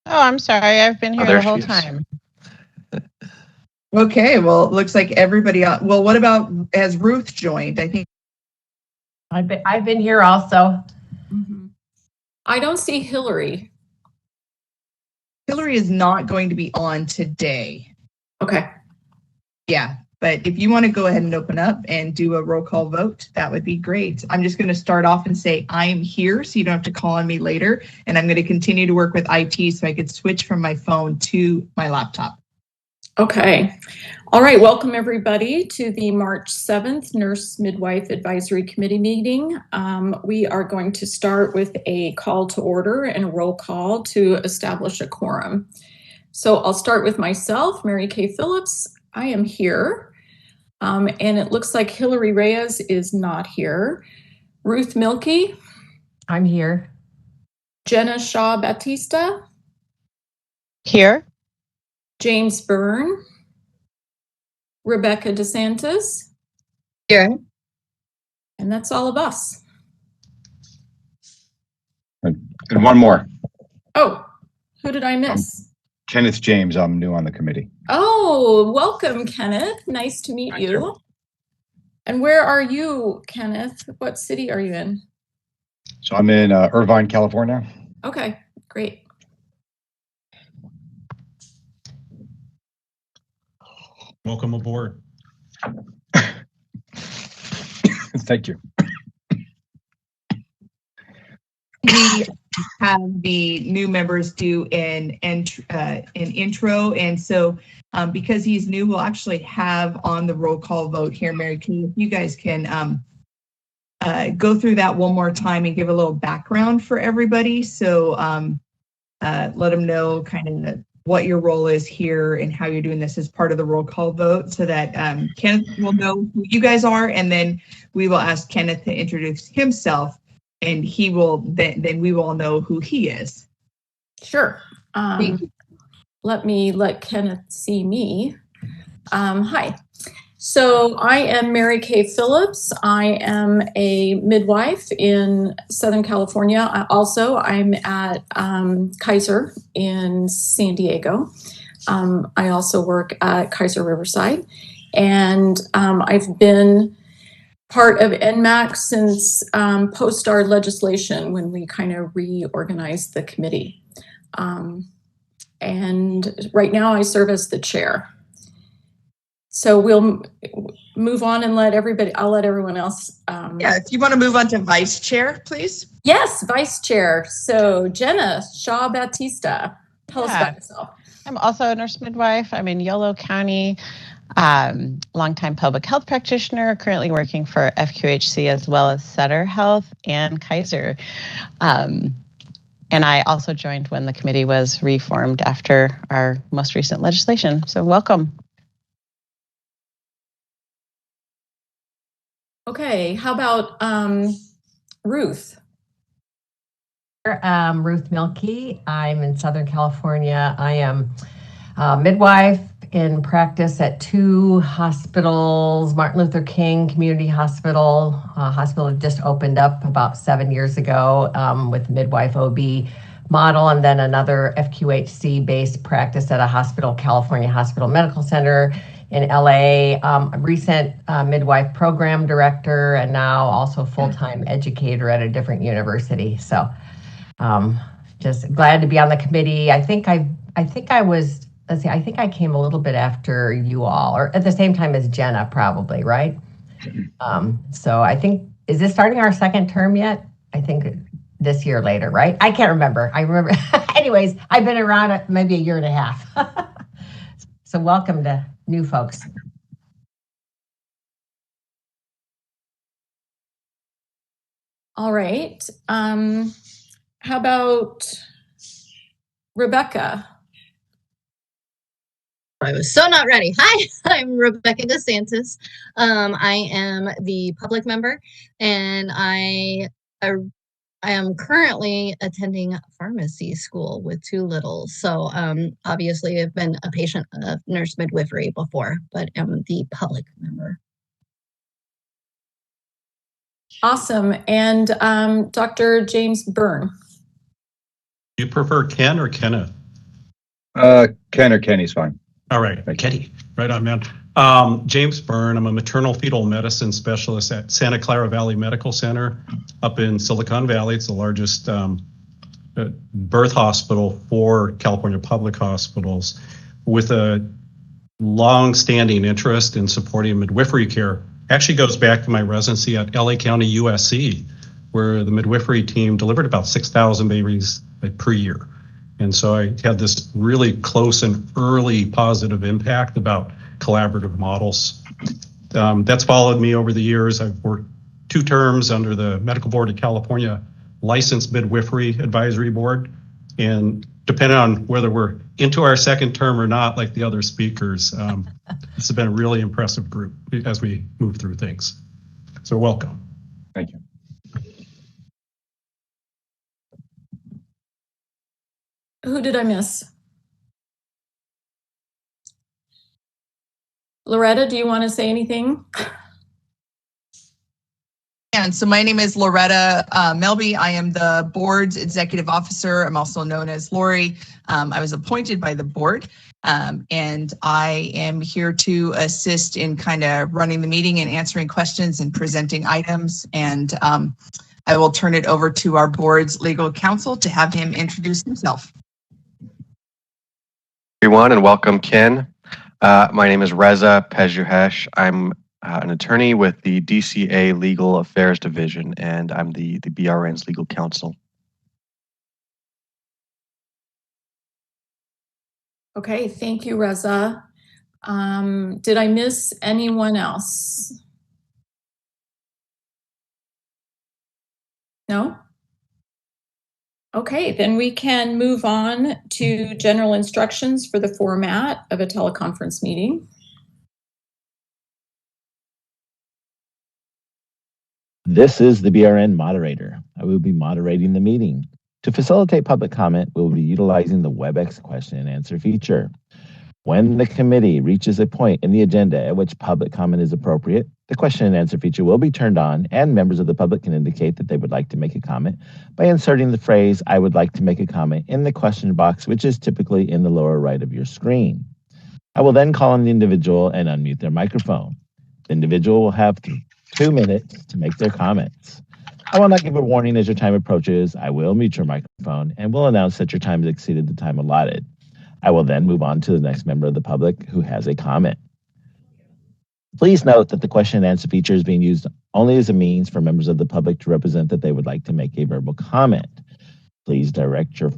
Oh, I'm sorry. I've been here there the whole she is. time. Okay, well, it looks like everybody. Well, what about, has Ruth joined? I think I've been here also. I don't see Hillary. Hillary is not going to be on today. Okay. Yeah, but if you want to go ahead and open up and do a roll call vote, that would be great. I'm just going to start off and say I am here, so you don't have to call on me later. And I'm going to continue to work with IT so I could switch from my phone to my laptop. Okay. All right. Welcome, everybody, to the March 7th Nurse Midwife Advisory Committee meeting. We are going to start with a call to order and a roll call to establish a quorum. So I'll start with myself, Mary Kay Phillips. I am here. And it looks like Hillary Reyes is not here. Ruth Milkey. I'm here. Jenna Shaw Batista. Here. James Byrne. Rebecca DeSantis. Here. And that's all of us. And one more. Oh, who did I miss? Kenneth James, I'm new on the committee. Oh, welcome, Kenneth. Nice to meet you. And where are you, Kenneth? What city are you in? So I'm in Irvine, California. Okay, great. Welcome aboard. Thank you. We have the new members do an intro, and so because he's new, we'll actually have on the roll call vote here. Mary Kay, if you guys can go through that one more time and give a little background for everybody. So let them know kind of what your role is here and how you're doing this as part of the roll call vote, so that Kenneth will know who you guys are, and then we will ask Kenneth to introduce himself, and he will then we will know who he is. Sure. Let me let Kenneth see me. Hi. So I am Mary Kay Phillips. I am a midwife in Southern California. I'm at Kaiser in San Diego. I also work at Kaiser Riverside, and I've been part of NMAC since post our legislation, when we kind of reorganized the committee. And right now I serve as the chair. So we'll move on and I'll let everyone else. Yeah, if you want to move on to vice chair, please. Yes, vice chair. So Jenna Shaw Batista, tell us about yourself. I'm also a nurse midwife. I'm in Yolo County, longtime public health practitioner, currently working for FQHC as well as Sutter Health and Kaiser. And I also joined when the committee was reformed after our most recent legislation. So welcome. Okay, how about Ruth? Ruth Milkey. I'm in Southern California. I am a midwife in practice at 2 hospitals, Martin Luther King Community Hospital. Hospital that just opened up about 7 years ago with midwife OB model, and then another FQHC-based practice at a hospital, California Hospital Medical Center in LA, recent midwife program director, and now also full-time educator at a different university. So just glad to be on the committee. I think I came a little bit after you all, or at the same time as Jenna, probably, right? So I think, is this starting our second term yet? I think this year later, right? I can't remember. I remember. Anyways, I've been around maybe a year and a half. So welcome to new folks. All right. How about Rebecca? I was so not ready. Hi, I'm Rebecca DeSantis. I am the public member, and I am currently attending pharmacy school with 2 littles. So obviously I've been a patient of nurse midwifery before, but am the public member. Awesome. And Dr. James Byrne. You prefer Ken or Kenneth? Ken or Kenny's fine. All right, Thank you. Kenny, right on, man. James Byrne, I'm a maternal fetal medicine specialist at Santa Clara Valley Medical Center up in Silicon Valley. It's the largest birth hospital for California public hospitals, with a long-standing interest in supporting midwifery care. Actually goes back to my residency at LA County USC, where the midwifery team delivered about 6,000 babies per year. And so I had this really close and early positive impact about collaborative models. That's followed me over the years. I've worked 2 terms under the Medical Board of California Licensed Midwifery Advisory Board. And depending on whether we're into our 2nd term or not, like the other speakers, this has been a really impressive group as we move through things. So welcome. Thank you. Who did I miss? Loretta, do you want to say anything? And so my name is Loretta Melby. I am the board's executive officer. I'm also known as Lori. I was appointed by the board, and I am here to assist in kind of running the meeting and answering questions and presenting items. And I will turn it over to our board's legal counsel to have him introduce himself. Everyone, and welcome, Ken. My name is Reza Pezhuhesh. I'm an attorney with the DCA Legal Affairs Division, and I'm the BRN's legal counsel. Okay, thank you, Reza. Did I miss anyone else? No? Okay, then we can move on to general instructions for the format of a teleconference meeting. This is the BRN moderator. I will be moderating the meeting. To facilitate public comment, we will be utilizing the WebEx question and answer feature. When the committee reaches a point in the agenda at which public comment is appropriate, the question and answer feature will be turned on, and members of the public can indicate that they would like to make a comment by inserting the phrase, "I would like to make a comment," in the question box, which is typically in the lower right of your screen. I will then call on the individual and unmute their microphone. The individual will have 2 minutes to make their comments. I will not give a warning as your time approaches. I will mute your microphone and will announce that your time has exceeded the time allotted. I will then move on to the next member of the public who has a comment. Please note that the question and answer feature is being used only as a means for members of the public to represent that they would like to make a verbal comment. Please direct your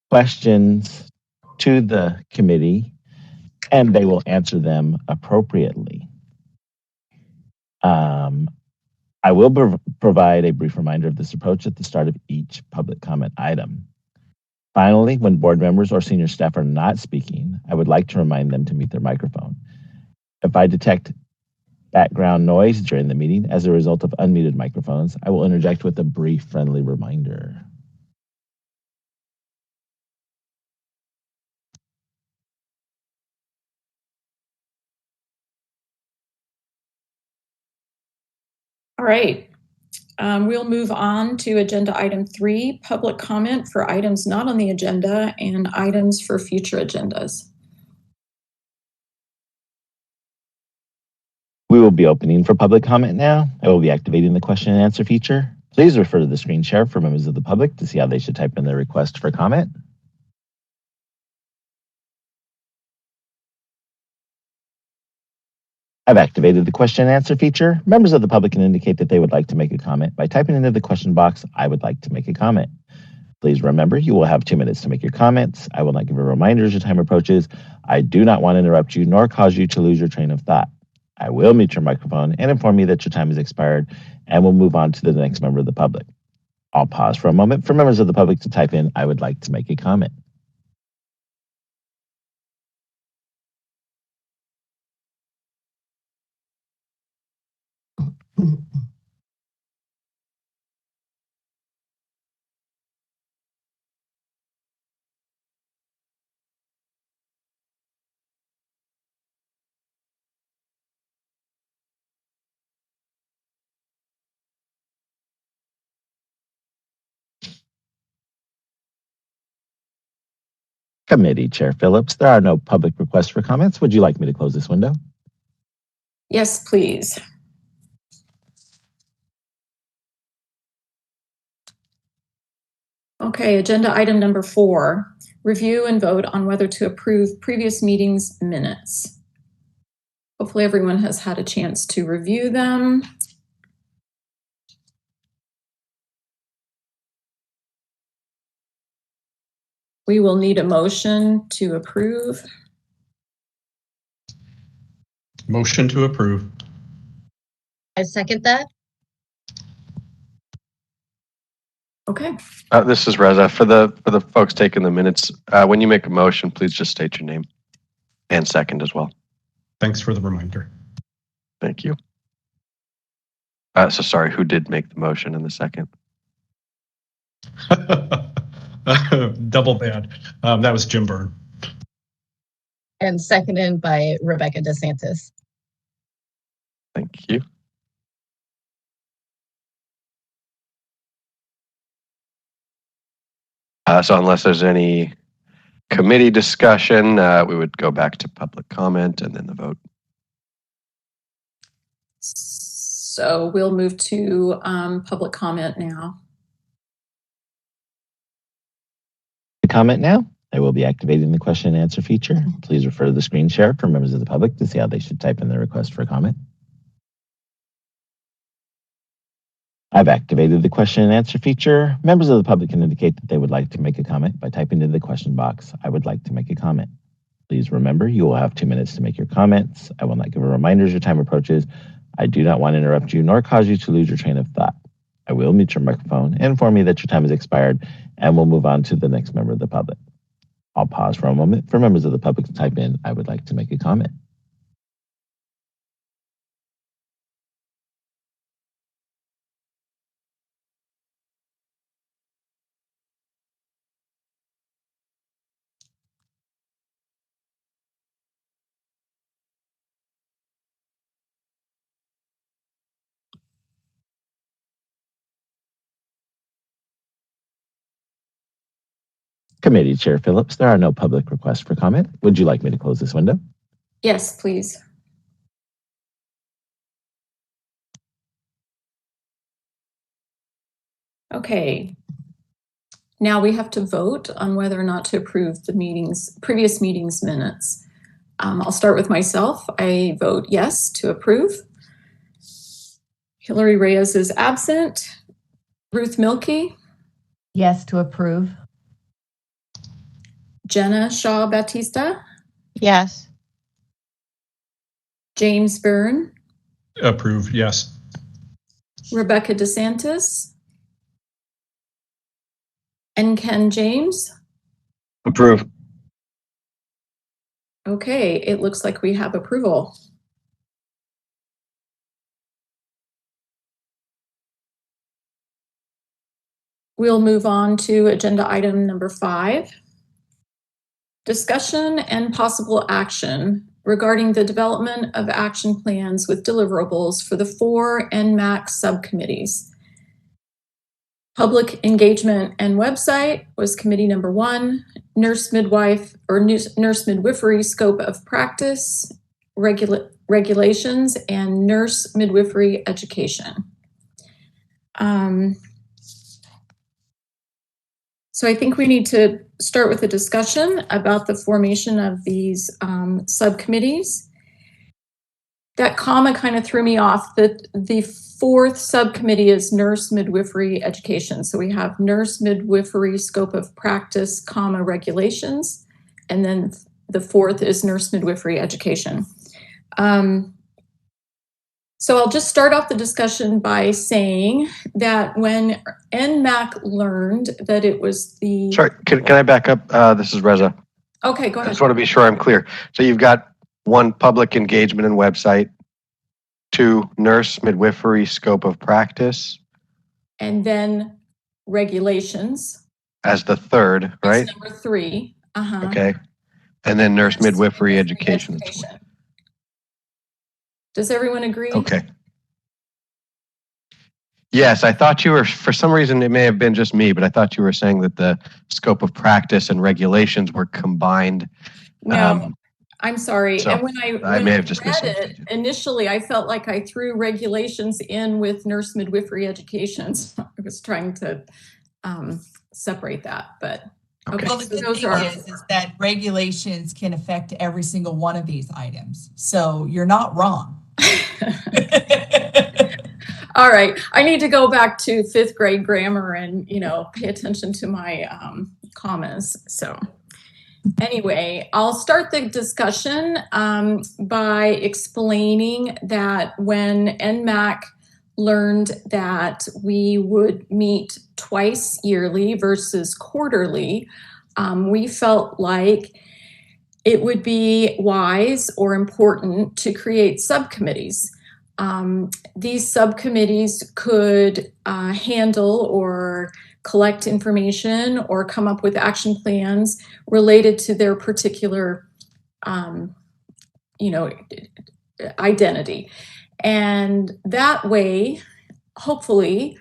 questions to the committee and they will answer them appropriately. I will provide a brief reminder of this approach at the start of each public comment item. Finally, when board members or senior staff are not speaking, I would like to remind them to mute their microphone. If I detect background noise during the meeting as a result of unmuted microphones, I will interject with a brief friendly reminder. All right, we'll move on to agenda item 3, public comment for items not on the agenda and items for future agendas. We will be opening for public comment now. I will be activating the question and answer feature. Please refer to the screen share for members of the public to see how they should type in their request for comment. I've activated the question and answer feature. Members of the public can indicate that they would like to make a comment by typing into the question box, "I would like to make a comment." Please remember, you will have 2 minutes to make your comments. I will not give a reminder as your time approaches. I do not want to interrupt you nor cause you to lose your train of thought. I will mute your microphone and inform you that your time has expired, and we'll move on to the next member of the public. I'll pause for a moment for members of the public to type in, "I would like to make a comment." Committee Chair Phillips, there are no public requests for comments. Would you like me to close this window? Yes, please. Okay, agenda item number 4, review and vote on whether to approve previous meetings minutes. Hopefully everyone has had a chance to review them. We will need a motion to approve. Motion to approve. I second that. Okay. This is Reza. For the folks taking the minutes, when you make a motion, please just state your name and second as well. Thanks for the reminder. Thank you. So sorry, who did make the motion in the second? Double bad. That was Jim Byrne. And seconded by Rebecca DeSantis. Thank you. So unless there's any committee discussion, we would go back to public comment and then the vote. So we'll move to public comment now. Comment now. I will be activating the question and answer feature. Please refer to the screen share for members of the public to see how they should type in their request for a comment. I've activated the question and answer feature. Members of the public can indicate that they would like to make a comment by typing into the question box, "I would like to make a comment." Please remember, you will have 2 minutes to make your comments. I will not give a reminder as your time approaches. I do not want to interrupt you nor cause you to lose your train of thought. I will mute your microphone and inform you that your time has expired, and we'll move on to the next member of the public. I'll pause for a moment for members of the public to type in, "I would like to make a comment." Committee Chair Phillips, there are no public requests for comment. Would you like me to close this window? Yes, please. Okay. Now we have to vote on whether or not to approve the previous meetings minutes. I'll start with myself. I vote yes to approve. Hillary Reyes is absent. Ruth Milkey. Yes to approve. Jenna Shaw Batista. Yes. James Byrne. Approve, yes. Rebecca DeSantis. And Ken James. Approve. Okay, it looks like we have approval. We'll move on to agenda item number 5. Discussion and possible action regarding the development of action plans with deliverables for the 4 NMAC subcommittees. Public engagement and website was committee number 1. Nurse midwifery scope of practice, regulations, and nurse midwifery education. So I think we need to start with a discussion about the formation of these subcommittees. That comma kind of threw me off. That the 4th subcommittee is nurse midwifery education. So we have nurse midwifery scope of practice, comma, regulations, and then the 4th is nurse midwifery education. So I'll just start off the discussion by saying that when NMAC learned that it was the... Sorry, can I back up? This is Reza. Okay, go ahead. I just want to be sure I'm clear. So you've got 1, public engagement and website, 2, nurse midwifery scope of practice. And then regulations. As the 3rd, right? That's number 3. Okay. And then nurse midwifery education. Does everyone agree? Okay. Yes, I thought you were, for some reason, it may have been just me, but I thought you were saying that the scope of practice and regulations were combined. No, I'm sorry. so and when I may have just read it, misunderstood you. initially I felt like I threw regulations in with nurse midwifery education. So I was trying to separate that, but okay. Well, the So good those thing are, is that regulations can affect every single one of these items. So you're not wrong. all right. I need to go back to 5th grade grammar and, pay attention to my commas. So anyway, I'll start the discussion by explaining that when NMAC learned that we would meet twice yearly versus quarterly, we felt like it would be wise or important to create subcommittees. These subcommittees could handle or collect information or come up with action plans related to their particular, identity. And that way, hopefully,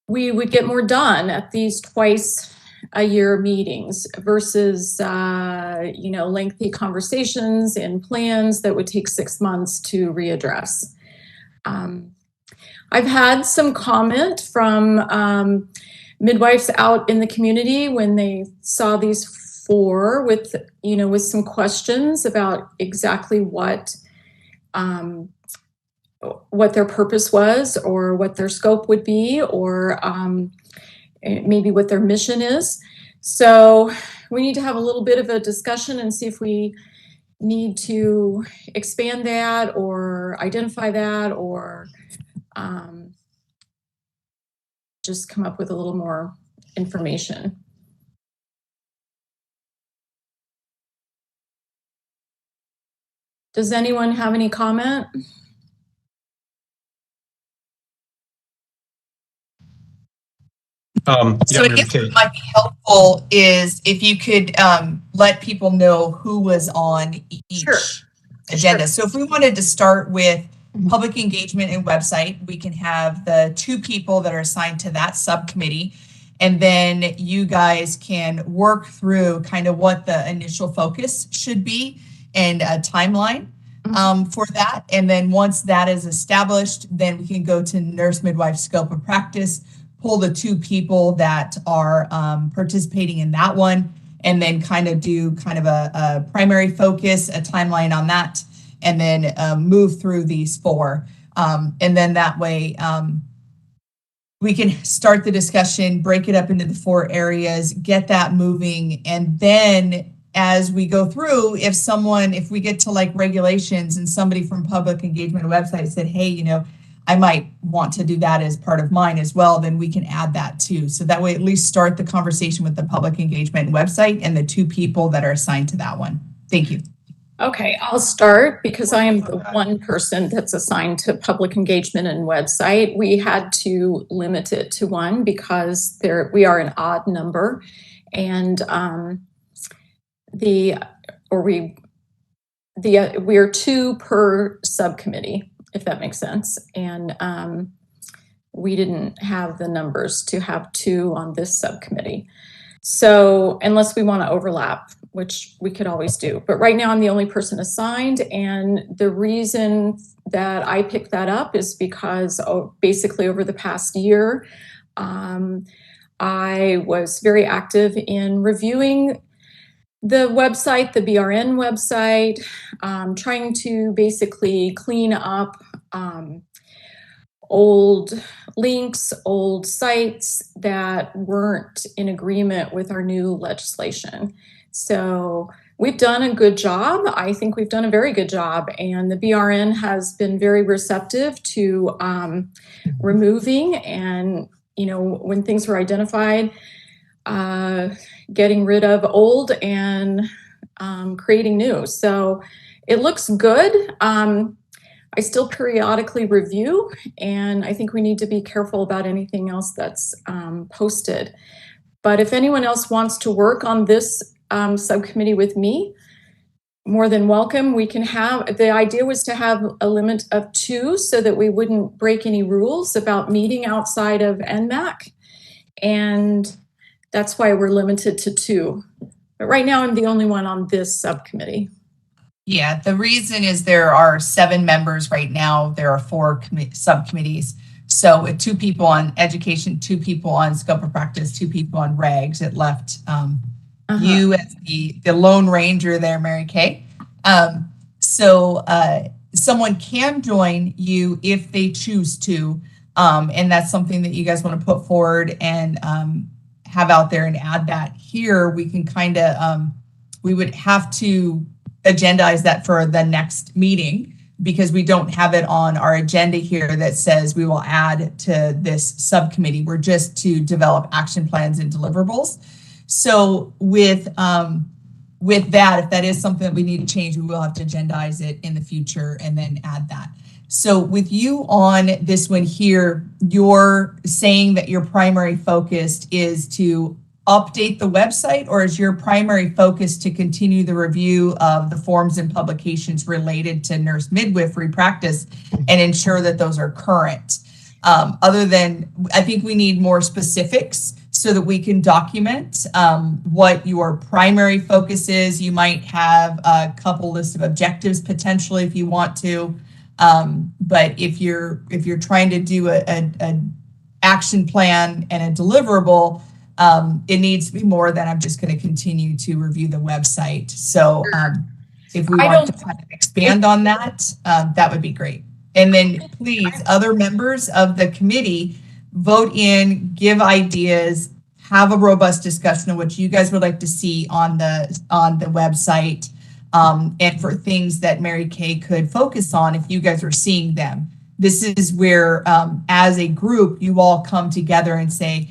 we would get more done at these twice a year meetings versus, lengthy conversations and plans that would take 6 months to readdress. I've had some comment from midwives out in the community when they saw these 4 with some questions about exactly what their purpose was or what their scope would be or maybe what their mission is. So we need to have a little bit of a discussion and see if we need to expand that or identify that or just come up with a little more information. Does anyone have any comment? So I guess what might be helpful is if you could let people know who was on each agenda. So if we wanted to start with public engagement and website, we can have the 2 people that are assigned to that subcommittee. And then you guys can work through kind of what the initial focus should be and a timeline for that. And then once that is established, then we can go to nurse midwife scope of practice, pull the 2 people that are participating in that one, and then kind of do kind of a primary focus, a timeline on that, and then move through these 4. And then that way we can start the discussion, break it up into the 4 areas, get that moving. And then as we go through, if we get to like regulations and somebody from public engagement website said, hey, I might want to do that as part of mine as well, then we can add that too. So that way at least start the conversation with the public engagement website and the 2 people that are assigned to that one. Thank you. Okay, I'll start because I am the one person that's assigned to public engagement and website. We had to limit it to 1 because we are an odd number, and we are 2 per subcommittee, if that makes sense. And we didn't have the numbers to have 2 on this subcommittee. So unless we want to overlap, which we could always do. But right now I'm the only person assigned. And the reason that I picked that up is because basically over the past year, I was very active in reviewing the website, the BRN website, trying to basically clean up old links, old sites that weren't in agreement with our new legislation. So we've done a good job. I think we've done a very good job, and the BRN has been very receptive to removing and, when things were identified, getting rid of old and creating new. So it looks good. I still periodically review, and I think we need to be careful about anything else that's posted. But if anyone else wants to work on this subcommittee with me, more than welcome. We can have, the idea was to have a limit of 2 so that we wouldn't break any rules about meeting outside of NMAC. And that's why we're limited to 2. But right now I'm the only one on this subcommittee. Yeah, the reason is there are 7 members right now. There are 4 subcommittees. So with 2 people on education, 2 people on scope of practice, 2 people on regs, it left you as the Lone Ranger there, Mary Kay. So someone can join you if they choose to. And that's something that you guys want to put forward and have out there and add that here. We can kind of, we would have to agendize that for the next meeting because we don't have it on our agenda here that says we will add to this subcommittee. We're just to develop action plans and deliverables. So with that, if that is something that we need to change, we will have to agendize it in the future and then add that. So with you on this one here, you're saying that your primary focus is to update the website, or is your primary focus to continue the review of the forms and publications related to nurse midwifery practice and ensure that those are current? Other than, I think we need more specifics so that we can document what your primary focus is. You might have a couple lists of objectives potentially if you want to, but if you're trying to do an action plan and a deliverable, it needs to be more than I'm just going to continue to review the website. So if we want to kind of expand on that, that would be great. And then please, other members of the committee, vote in, give ideas, have a robust discussion of what you guys would like to see on the website, and for things that Mary Kay could focus on if you guys are seeing them. This is where, as a group, you all come together and say,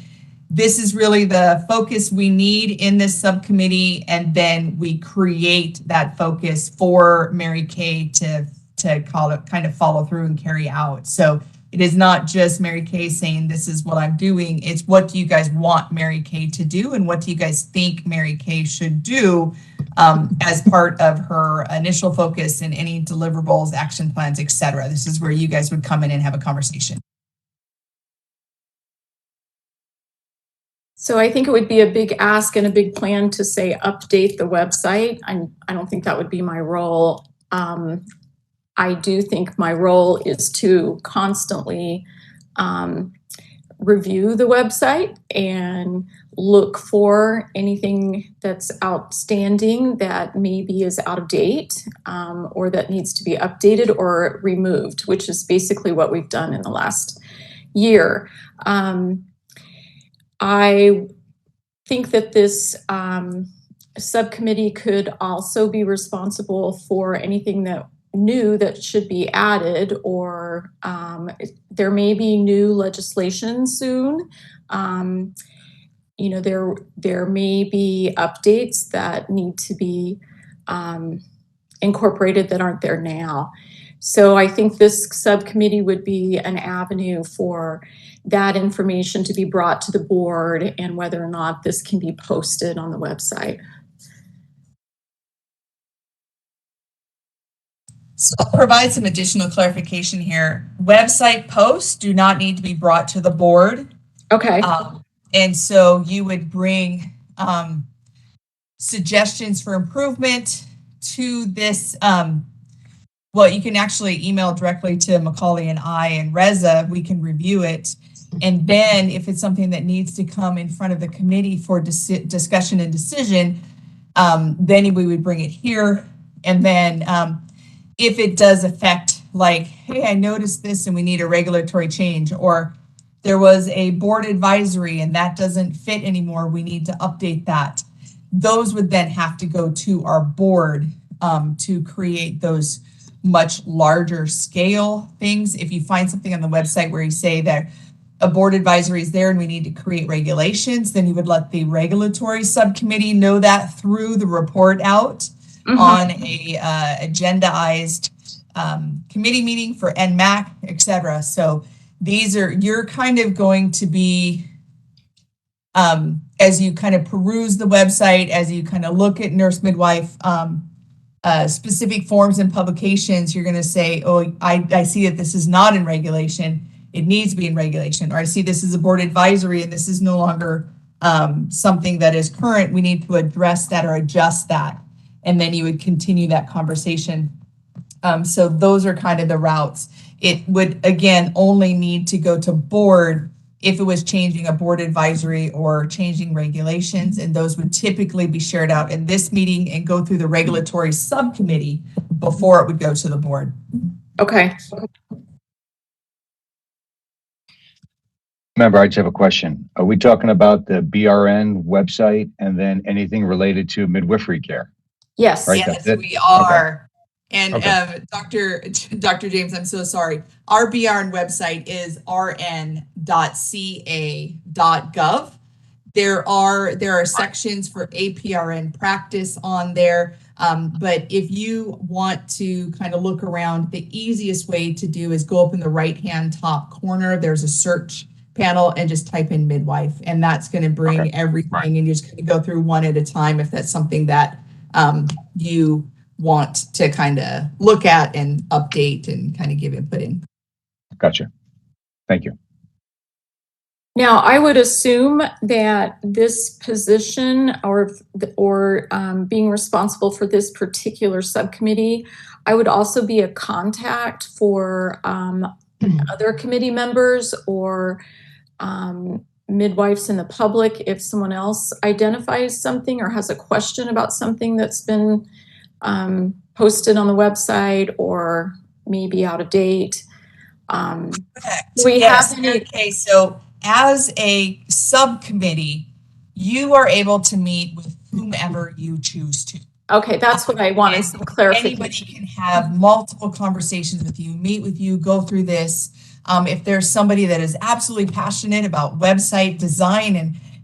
this is really the focus we need in this subcommittee, and then we create that focus for Mary Kay to call it, kind of follow through and carry out. So it is not just Mary Kay saying this is what I'm doing. It's what do you guys want Mary Kay to do, and what do you guys think Mary Kay should do as part of her initial focus and any deliverables, action plans, etc. This is where you guys would come in and have a conversation. So I think it would be a big ask and a big plan to say update the website. I don't think that would be my role. I do think my role is to constantly review the website and look for anything that's outstanding that maybe is out of date, or that needs to be updated or removed, which is basically what we've done in the last year. I think that this subcommittee could also be responsible for anything that new that should be added, or there may be new legislation soon. You know, there may be updates that need to be incorporated that aren't there now. So I think this subcommittee would be an avenue for that information to be brought to the board, and whether or not this can be posted on the website. So I'll provide some additional clarification here. Website posts do not need to be brought to the board. Okay. And so you would bring suggestions for improvement to this. Well, you can actually email directly to Macaulay and I and Reza. We can review it. And then if it's something that needs to come in front of the committee for discussion and decision, then we would bring it here. And then if it does affect, like, hey, I noticed this and we need a regulatory change, or there was a board advisory and that doesn't fit anymore, we need to update that. Those would then have to go to our board to create those much larger scale things. If you find something on the website where you say that a board advisory is there and we need to create regulations, then you would let the regulatory subcommittee know that through the report out on a agendaized committee meeting for NMAC, etc. So these are, you're kind of going to be, as you kind of peruse the website, as you kind of look at nurse midwife specific forms and publications, you're going to say, oh, I see that this is not in regulation. It needs to be in regulation. Or I see this is a board advisory and this is no longer something that is current. We need to address that or adjust that. And then you would continue that conversation. So those are kind of the routes. It would, again, only need to go to board if it was changing a board advisory or changing regulations, and those would typically be shared out in this meeting and go through the regulatory subcommittee before it would go to the board. Okay. Member, I just have a question. Are we talking about the BRN website and then anything related to midwifery care? Yes. Right, Yes, that's it? we are. And Okay. Dr. James, I'm so sorry. Our BRN website is rn.ca.gov. There are sections for APRN practice on there. But if you want to kind of look around, the easiest way to do is go up in the right-hand top corner. There's a search panel and just type in midwife, and that's going to bring everything, and you're just going to go through one at a time if that's something that you want to kind of look at and update and kind of give input in. Gotcha. Thank you. Now, I would assume that this position or being responsible for this particular subcommittee, I would also be a contact for other committee members or midwives in the public if someone else identifies something or has a question about something that's been posted on the website or maybe out of date. Correct. Okay, so as a subcommittee, you are able to meet with whomever you choose to. Okay, that's what I wanted, some clarification. Anybody can have multiple conversations with you, meet with you, go through this. If there's somebody that is absolutely passionate about website design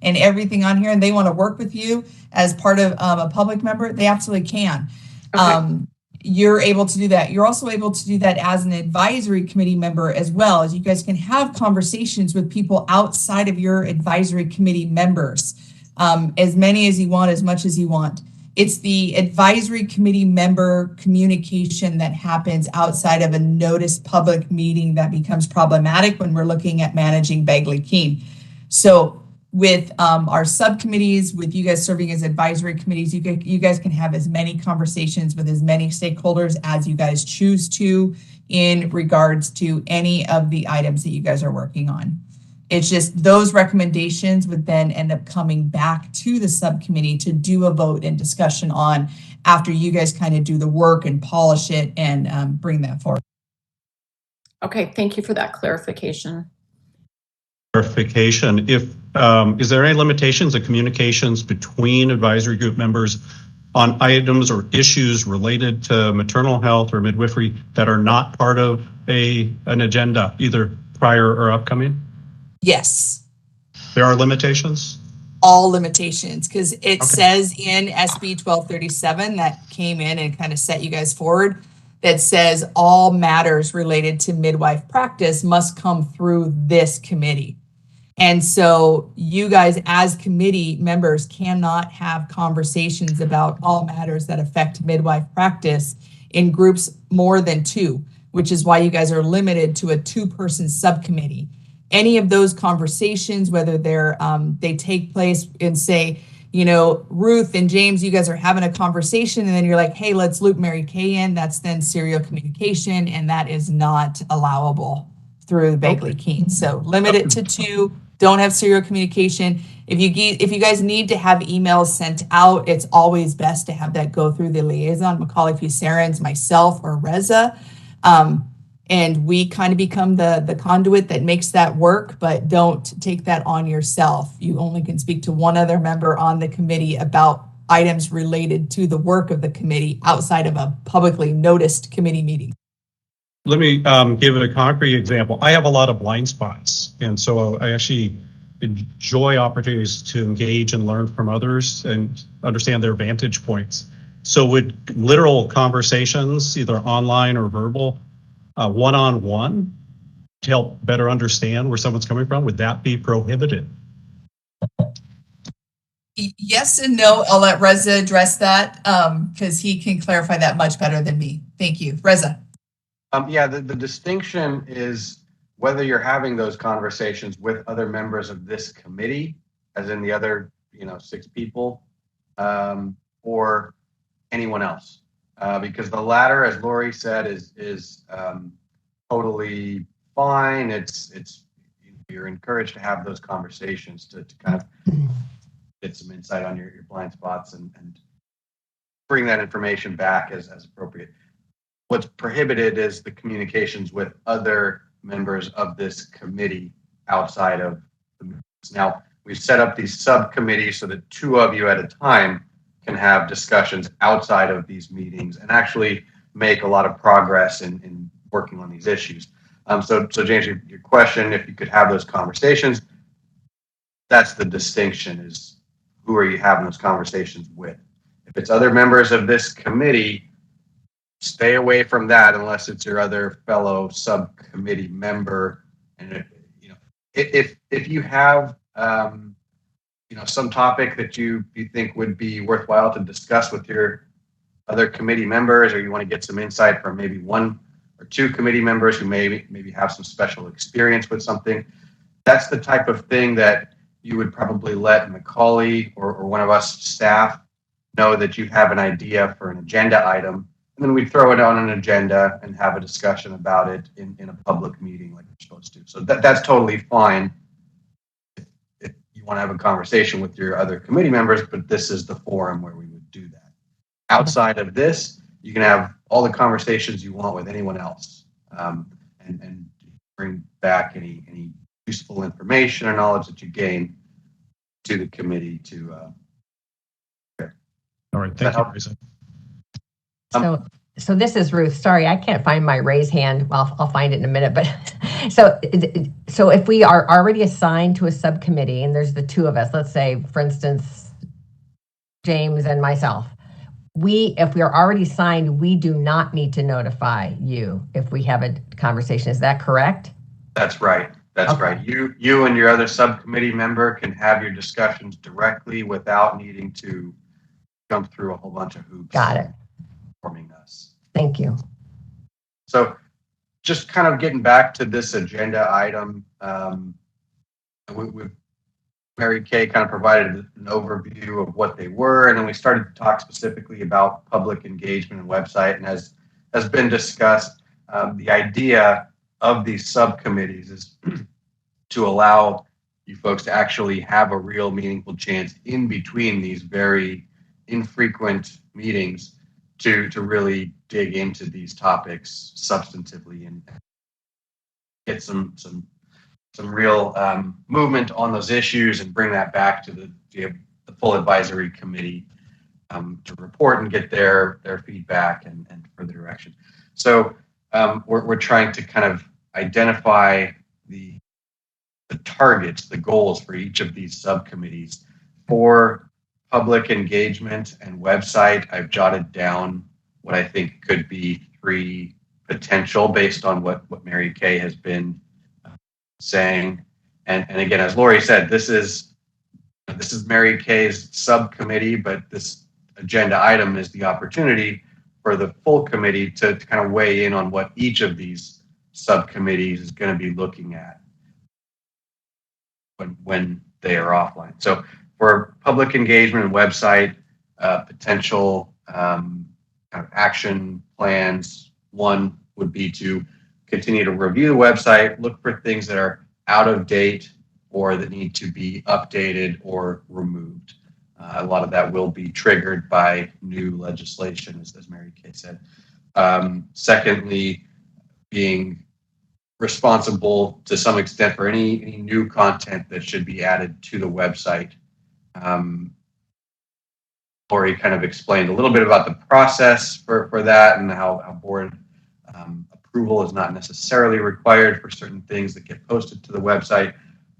and everything on here, and they want to work with you as part of a public member, they absolutely can. Okay. You're able to do that. You're also able to do that as an advisory committee member as well, as you guys can have conversations with people outside of your advisory committee members, as many as you want, as much as you want. It's the advisory committee member communication that happens outside of a noticed public meeting that becomes problematic when we're looking at managing Bagley-Keene. So with our subcommittees, with you guys serving as advisory committees, you guys can have as many conversations with as many stakeholders as you guys choose to in regards to any of the items that you guys are working on. It's just those recommendations would then end up coming back to the subcommittee to do a vote and discussion on after you guys kind of do the work and polish it and bring that forward. Okay, thank you for that clarification. If is there any limitations of communications between advisory group members on items or issues related to maternal health or midwifery that are not part of an agenda, either prior or upcoming? Yes. There are limitations? All limitations, because it says in SB 1237 that came in and kind of set you guys forward, that says all matters related to midwife practice must come through this committee. And so you guys as committee members cannot have conversations about all matters that affect midwife practice in groups more than 2, which is why you guys are limited to a 2-person subcommittee. Any of those conversations, whether they take place in, say, Ruth and James, you guys are having a conversation and then you're like, hey, let's loop Mary Kay in. That's then serial communication, and that is not allowable through the Bagley-Keene. So limit it to 2. Don't have serial communication. If you guys need to have emails sent out, it's always best to have that go through the liaison, Macaulay Fusarans, myself, or Reza. And we kind of become the conduit that makes that work, but don't take that on yourself. You only can speak to one other member on the committee about items related to the work of the committee outside of a publicly noticed committee meeting. Let me give a concrete example. I have a lot of blind spots, and so I actually enjoy opportunities to engage and learn from others and understand their vantage points. So would literal conversations, either online or verbal, one-on-one, to help better understand where someone's coming from, would that be prohibited? Yes and no. I'll let Reza address that because he can clarify that much better than me. Thank you. Reza. Yeah, the distinction is whether you're having those conversations with other members of this committee, as in the other, 6 people, or anyone else. Because the latter, as Lori said, is totally fine. It's you're encouraged to have those conversations to kind of get some insight on your blind spots and bring that information back as appropriate. What's prohibited is the communications with other members of this committee outside of the meetings. Now, we've set up these subcommittees so that 2 of you at a time can have discussions outside of these meetings and actually make a lot of progress in working on these issues. So James, your question, if you could have those conversations, that's the distinction, is who are you having those conversations with? If it's other members of this committee, stay away from that unless it's your other fellow subcommittee member. And if you have some topic that you think would be worthwhile to discuss with your other committee members, or you want to get some insight from maybe 1 or 2 committee members who maybe have some special experience with something, that's the type of thing that you would probably let Macaulay or one of us staff know that you have an idea for an agenda item. And then we throw it on an agenda and have a discussion about it in a public meeting like we're supposed to. So that's totally fine if you want to have a conversation with your other committee members, but this is the forum where we would do that. Outside of this, you can have all the conversations you want with anyone else, and bring back any useful information or knowledge that you gain to the committee to. All right, thank you, Reza. So this is Ruth. Sorry, I can't find my raise hand. Well, I'll find it in a minute. But so if we are already assigned to a subcommittee and there's the 2 of us, let's say, for instance, James and myself, if we are already signed, we do not need to notify you if we have a conversation. Is that correct? That's right. That's right. You and your other subcommittee member can have your discussions directly without needing to jump through a whole bunch of hoops. Got it. Informing us. Thank you. So just kind of getting back to this agenda item, Mary Kay kind of provided an overview of what they were, and then we started to talk specifically about public engagement and website. And as has been discussed, the idea of these subcommittees is to allow you folks to actually have a real meaningful chance in between these very infrequent meetings to really dig into these topics substantively and get some real movement on those issues and bring that back to the full advisory committee to report and get their feedback and further direction. So we're trying to kind of identify the targets, the goals for each of these subcommittees. For public engagement and website, I've jotted down what I think could be 3 potential based on what Mary Kay has been saying. And again, as Lori said, this is Mary Kay's subcommittee, but this agenda item is the opportunity for the full committee to kind of weigh in on what each of these subcommittees is going to be looking at when they are offline. So for public engagement and website, potential kind of action plans, 1 would be to continue to review the website, look for things that are out of date or that need to be updated or removed. A lot of that will be triggered by new legislation, as Mary Kay said. Secondly, being responsible to some extent for any new content that should be added to the website. Lori kind of explained a little bit about the process for that and how board approval is not necessarily required for certain things that get posted to the website,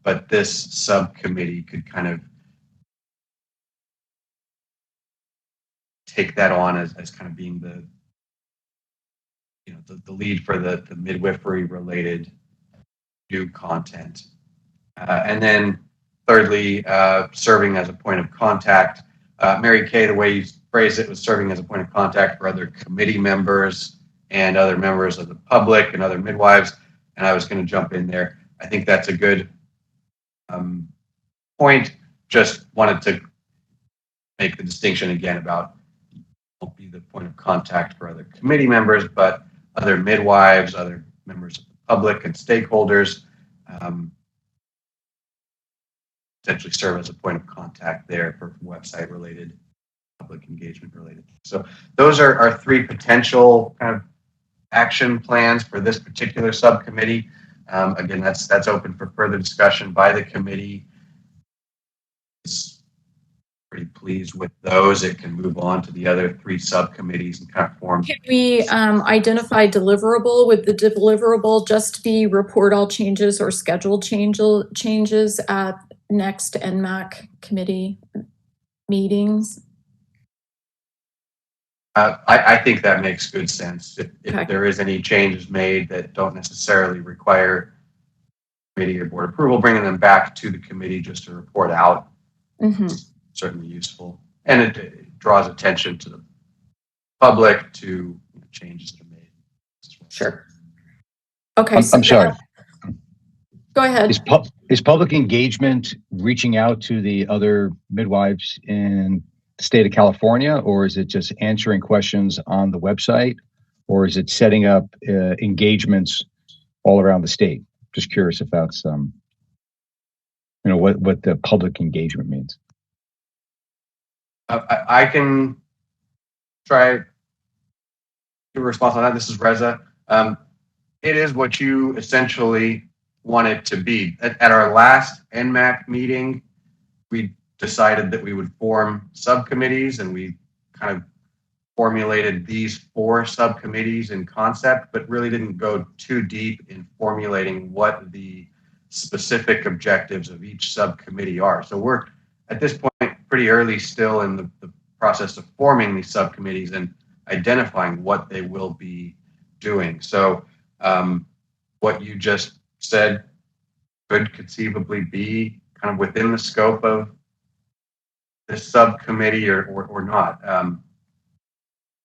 but this subcommittee could kind of take that on as kind of being the lead for the midwifery related new content. And then thirdly, serving as a point of contact. Mary Kay, the way you phrased it was serving as a point of contact for other committee members and other members of the public and other midwives. And I was going to jump in there. I think that's a good point. Just wanted to make the distinction again about won't be the point of contact for other committee members, but other midwives, other members of the public and stakeholders, potentially serve as a point of contact there for website related, public engagement related. So those are our three potential kind of action plans for this particular subcommittee. Again, that's open for further discussion by the committee. It's pretty pleased with those. It can move on to the other three subcommittees and kind of form. Can we identify deliverable? Would the deliverable just be report all changes or schedule changes at next NMAC committee meetings? I think that makes good sense. If there is any changes made that don't necessarily require committee or board approval, bringing them back to the committee just to report out is certainly useful. And it draws attention to the public to changes that are made. Sure. Okay. I'm sorry. Go ahead. Is public engagement reaching out to the other midwives in the state of California, or is it just answering questions on the website, or is it setting up engagements all around the state? Just curious if that's what the public engagement means. I can try to respond on that. This is Reza. It is what you essentially want it to be. At our last NMAC meeting, we decided that we would form subcommittees, and we kind of formulated these 4 subcommittees in concept, but really didn't go too deep in formulating what the specific objectives of each subcommittee are. So we're at this point pretty early still in the process of forming these subcommittees and identifying what they will be doing. So what you just said could conceivably be kind of within the scope of this subcommittee or not.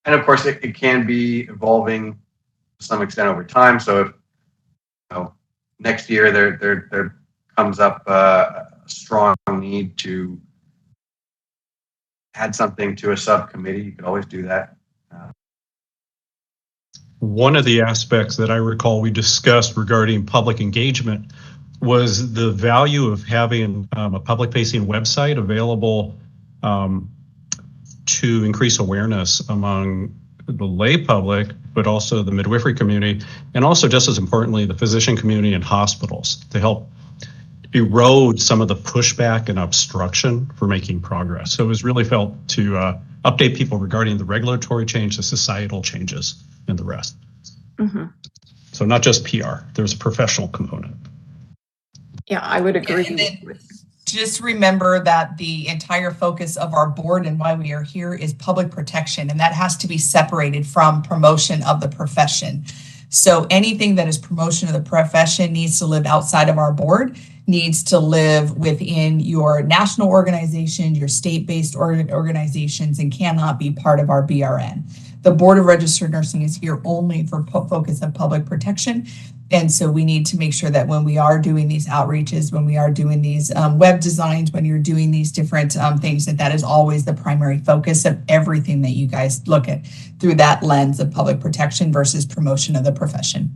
And of course, it can be evolving to some extent over time. So if next year there comes up a strong need to add something to a subcommittee, you could always do that. One of the aspects that I recall we discussed regarding public engagement was the value of having a public-facing website available to increase awareness among the lay public, but also the midwifery community, and also just as importantly, the physician community and hospitals to help erode some of the pushback and obstruction for making progress. So it was really felt to update people regarding the regulatory change, the societal changes, and the rest. So not just PR, there's a professional component. Yeah, I would agree. And then just remember that the entire focus of our board and why we are here is public protection, and that has to be separated from promotion of the profession. So anything that is promotion of the profession needs to live outside of our board, needs to live within your national organization, your state-based organizations, and cannot be part of our BRN. The Board of Registered Nursing is here only for focus of public protection. And so we need to make sure that when we are doing these outreaches, when we are doing these web designs, when you're doing these different things, that is always the primary focus of everything that you guys look at through that lens of public protection versus promotion of the profession.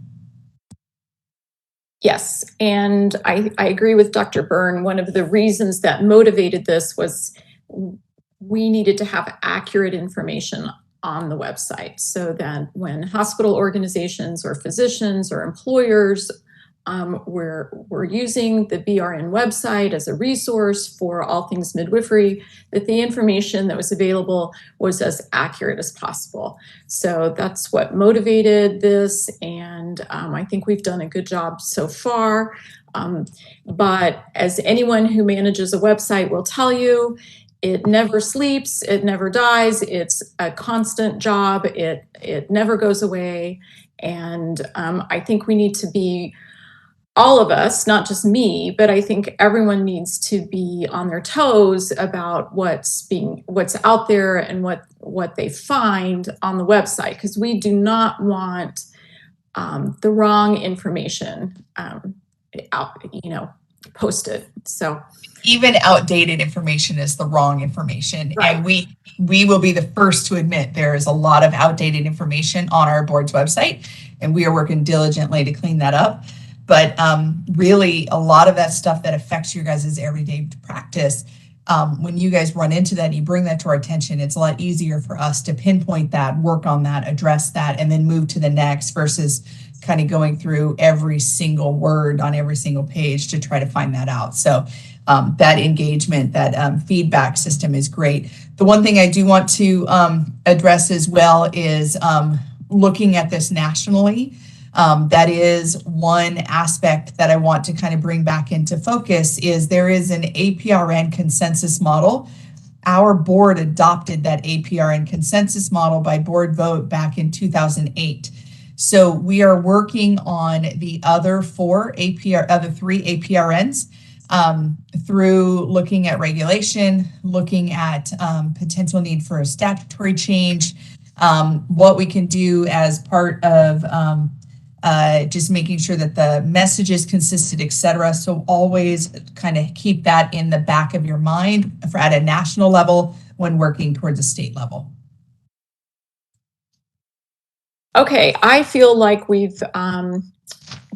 Yes, and I agree with Dr. Byrne. One of the reasons that motivated this was we needed to have accurate information on the website so that when hospital organizations or physicians or employers were using the BRN website as a resource for all things midwifery, that the information that was available was as accurate as possible. So that's what motivated this, and I think we've done a good job so far. But as anyone who manages a website will tell you, it never sleeps, it never dies, it's a constant job, it never goes away. And I think we need to be all of us, not just me, but I think everyone needs to be on their toes about what's out there and what they find on the website, because we do not want the wrong information out, posted. So even outdated information is the wrong information. Right. And we will be the first to admit there is a lot of outdated information on our board's website, and we are working diligently to clean that up. But really, a lot of that stuff that affects your guys' everyday practice, when you guys run into that and you bring that to our attention, it's a lot easier for us to pinpoint that, work on that, address that, and then move to the next versus kind of going through every single word on every single page to try to find that out. So that engagement, that feedback system is great. The one thing I do want to address as well is looking at this nationally. That is one aspect that I want to kind of bring back into focus is there is an APRN consensus model. Our board adopted that APRN consensus model by board vote back in 2008. So we are working on the other three APRNs through looking at regulation, looking at potential need for a statutory change, what we can do as part of just making sure that the message is consistent, et cetera. So always kind of keep that in the back of your mind at a national level when working towards a state level. Okay, I feel like we've gone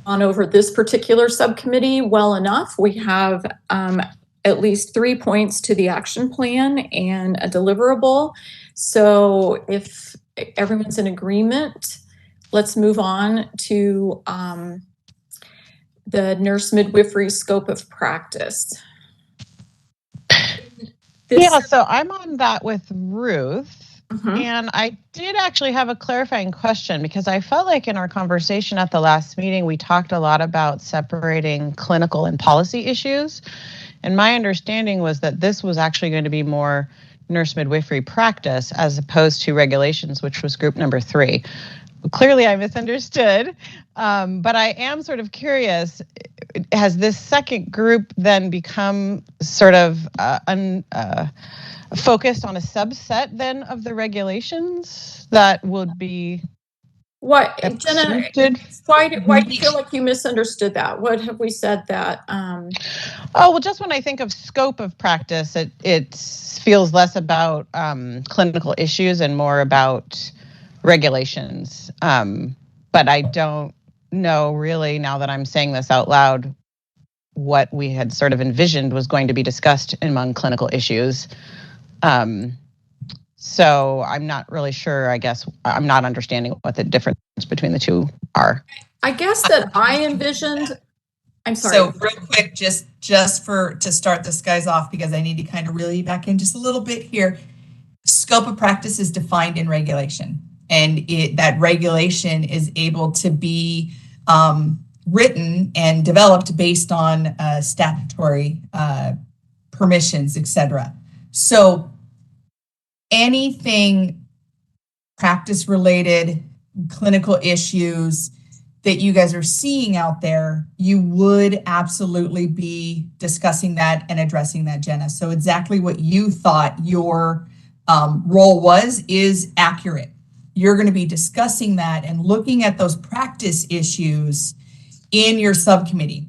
over this particular subcommittee well enough. We have at least 3 points to the action plan and a deliverable. So if everyone's in agreement, let's move on to the nurse midwifery scope of practice. So I'm on that with Ruth. And I did actually have a clarifying question because I felt like in our conversation at the last meeting, we talked a lot about separating clinical and policy issues. And my understanding was that this was actually going to be more nurse midwifery practice as opposed to regulations, which was group number 3. Clearly, I misunderstood, but I am sort of curious, has this second group then become sort of focused on a subset then of the regulations that would be what, Jenna, why do you feel like you misunderstood that? What have we said that? Oh, well, just when I think of scope of practice, it feels less about clinical issues and more about regulations. But I don't know really, now that I'm saying this out loud, what we had sort of envisioned was going to be discussed among clinical issues. So I'm not really sure, I guess. I'm not understanding what the difference between the two are. I guess that I envisioned, I'm sorry. So real quick, just to start this guys off, because I need to kind of reel you back in just a little bit here. Scope of practice is defined in regulation, and that regulation is able to be written and developed based on statutory permissions, et cetera. So anything practice related, clinical issues that you guys are seeing out there, you would absolutely be discussing that and addressing that, Jenna. So exactly what you thought your role was is accurate. You're going to be discussing that and looking at those practice issues in your subcommittee.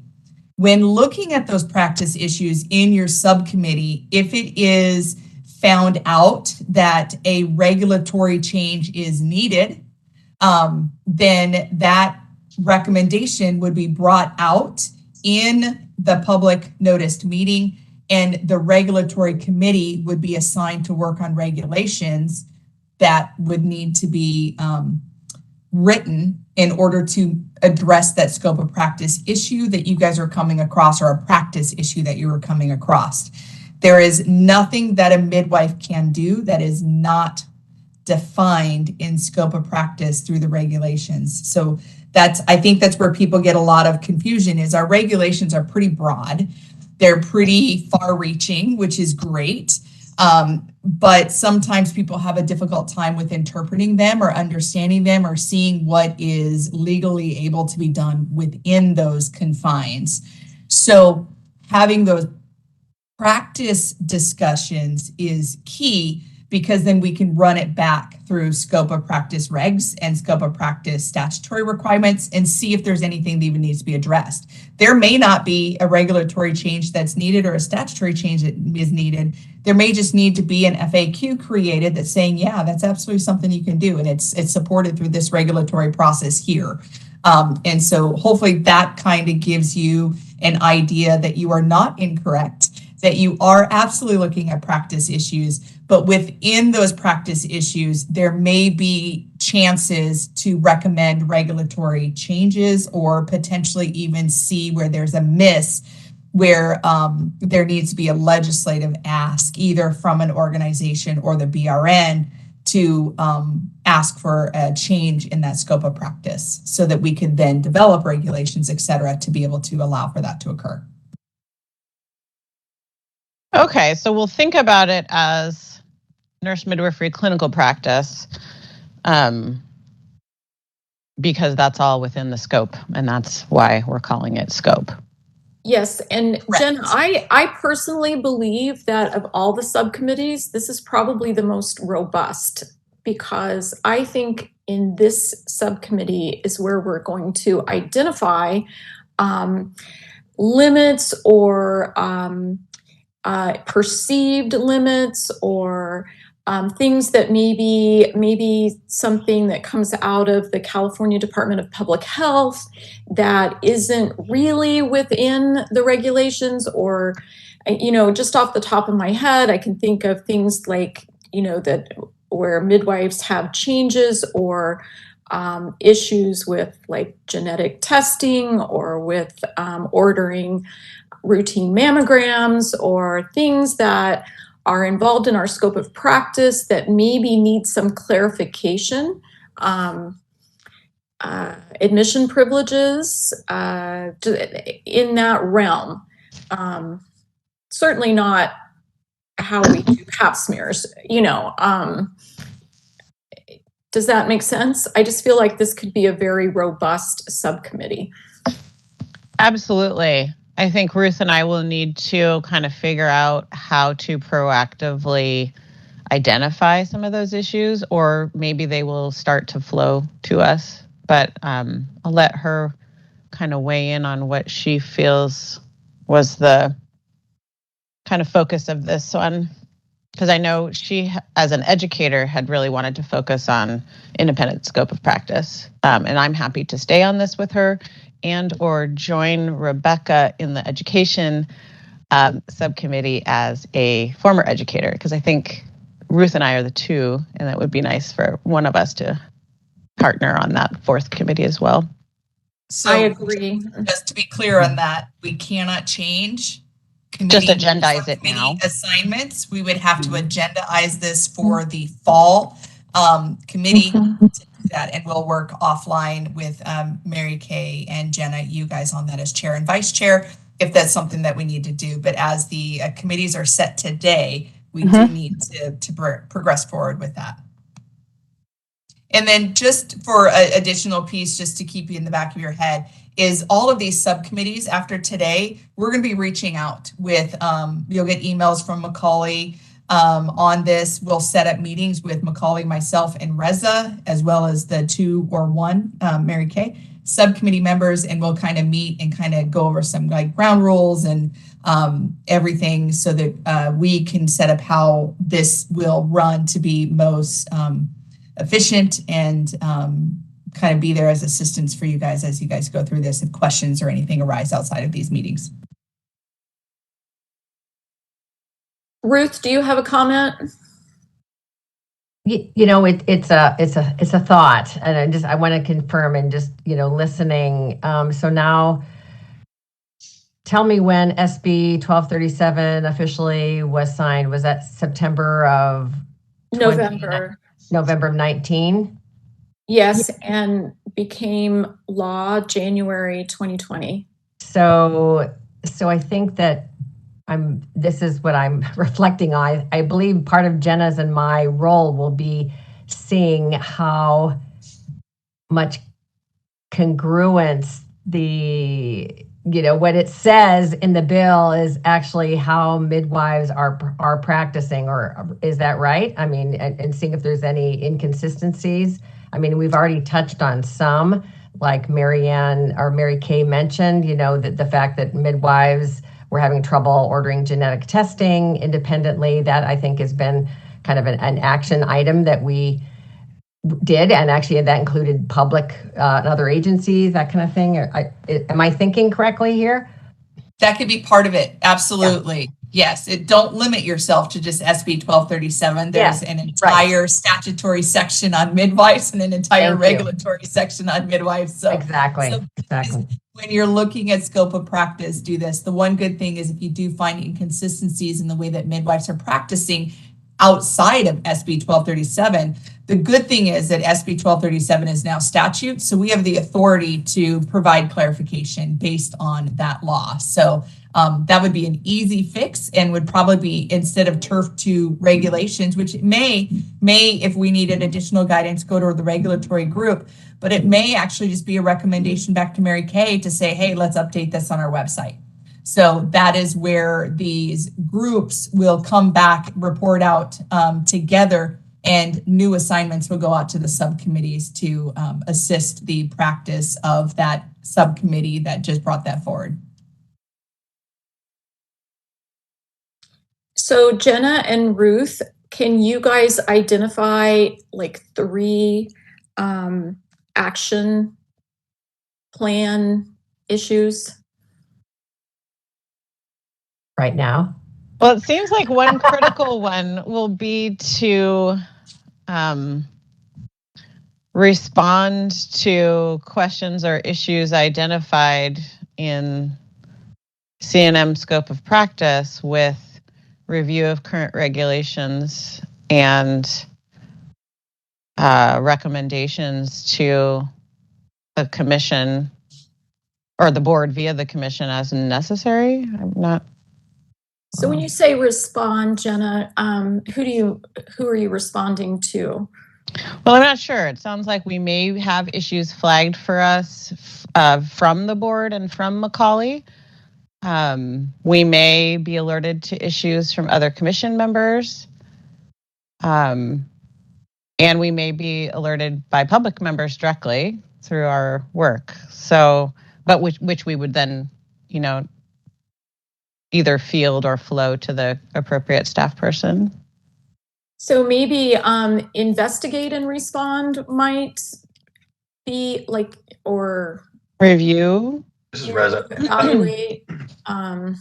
When looking at those practice issues in your subcommittee, if it is found out that a regulatory change is needed, then that recommendation would be brought out in the public noticed meeting, and the regulatory committee would be assigned to work on regulations that would need to be written in order to address that scope of practice issue that you guys are coming across, or a practice issue that you are coming across. There is nothing that a midwife can do that is not defined in scope of practice through the regulations. So I think that's where people get a lot of confusion, is our regulations are pretty broad. They're pretty far reaching, which is great. But sometimes people have a difficult time with interpreting them or understanding them or seeing what is legally able to be done within those confines. So having those practice discussions is key, because then we can run it back through scope of practice regs and scope of practice statutory requirements and see if there's anything that even needs to be addressed. There may not be a regulatory change that's needed or a statutory change that is needed. There may just need to be an FAQ created that's saying, yeah, that's absolutely something you can do, and it's supported through this regulatory process here. And so hopefully that kind of gives you an idea that you are not incorrect, that you are absolutely looking at practice issues, but within those practice issues, there may be chances to recommend regulatory changes or potentially even see where there's a miss, where there needs to be a legislative ask either from an organization or the BRN to ask for a change in that scope of practice so that we could then develop regulations, et cetera, to be able to allow for that to occur. Okay, so we'll think about it as nurse midwifery clinical practice, because that's all within the scope, and that's why we're calling it scope. Yes, and Correct. Jen, I personally believe that of all the subcommittees, this is probably the most robust, because I think in this subcommittee is where we're going to identify limits or perceived limits or things that maybe something that comes out of the California Department of Public Health that isn't really within the regulations, or, just off the top of my head, I can think of things like, that where midwives have changes or issues with like genetic testing or with ordering routine mammograms or things that are involved in our scope of practice that maybe need some clarification. Admission privileges in that realm. Certainly not how we do pap smears, does that make sense? I just feel like this could be a very robust subcommittee. Absolutely. I think Ruth and I will need to kind of figure out how to proactively identify some of those issues, or maybe they will start to flow to us. But I'll let her kind of weigh in on what she feels was the kind of focus of this one. Because I know she, as an educator, had really wanted to focus on independent scope of practice. And I'm happy to stay on this with her and or join Rebecca in the education subcommittee as a former educator, because I think Ruth and I are the two, and it would be nice for one of us to partner on that fourth committee as well. So I agree. Just to be clear on that, we cannot change Just agendize it now. Assignments. We would have to agendize this for the fall committee to do that, and we'll work offline with Mary Kay and Jenna, you guys on that as chair and vice chair, if that's something that we need to do. But as the committees are set today, we do need to progress forward with that. And then just for an additional piece, just to keep you in the back of your head, is all of these subcommittees after today, we're going to be reaching out with, you'll get emails from Macaulay on this. We'll set up meetings with Macaulay, myself, and Reza, as well as the 2 or 1, Mary Kay, subcommittee members, and we'll kind of meet and kind of go over some like ground rules and everything so that we can set up how this will run to be most efficient and kind of be there as assistance for you guys as you guys go through this if questions or anything arise outside of these meetings. Ruth, do you have a comment? It's a thought, and I want to confirm and just listening. So now, tell me when SB 1237 officially was signed. Was that September of November of 19? Yes, and became law January 2020. So I think that this is what I'm reflecting on. I believe part of Jenna's and my role will be seeing how much congruence what it says in the bill is actually how midwives are practicing, or is that right? I mean, and seeing if there's any inconsistencies. I mean, we've already touched on some, like Mary Kay mentioned, that the fact that midwives were having trouble ordering genetic testing independently, that I think has been kind of an action item that we did, and actually that included public and other agencies, that kind of thing. Am I thinking correctly here? That could be part of it. Absolutely. Yeah. Yes. Don't limit yourself to just SB 1237. There's an entire statutory section on midwives and an entire regulatory section on midwives. So exactly. When you're looking at scope of practice, do this. The one good thing is if you do find inconsistencies in the way that midwives are practicing outside of SB 1237, the good thing is that SB 1237 is now statute, so we have the authority to provide clarification based on that law. So that would be an easy fix, and would probably be, instead of turf to regulations, which it may, if we needed additional guidance, go to the regulatory group, but it may actually just be a recommendation back to Mary Kay to say, hey, let's update this on our website. So that is where these groups will come back, report out together, and new assignments will go out to the subcommittees to assist the practice of that subcommittee that just brought that forward. So Jenna and Ruth, can you guys identify like 3 action plan issues right now? Well, it seems like one critical one will be to respond to questions or issues identified in CNM scope of practice with review of current regulations and recommendations to the commission or the board via the commission as necessary. I'm not. So when you say respond, Jenna, who are you responding to? Well, I'm not sure. It sounds like we may have issues flagged for us from the board and from Macaulay. We may be alerted to issues from other commission members. And we may be alerted by public members directly through our work. So, but which we would then, either field or flow to the appropriate staff person. So maybe investigate and respond might be like, or review. This is Reza. Evaluate. I'm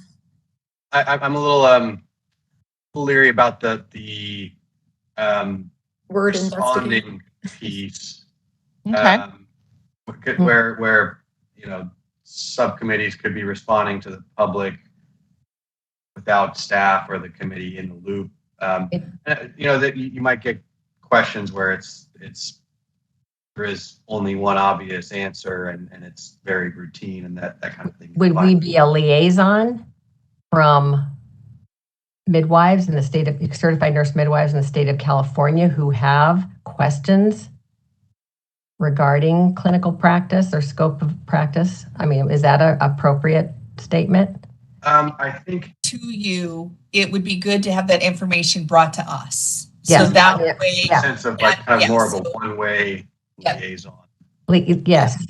a little leery about the word responding piece. Okay. Where subcommittees could be responding to the public without staff or the committee in the loop. That you might get questions where there is only one obvious answer and it's very routine and that kind of thing. Would we be a liaison from midwives in the state of certified nurse midwives in the state of California who have questions regarding clinical practice or scope of practice? I mean, is that an appropriate statement? I think to you, it would be good to have that information brought to us. Yes. So that way, sense of like kind of more of a one-way liaison. Yes.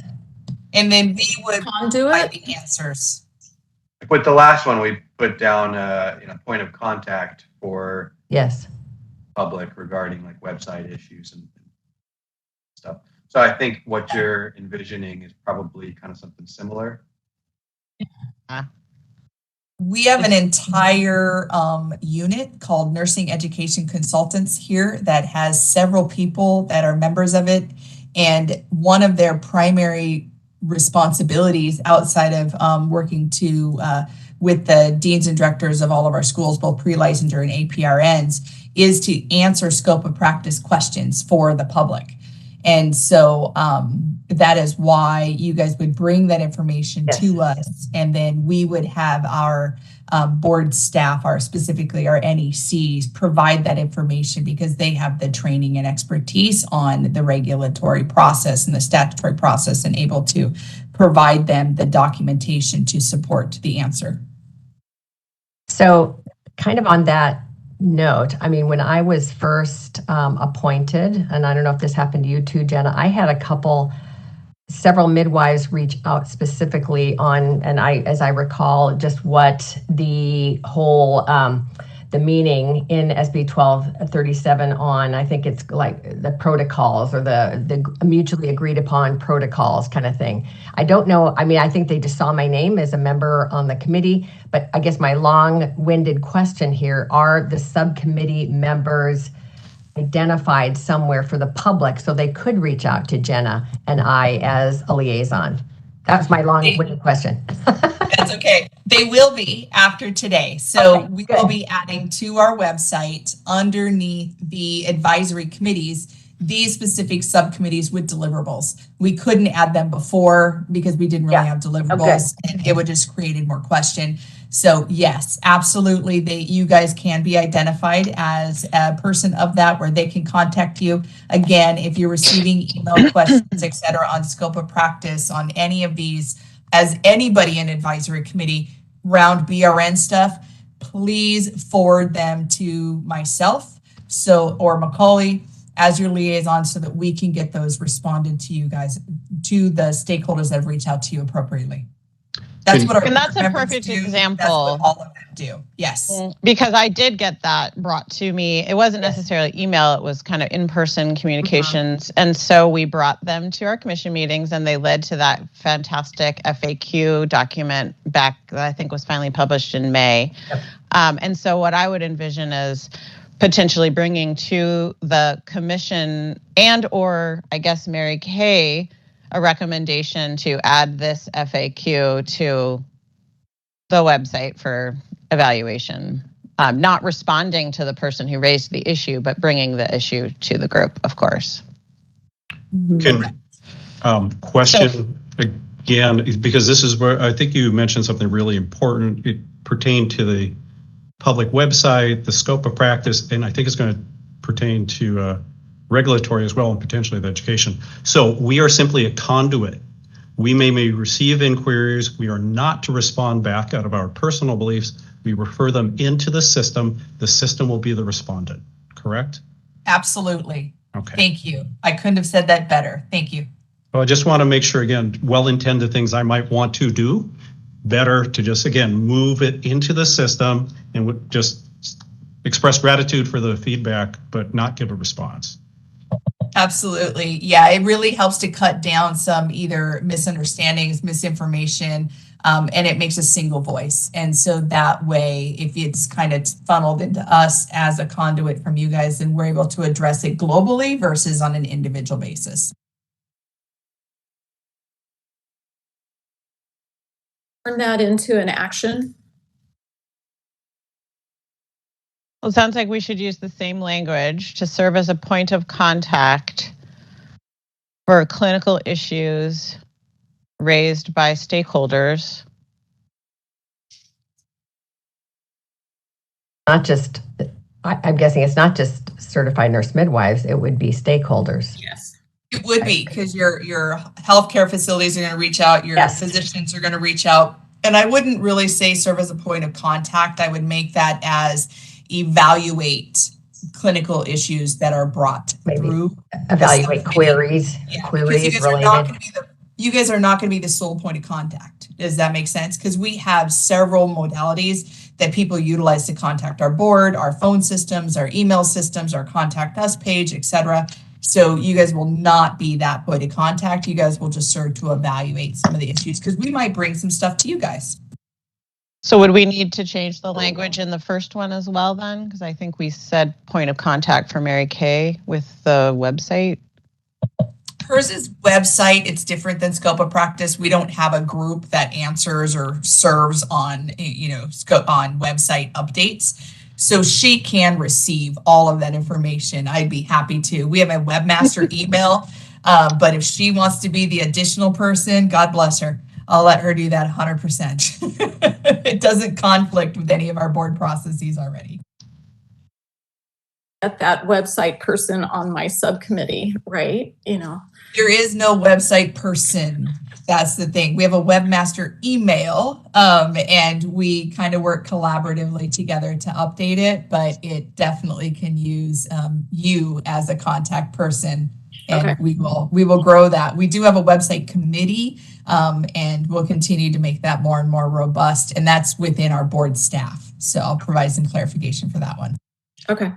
And then we would conduit the answers. With the last one, we put down point of contact for public regarding like website issues and stuff. So I think what you're envisioning is probably kind of something similar. We have an entire unit called Nursing Education Consultants here that has several people that are members of it. And one of their primary responsibilities outside of working with the deans and directors of all of our schools, both pre-licensure and APRNs, is to answer scope of practice questions for the public. And so that is why you guys would bring that information Yes. to us, and then we would have our board staff, specifically our NECs, provide that information because they have the training and expertise on the regulatory process and the statutory process, and able to provide them the documentation to support the answer. So kind of on that note, I mean, when I was first appointed, and I don't know if this happened to you too, Jenna, I had several midwives reach out specifically on, and as I recall, just what the whole, the meaning in SB 1237 on, I think it's like the protocols or the mutually agreed upon protocols kind of thing. I don't know. I mean, I think they just saw my name as a member on the committee, but I guess my long-winded question here, are the subcommittee members identified somewhere for the public so they could reach out to Jenna and I as a liaison? That's my long-winded question. That's okay. They will be after today. So Okay, we good. will be adding to our website underneath the advisory committees, these specific subcommittees with deliverables. We couldn't add them before because we didn't really have deliverables, and it would just created more question. So yes, absolutely. You guys can be identified as a person of that, where they can contact you. Again, if you're receiving email questions, et cetera, on scope of practice, on any of these, as anybody in advisory committee round BRN stuff, please forward them to myself, or Macaulay as your liaison, so that we can get those responded to you guys, to the stakeholders that have reached out to you appropriately. That's what our and that's a members perfect do. example. That's what all of them do. Yes. Because I did get that brought to me. It wasn't necessarily email, it was kind of in-person communications. And so we brought them to our commission meetings, and they led to that fantastic FAQ document back that I think was finally published in May. Yep. And so what I would envision is potentially bringing to the commission or I guess Mary Kay, a recommendation to add this FAQ to the website for evaluation. Not responding to the person who raised the issue, but bringing the issue to the group, of course. Question again, because this is where I think you mentioned something really important. It pertained to the public website, the scope of practice, and I think it's going to pertain to regulatory as well, and potentially the education. So we are simply a conduit. We may receive inquiries. We are not to respond back out of our personal beliefs. We refer them into the system. The system will be the respondent, correct? Absolutely. Okay. Thank you. I couldn't have said that better. Thank you. Well, I just want to make sure, again, well-intended things I might want to do, better to just, again, move it into the system and just express gratitude for the feedback, but not give a response. Absolutely. Yeah, it really helps to cut down some either misunderstandings, misinformation, and it makes a single voice. And so that way, if it's kind of funneled into us as a conduit from you guys, then we're able to address it globally versus on an individual basis. Turn that into an action. Well, it sounds like we should use the same language to serve as a point of contact for clinical issues raised by stakeholders. Not just, I'm guessing it's not just certified nurse midwives, it would be stakeholders. Yes. It would be, because your healthcare facilities are going to reach out, your physicians are going to reach out. And I wouldn't really say serve as a point of contact. I would make that as evaluate clinical issues that are brought through. Evaluate queries, queries related. You guys are not going to be the sole point of contact. Does that make sense? Because we have several modalities that people utilize to contact our board, our phone systems, our email systems, our contact us page, etc. So you guys will not be that point of contact. You guys will just serve to evaluate some of the issues, because we might bring some stuff to you guys. So would we need to change the language in the first one as well then? Because I think we said point of contact for Mary Kay with the website. Hers is website. It's different than scope of practice. We don't have a group that answers or serves on, on website updates. So she can receive all of that information. I'd be happy to. We have a webmaster email But if she wants to be the additional person, God bless her. I'll let her do that 100%. It doesn't conflict with any of our board processes already. At that website person on my subcommittee, right? You know, there is no website person. That's the thing. We have a webmaster email, and we kind of work collaboratively together to update it, but it definitely can use you as a contact person. And okay. we will grow that. We do have a website committee, and we'll continue to make that more and more robust. And that's within our board staff. So I'll provide some clarification for that one. Okay.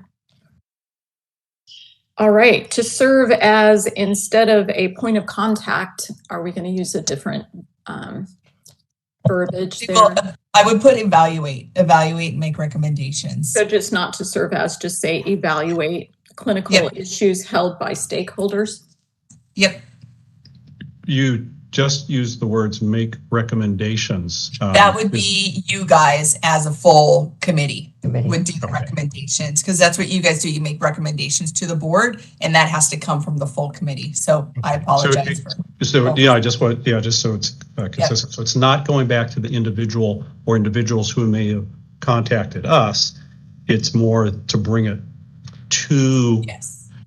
All right. To serve as, instead of a point of contact, are we going to use a different verbiage there? Well, I would put evaluate, and make recommendations. So just not to serve as, just say evaluate clinical issues held by stakeholders? Yep. You just use the words make recommendations. That would be you guys as a full committee would do the recommendations, because that's what you guys do. You make recommendations to the board, and that has to come from the full committee. So I apologize so it's consistent. So it's not going back to the individual or individuals who may have contacted us. It's more to bring it to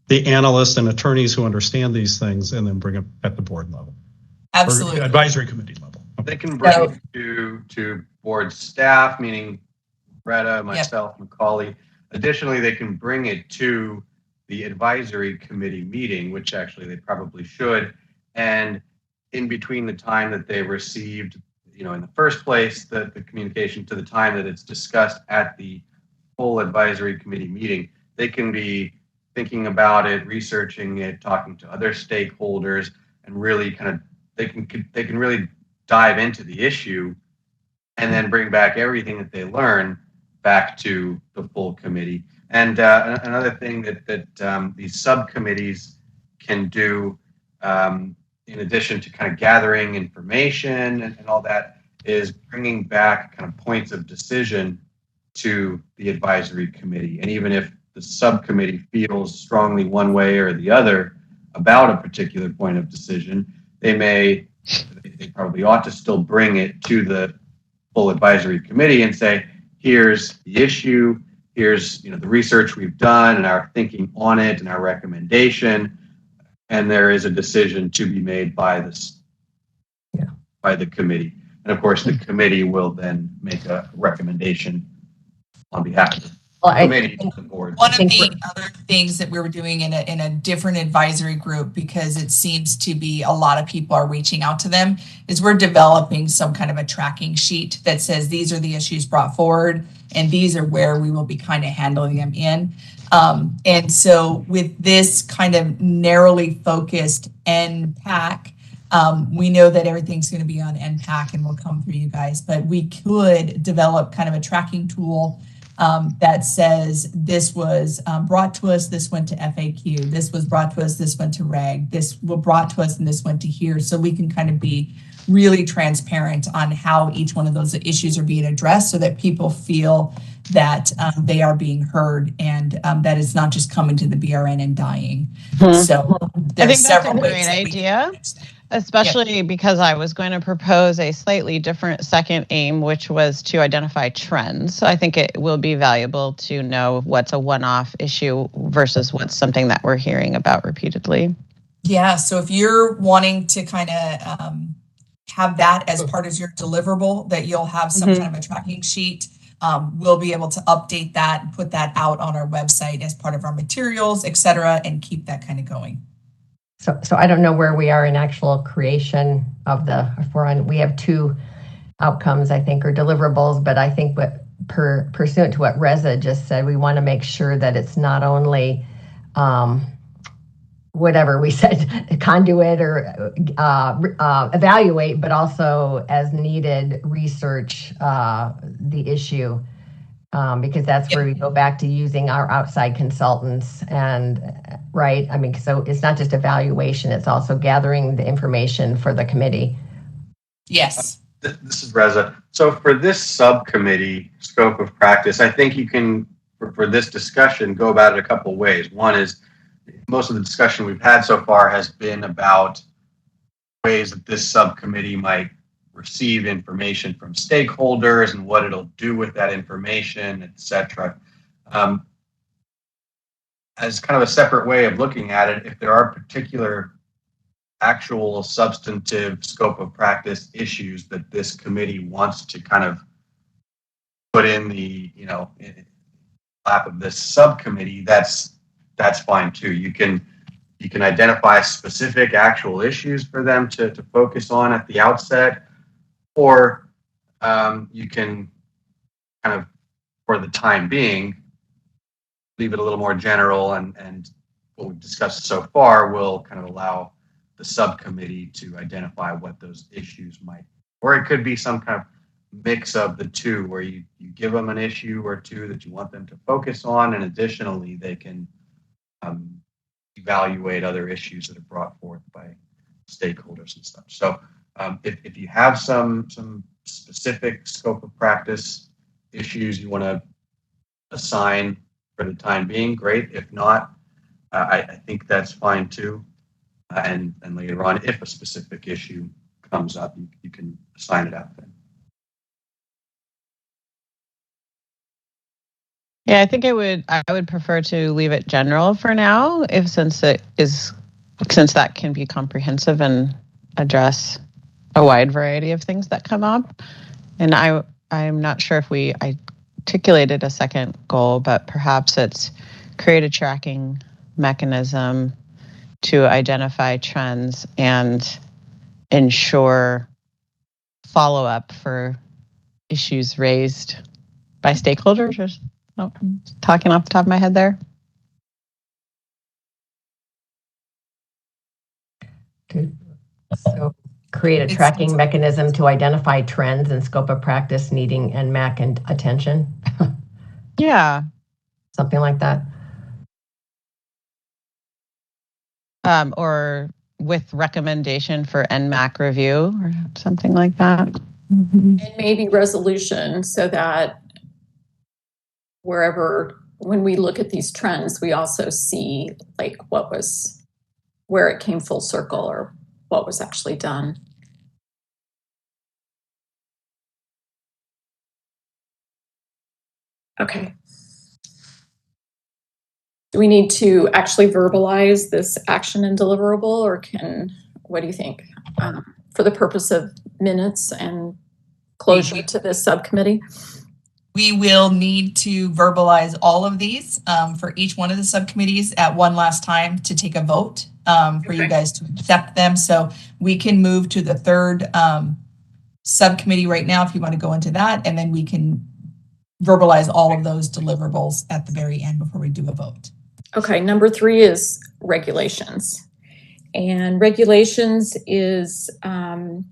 the analysts and attorneys who understand these things, and then bring it at the board level. Absolutely. Or advisory committee level. Okay. They can bring it to board staff, meaning Greta, myself, Macaulay. Additionally, they can bring it to the advisory committee meeting, which actually they probably should. And in between the time that they received, in the first place, the communication, to the time that it's discussed at the full advisory committee meeting, they can be thinking about it, researching it, talking to other stakeholders, and really they can really dive into the issue, and then bring back everything that they learn back to the full committee. And another thing that these subcommittees can do, in addition to kind of gathering information and all that, is bringing back kind of points of decision to the advisory committee. And even if the subcommittee feels strongly one way or the other about a particular point of decision, they probably ought to still bring it to the full advisory committee and say, here's the issue, here's the research we've done and our thinking on it and our recommendation, and there is a decision to be made by the committee. And of course, the committee will then make a recommendation on behalf of the committee to the board. One of the other things that we were doing in a different advisory group, because it seems to be a lot of people are reaching out to them, is we're developing some kind of a tracking sheet that says these are the issues brought forward and these are where we will be kind of handling them in. And so with this kind of narrowly focused NPAC, we know that everything's going to be on NPAC and will come through you guys, but we could develop kind of a tracking tool that says this was brought to us, this went to FAQ, this was brought to us, this went to REG, this was brought to us, and this went to here. So we can kind of be really transparent on how each one of those issues are being addressed, so that people feel that they are being heard, and that it's not just coming to the BRN and dying. So I think that's a great idea. Especially because I was going to propose a slightly different second aim, which was to identify trends. So I think it will be valuable to know what's a one-off issue versus what's something that we're hearing about repeatedly. Yeah, so if you're wanting to kind of have that as part of your deliverable, that you'll have some kind of a tracking sheet, we'll be able to update that and put that out on our website as part of our materials, et cetera, and keep that kind of going. So I don't know where we are in actual creation of we have 2 outcomes, I think, or deliverables, but I think pursuant to what Reza just said, we want to make sure that it's not only whatever we said, conduit or evaluate, but also as needed research the issue, because that's where we go back to using our outside consultants right? I mean, so it's not just evaluation, it's also gathering the information for the committee. Yes. This is Reza. So for this subcommittee scope of practice, I think you can, for this discussion, go about it a couple of ways. One is most of the discussion we've had so far has been about ways that this subcommittee might receive information from stakeholders and what it'll do with that information, et cetera. As kind of a separate way of looking at it, if there are particular actual substantive scope of practice issues that this committee wants to kind of put in the, lap of this subcommittee, that's fine too. You can identify specific actual issues for them to focus on at the outset, or you can kind of, for the time being, leave it a little more general, and what we've discussed so far will kind of allow the subcommittee to identify what those issues might be. Or it could be some kind of mix of the two, where you give them an issue or two that you want them to focus on, and additionally they can evaluate other issues that are brought forth by stakeholders and stuff. So if you have some specific scope of practice issues you want to assign for the time being, great. If not, I think that's fine too. And later on, if a specific issue comes up, you can assign it out then. Yeah, I think I would prefer to leave it general for now, since that can be comprehensive and address a wide variety of things that come up. And I'm not sure if we articulated a second goal, but perhaps it's create a tracking mechanism to identify trends and ensure follow-up for issues raised by stakeholders. I'm talking off the top of my head there. So create a tracking mechanism to identify trends and scope of practice needing NMAC and attention. Yeah. Something like that. Or with recommendation for NMAC review or something like that. And maybe resolution, so that when we look at these trends, we also see like where it came full circle or what was actually done. Okay. Do we need to actually verbalize this action and deliverable, or what do you think? For the purpose of minutes and closure to this subcommittee? We will need to verbalize all of these for each one of the subcommittees at one last time to take a vote for you guys to accept them. So we can move to the third subcommittee right now if you want to go into that, and then we can verbalize all of those deliverables at the very end before we do a vote. Okay, number 3 is regulations. And regulations is, the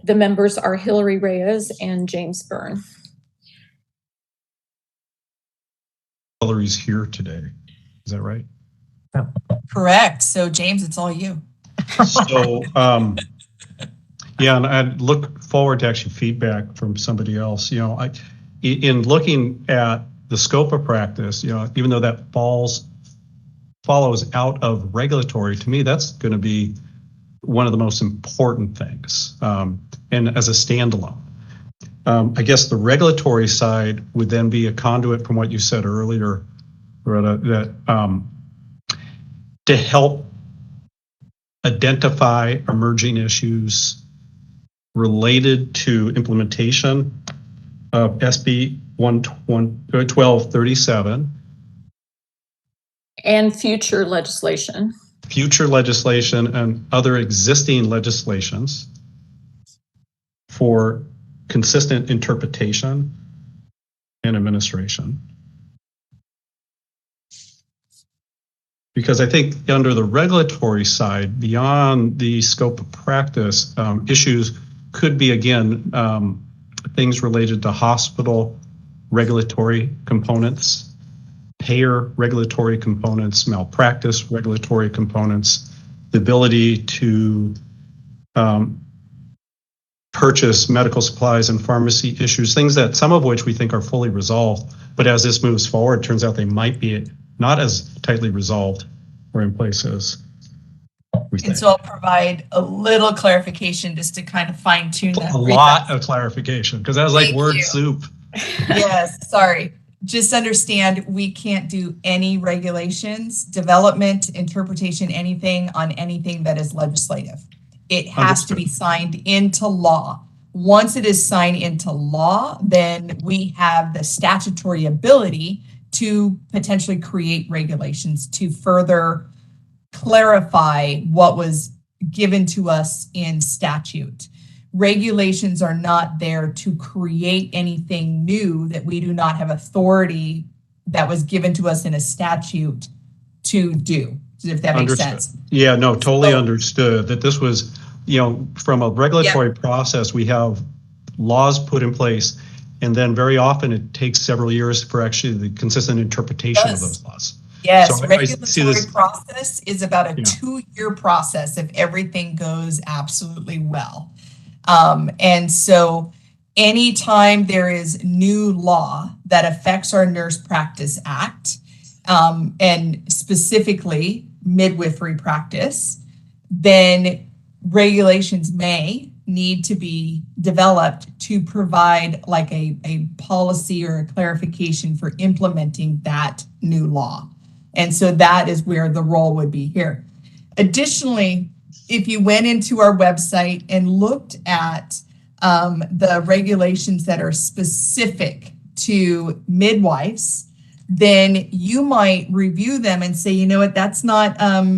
members are Hillary Reyes and James Byrne. Hillary's here today. Is that right? Correct. So James, it's all you. So, yeah, and I look forward to actually feedback from somebody else. In looking at the scope of practice, even though that follows out of regulatory, to me, that's going to be one of the most important things, and as a standalone. I guess the regulatory side would then be a conduit from what you said earlier, Loretta, that to help identify emerging issues related to implementation of SB 1237 and future legislation and other existing legislations for consistent interpretation and administration. Because I think under the regulatory side, beyond the scope of practice, issues could be, again, things related to hospital regulatory components, payer regulatory components, malpractice regulatory components, the ability to purchase medical supplies and pharmacy issues, things that some of which we think are fully resolved, but as this moves forward, it turns out they might be not as tightly resolved or in place as we think. And so I'll provide a little clarification just to kind of fine tune that. A lot of clarification, because that was like word soup. Yes, sorry. Just understand, we can't do any regulations, development, interpretation, anything on anything that is legislative. It has to be signed into law. Once it is signed into law, then we have the statutory ability to potentially create regulations to further clarify what was given to us in statute. Regulations are not there to create anything new that we do not have authority that was given to us in a statute to do, if that makes sense. Yeah, no, totally understood that this was, from a regulatory process, we have laws put in place, and then very often it takes several years for actually the consistent interpretation of those laws. Yes, So regulatory process is about a 2-year process if everything goes absolutely well. And so anytime there is new law that affects our Nurse Practice Act, and specifically midwifery practice, then regulations may need to be developed to provide like a policy or a clarification for implementing that new law. And so that is where the role would be here. Additionally, if you went into our website and looked at the regulations that are specific to midwives, then you might review them and say, you know what, that's not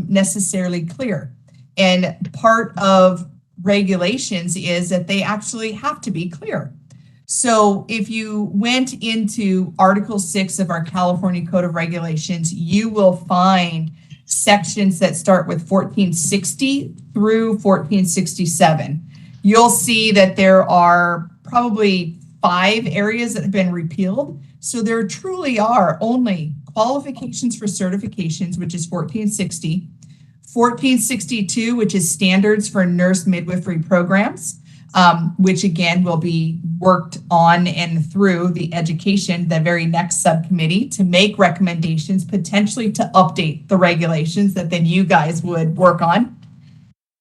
necessarily clear. And part of regulations is that they actually have to be clear. So if you went into Article 6 of our California Code of Regulations, you will find sections that start with 1460 through 1467. You'll see that there are probably 5 areas that have been repealed. So there truly are only qualifications for certifications, which is 1460, 1462, which is standards for nurse midwifery programs, which again will be worked on and through the education, the very next subcommittee, to make recommendations, potentially to update the regulations that then you guys would work on.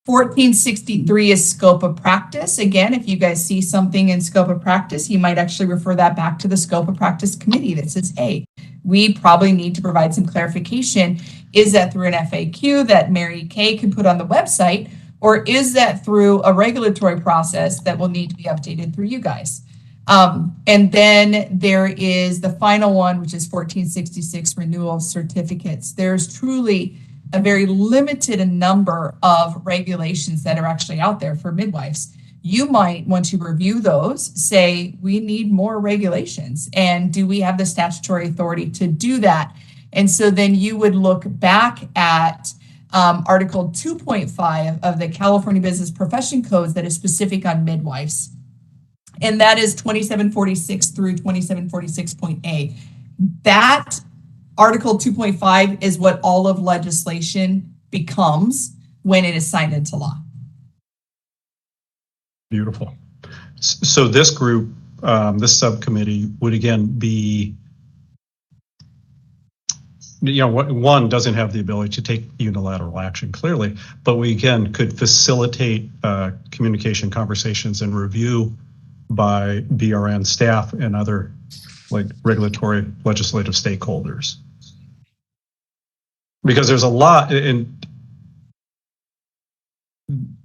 1463 is scope of practice. Again, if you guys see something in scope of practice, you might actually refer that back to the scope of practice committee that says, hey, we probably need to provide some clarification. Is that through an FAQ that Mary Kay can put on the website, or is that through a regulatory process that will need to be updated through you guys? And then there is the final one, which is 1466, renewal of certificates. There's truly a very limited number of regulations that are actually out there for midwives. You might, once you review those, say, we need more regulations. And do we have the statutory authority to do that? And so then you would look back at Article 2.5 of the California Business Profession Codes that is specific on midwives. And that is 2746 through 2746.A. That Article 2.5 is what all of legislation becomes when it is signed into law. Beautiful. So this group, this subcommittee would again be, one doesn't have the ability to take unilateral action clearly, but we again could facilitate communication, conversations, and review by BRN staff and other like regulatory legislative stakeholders. Because there's a lot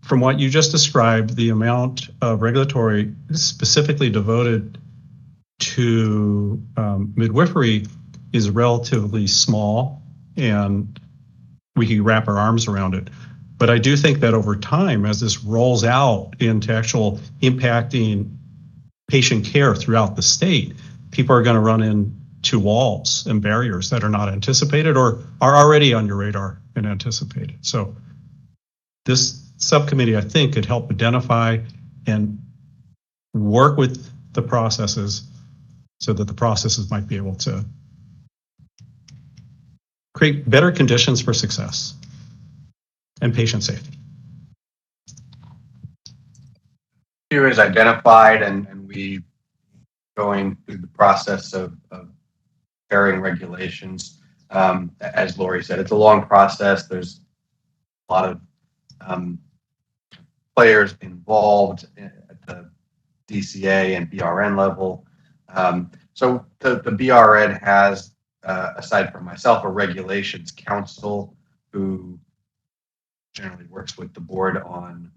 from what you just described, the amount of regulatory specifically devoted to midwifery is relatively small, and we can wrap our arms around it. But I do think that over time, as this rolls out into actual impacting patient care throughout the state, people are going to run into walls and barriers that are not anticipated or are already on your radar and anticipated. So this subcommittee, I think, could help identify and work with the processes so that the processes might be able to create better conditions for success and patient safety. Here is identified, and we going through the process of preparing regulations. As Lori said, it's a long process. There's a lot of players involved at the DCA and BRN level. So the BRN has, aside from myself, a regulations council who generally works with the board on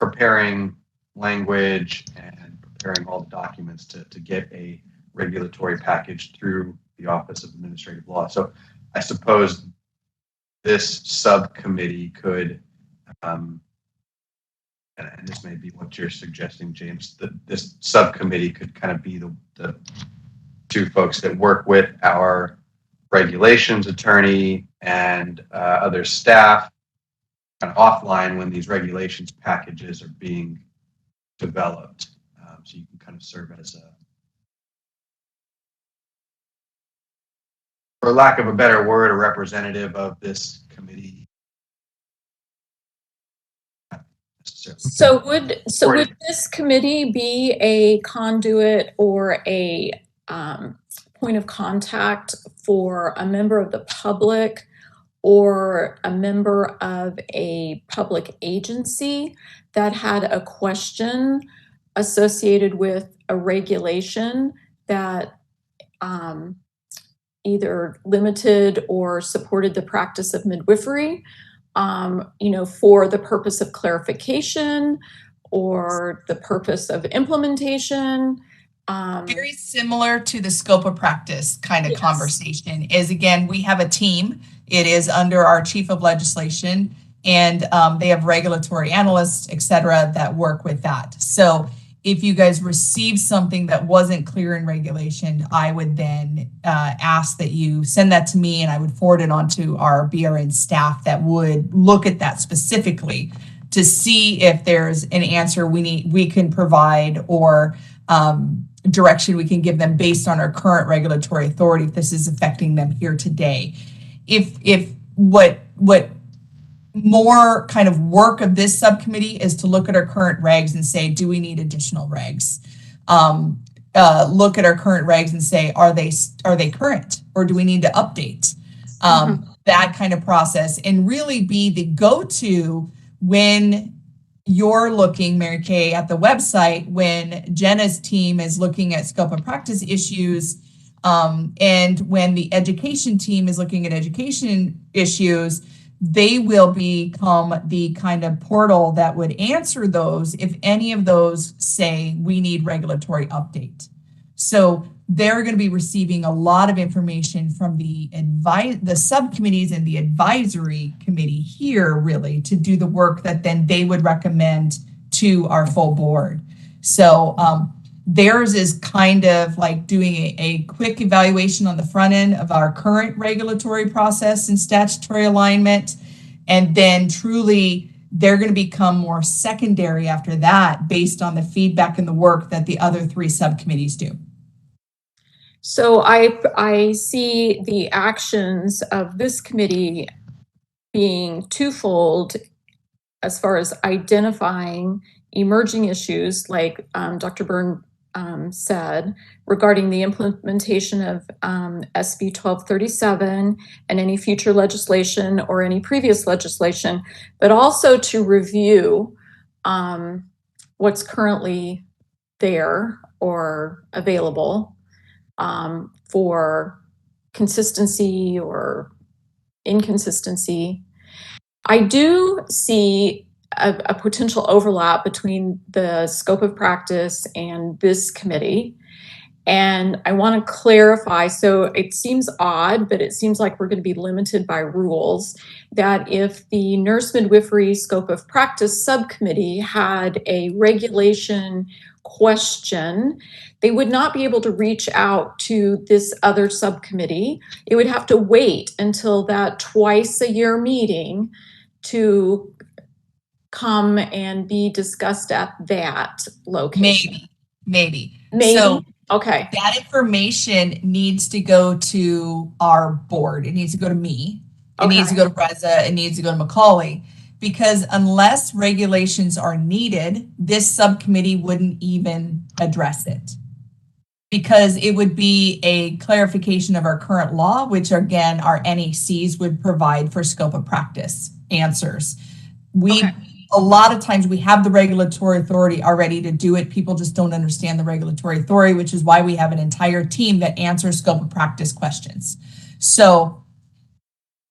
preparing language and preparing all the documents to get a regulatory package through the Office of Administrative Law. So I suppose this subcommittee could, and this may be what you're suggesting, James, that this subcommittee could kind of be the two folks that work with our regulations attorney and other staff kind of offline when these regulations packages are being developed. So you can kind of serve as a, for lack of a better word, a representative of this committee. So would this committee be a conduit or a point of contact for a member of the public or a member of a public agency that had a question associated with a regulation that either limited or supported the practice of midwifery, for the purpose of clarification or the purpose of implementation? Very similar to the scope of practice kind of conversation is, again, we have a team. It is under our chief of legislation, and they have regulatory analysts, et cetera, that work with that. So if you guys receive something that wasn't clear in regulation, I would then ask that you send that to me, and I would forward it on to our BRN staff that would look at that specifically to see if there's an answer we can provide, or direction we can give them based on our current regulatory authority, if this is affecting them here today. If what more kind of work of this subcommittee is to look at our current regs and say, do we need additional regs? Look at our current regs and say, are they current, or do we need to update? That kind of process, and really be the go-to when you're looking, Mary Kay, at the website, when Jenna's team is looking at scope of practice issues, and when the education team is looking at education issues, they will become the kind of portal that would answer those if any of those say we need regulatory update. So they're going to be receiving a lot of information from the subcommittees and the advisory committee here, really, to do the work that then they would recommend to our full board. So theirs is kind of like doing a quick evaluation on the front end of our current regulatory process and statutory alignment. And then truly, they're going to become more secondary after that based on the feedback and the work that the other three subcommittees do. So I see the actions of this committee being twofold as far as identifying emerging issues, like Dr. Byrne said, regarding the implementation of SB 1237 and any future legislation or any previous legislation, but also to review what's currently there or available for consistency or inconsistency. I do see a potential overlap between the scope of practice and this committee. And I want to clarify, so it seems odd, but it seems like we're going to be limited by rules, that if the nurse midwifery scope of practice subcommittee had a regulation question, they would not be able to reach out to this other subcommittee. It would have to wait until that twice-a-year meeting to come and be discussed at that location. Maybe. So, okay. That information needs to go to our board. It needs to go to me. It needs to go to Reza. It needs to go to Macaulay. Because unless regulations are needed, this subcommittee wouldn't even address it. because it would be a clarification of our current law, which again, our NECs would provide for scope of practice answers. A lot of times we have the regulatory authority already to do it. People just don't understand the regulatory authority, which is why we have an entire team that answers scope of practice questions. So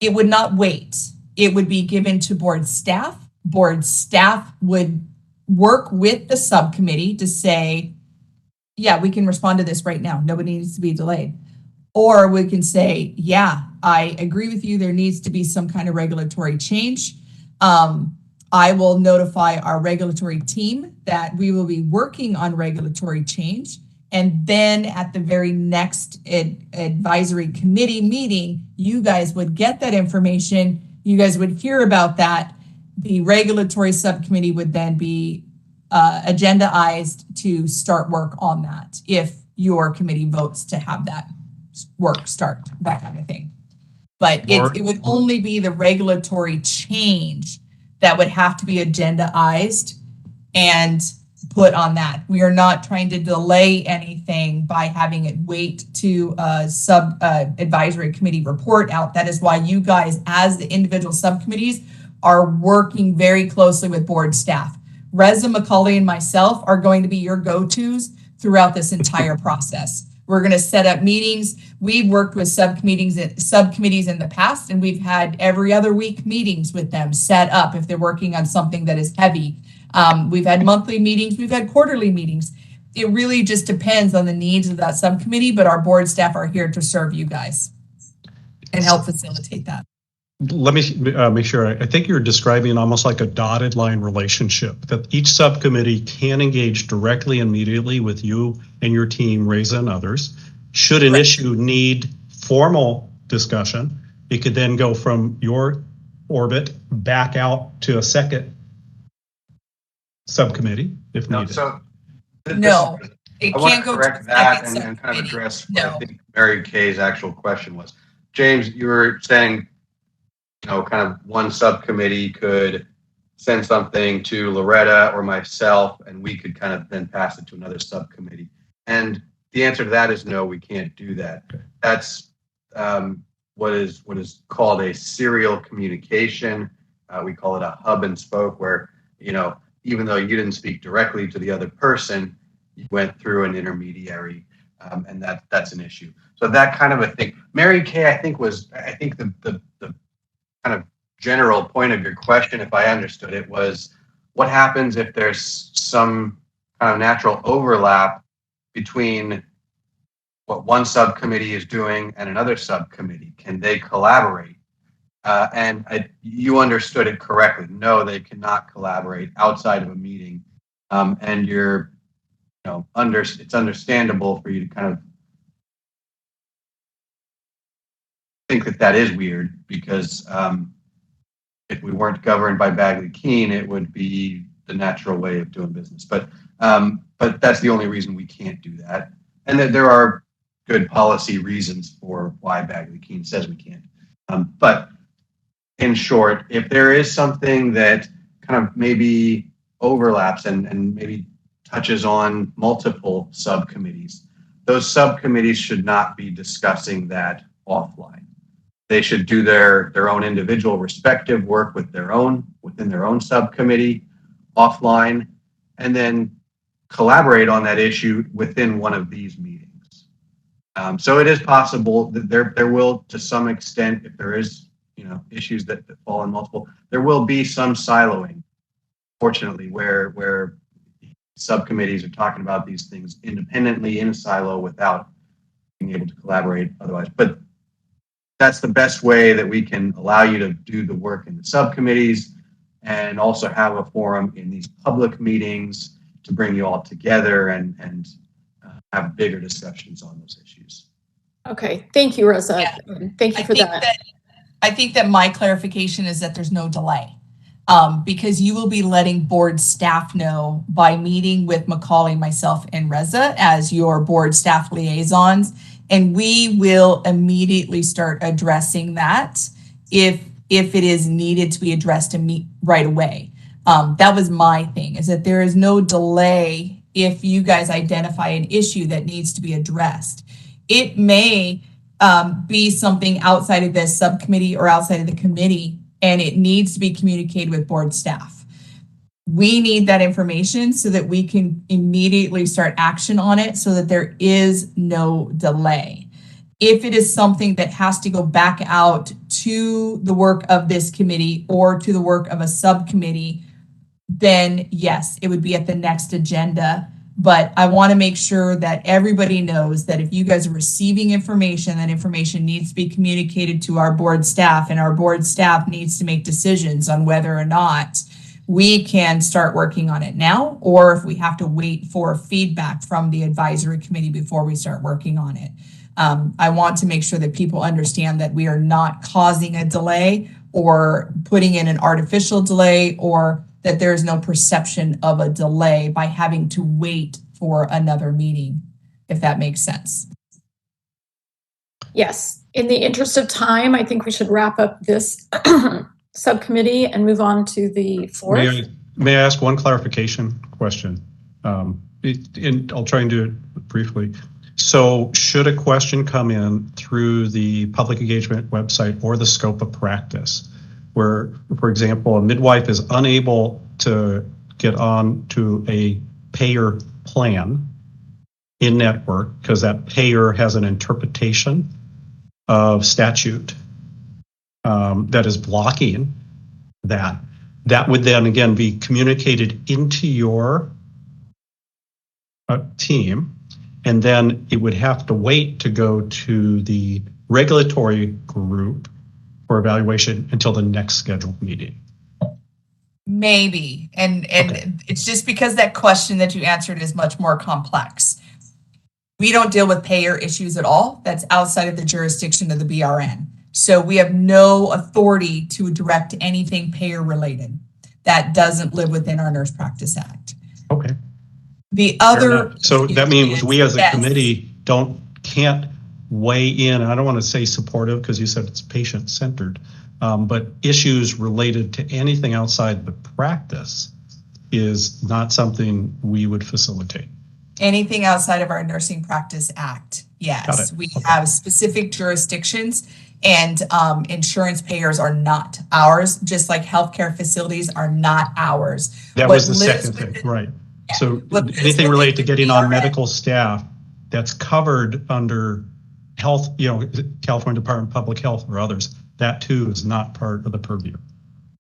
it would not wait. It would be given to board staff. Board staff would work with the subcommittee to say, yeah, we can respond to this right now. Nobody needs to be delayed. Or we can say, yeah, I agree with you. There needs to be some kind of regulatory change. I will notify our regulatory team that we will be working on regulatory change. And then at the very next advisory committee meeting, you guys would get that information. You guys would hear about that. The regulatory subcommittee would then be agendaized to start work on that if your committee votes to have that work start, that kind of thing. But it would only be the regulatory change that would have to be agendaized and put on that. We are not trying to delay anything by having it wait to a advisory committee report out. That is why you guys, as the individual subcommittees, are working very closely with board staff. Reza, Macaulay, and myself are going to be your go-tos throughout this entire process. We're going to set up meetings. We've worked with subcommittees in the past, and we've had every other week meetings with them set up if they're working on something that is heavy. We've had monthly meetings. We've had quarterly meetings. It really just depends on the needs of that subcommittee, but our board staff are here to serve you guys and help facilitate that. Let me make sure. I think you're describing almost like a dotted line relationship, that each subcommittee can engage directly, immediately with you and your team, Reza and others. Should an issue need formal discussion, it could then go from your orbit back out to a second subcommittee if needed. So no, it I want can't to go correct to that and kind of address what I think Mary Kay's actual question was. James, you were saying, kind of one subcommittee could send something to Loretta or myself, and we could kind of then pass it to another subcommittee. And the answer to that is no, we can't do that. That's what is called a serial communication. We call it a hub and spoke, where, even though you didn't speak directly to the other person, you went through an intermediary, and that's an issue. So that kind of a thing. Mary Kay, I think the kind of general point of your question, if I understood it, was what happens if there's some kind of natural overlap between what one subcommittee is doing and another subcommittee? Can they collaborate? You understood it correctly. No, they cannot collaborate outside of a meeting. And you're, it's understandable for you to kind of think that is weird, because if we weren't governed by Bagley-Keene, it would be the natural way of doing business. But that's the only reason we can't do that. And that there are good policy reasons for why Bagley-Keene says we can't. But in short, if there is something that kind of maybe overlaps and maybe touches on multiple subcommittees, those subcommittees should not be discussing that offline. They should do their own individual respective work within their own subcommittee offline, and then collaborate on that issue within one of these meetings. So it is possible that there will, to some extent, if there is issues that fall in multiple, there will be some siloing, fortunately, where subcommittees are talking about these things independently in a silo without being able to collaborate otherwise. But that's the best way that we can allow you to do the work in the subcommittees, and also have a forum in these public meetings to bring you all together and have bigger discussions on those issues. Okay, thank you, Rosa. Yeah. Thank you for that. I think that my clarification is that there's no delay, because you will be letting board staff know by meeting with Macaulay, myself, and Reza as your board staff liaisons. And we will immediately start addressing that if it is needed to be addressed right away. That was my thing, is that there is no delay if you guys identify an issue that needs to be addressed. It may be something outside of this subcommittee or outside of the committee, and it needs to be communicated with board staff. We need that information so that we can immediately start action on it so that there is no delay. If it is something that has to go back out to the work of this committee or to the work of a subcommittee, then yes, it would be at the next agenda. But I want to make sure that everybody knows that if you guys are receiving information, that information needs to be communicated to our board staff, and our board staff needs to make decisions on whether or not we can start working on it now, or if we have to wait for feedback from the advisory committee before we start working on it. I want to make sure that people understand that we are not causing a delay or putting in an artificial delay, or that there is no perception of a delay by having to wait for another meeting, if that makes sense. Yes, in the interest of time, I think we should wrap up this subcommittee and move on to the fourth. May I ask one clarification question? And I'll try and do it briefly. So should a question come in through the public engagement website or the scope of practice, where, for example, a midwife is unable to get on to a payer plan in network because that payer has an interpretation of statute that is blocking that would then again be communicated into your team, and then it would have to wait to go to the regulatory group for evaluation until the next scheduled meeting. Maybe, and okay. It's just because that question that you answered is much more complex. We don't deal with payer issues at all. That's outside of the jurisdiction of the BRN. So we have no authority to direct anything payer related. That doesn't live within our Nurse Practice Act. Okay. The other, so that means we as a committee can't weigh in. I don't want to say supportive because you said it's patient centered, but issues related to anything outside the practice is not something we would facilitate. Anything outside of our Nursing Practice Act, yes. We have specific jurisdictions, and insurance payers are not ours, just like healthcare facilities are not ours. That was the second thing, right? Yeah. So anything related to getting on medical staff that's covered under health, California Department of Public Health or others, that too is not part of the purview.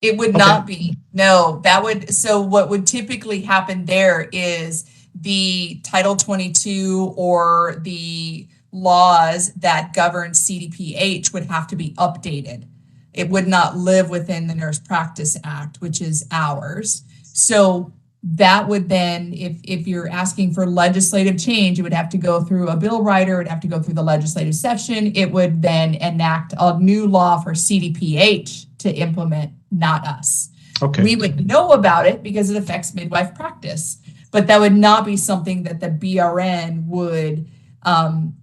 It would not be. No, that would. So what would typically happen there is the Title 22 or the laws that govern CDPH would have to be updated. It would not live within the Nurse Practice Act, which is ours. So that would then, if you're asking for legislative change, it would have to go through a bill writer, it would have to go through the legislative session. It would then enact a new law for CDPH to implement, not us. Okay. We would know about it because it affects midwife practice, but that would not be something that the BRN would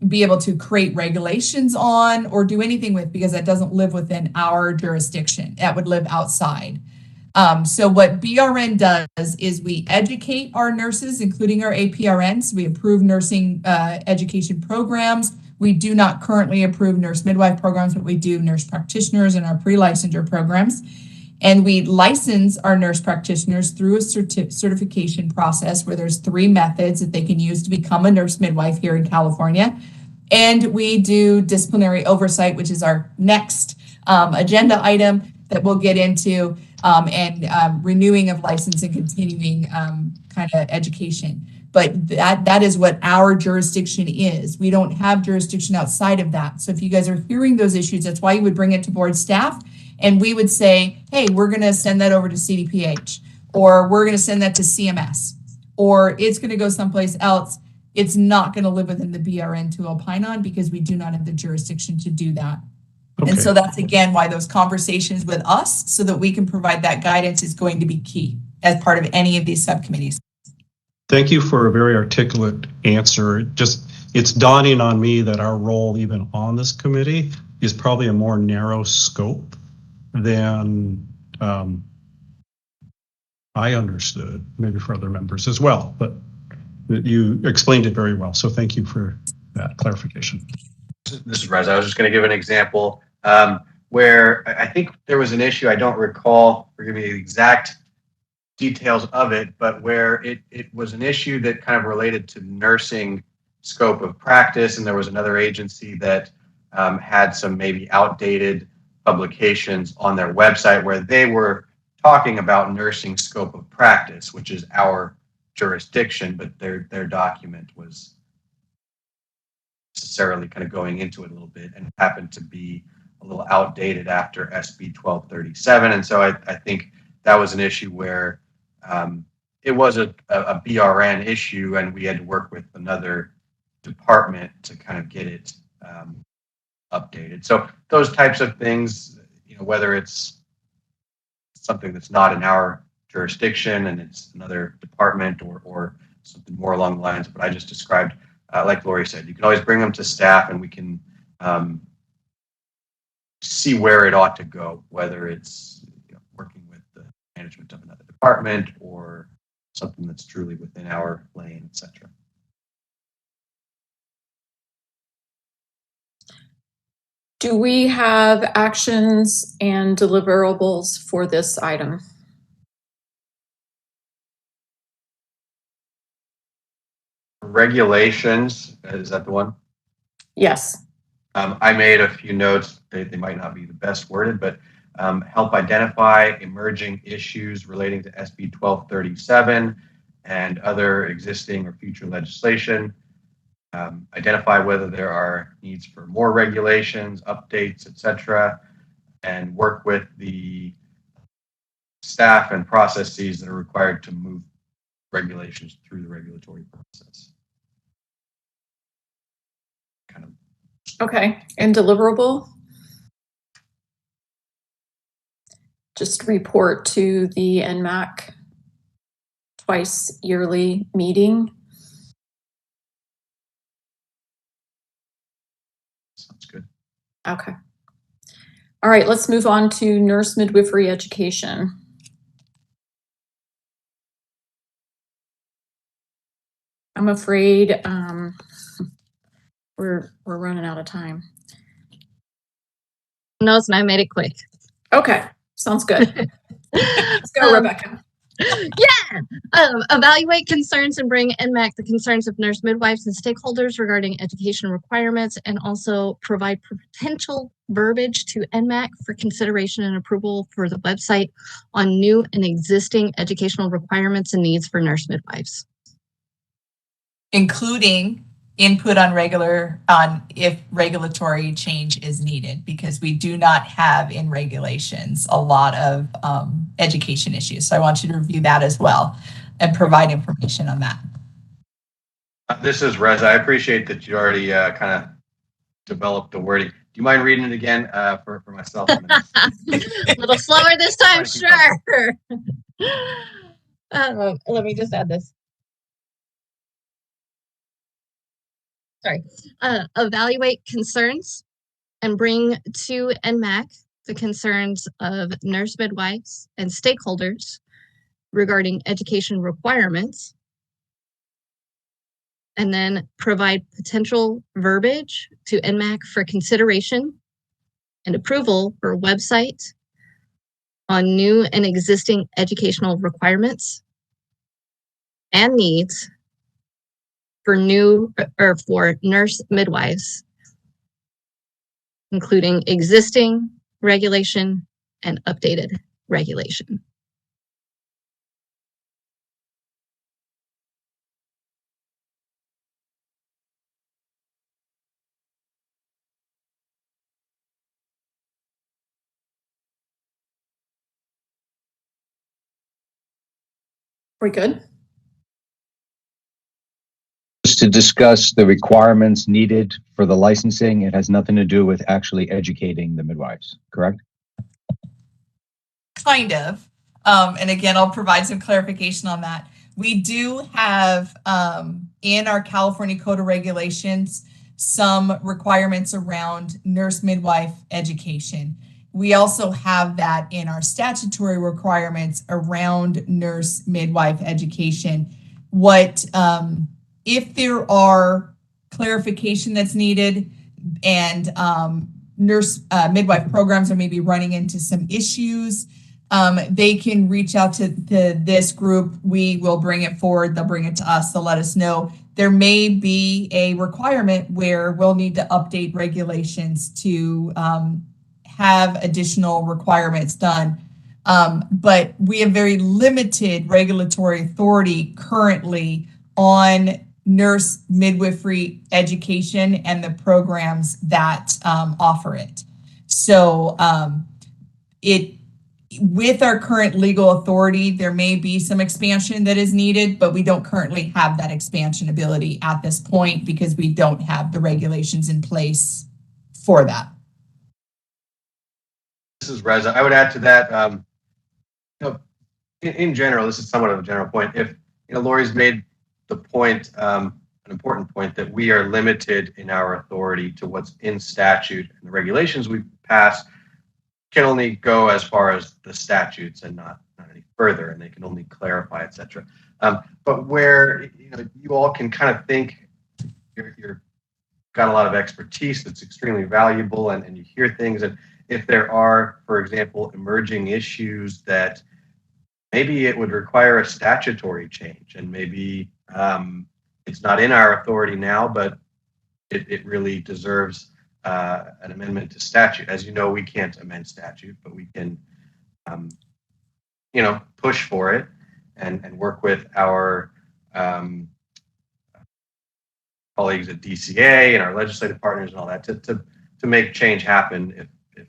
be able to create regulations on or do anything with, because that doesn't live within our jurisdiction. That would live outside. So what BRN does is we educate our nurses, including our APRNs. We approve nursing education programs. We do not currently approve nurse midwife programs, but we do nurse practitioners and our pre-licensure programs. And we license our nurse practitioners through a certification process where there's 3 methods that they can use to become a nurse midwife here in California. And we do disciplinary oversight, which is our next agenda item that we'll get into, and renewing of license and continuing kind of education. But that is what our jurisdiction is. We don't have jurisdiction outside of that. So if you guys are hearing those issues, that's why you would bring it to board staff. And we would say, hey, we're going to send that over to CDPH, or we're going to send that to CMS, or it's going to go someplace else. It's not going to live within the BRN to opine on because we do not have the jurisdiction to do that. Okay. And so that's, again, why those conversations with us so that we can provide that guidance is going to be key as part of any of these subcommittees. Thank you for a very articulate answer. It's dawning on me that our role even on this committee is probably a more narrow scope than I understood, maybe for other members as well. But you explained it very well. So thank you for that clarification. This is Rez. I was just going to give an example where I think there was an issue. I don't recall, forgive me, the exact details of it, but where it was an issue that kind of related to nursing scope of practice, and there was another agency that had some maybe outdated publications on their website where they were talking about nursing scope of practice, which is our jurisdiction, but their document was necessarily kind of going into it a little bit and happened to be a little outdated after SB 1237. And so I think that was an issue where it was a BRN issue, and we had to work with another department to kind of get it updated. So those types of things, whether it's something that's not in our jurisdiction and it's another department or something more along the lines of what I just described, like Lori said, you can always bring them to staff and we can see where it ought to go, whether it's working with the management of another department or something that's truly within our lane, etc. Do we have actions and deliverables for this item? Regulations, is that the one? Yes. I made a few notes. They might not be the best worded, but help identify emerging issues relating to SB 1237 and other existing or future legislation. Identify whether there are needs for more regulations, updates, etc., and work with the staff and processes that are required to move regulations through the regulatory process. Kind of. Okay, and deliverable? Just report to the NMAC twice yearly meeting. Sounds good. Okay. All right, let's move on to nurse midwifery education. I'm afraid we're running out of time. No, and I made it quick. Okay, sounds good. Let's go, Rebecca. Yeah. Evaluate concerns and bring NMAC the concerns of nurse midwives and stakeholders regarding education requirements, and also provide potential verbiage to NMAC for consideration and approval for the website on new and existing educational requirements and needs for nurse midwives. Including input on if regulatory change is needed, because we do not have in regulations a lot of education issues. So I want you to review that as well and provide information on that. This is Rez. I appreciate that you already kind of developed the wording. Do you mind reading it again for myself? A little slower this time, sure. Let me just add this. Sorry. Evaluate concerns and bring to NMAC the concerns of nurse midwives and stakeholders regarding education requirements, and then provide potential verbiage to NMAC for consideration and approval for a website on new and existing educational requirements and needs for for nurse midwives, including existing regulation and updated regulation. We good? Just to discuss the requirements needed for the licensing. It has nothing to do with actually educating the midwives, correct? Kind of. And again, I'll provide some clarification on that. We do have in our California Code of Regulations some requirements around nurse midwife education. We also have that in our statutory requirements around nurse midwife education. What If there are clarification that's needed and midwife programs are maybe running into some issues, they can reach out to this group. We will bring it forward. They'll bring it to us. They'll let us know. There may be a requirement where we'll need to update regulations to have additional requirements done. But we have very limited regulatory authority currently on nurse midwifery education and the programs that offer it. So with our current legal authority, there may be some expansion that is needed, but we don't currently have that expansion ability at this point because we don't have the regulations in place for that. This is Reza. I would add to that, in general, this is somewhat of a general point. If, Lori's made the point, an important point, that we are limited in our authority to what's in statute, and the regulations we pass can only go as far as the statutes and not any further, and they can only clarify, etc. But where you all can kind of think you're got a lot of expertise that's extremely valuable, and you hear things, and if there are, for example, emerging issues that maybe it would require a statutory change, and maybe it's not in our authority now, but it really deserves an amendment to statute. As you know, we can't amend statute, but we can, push for it and work with our colleagues at DCA and our legislative partners and all that to make change happen if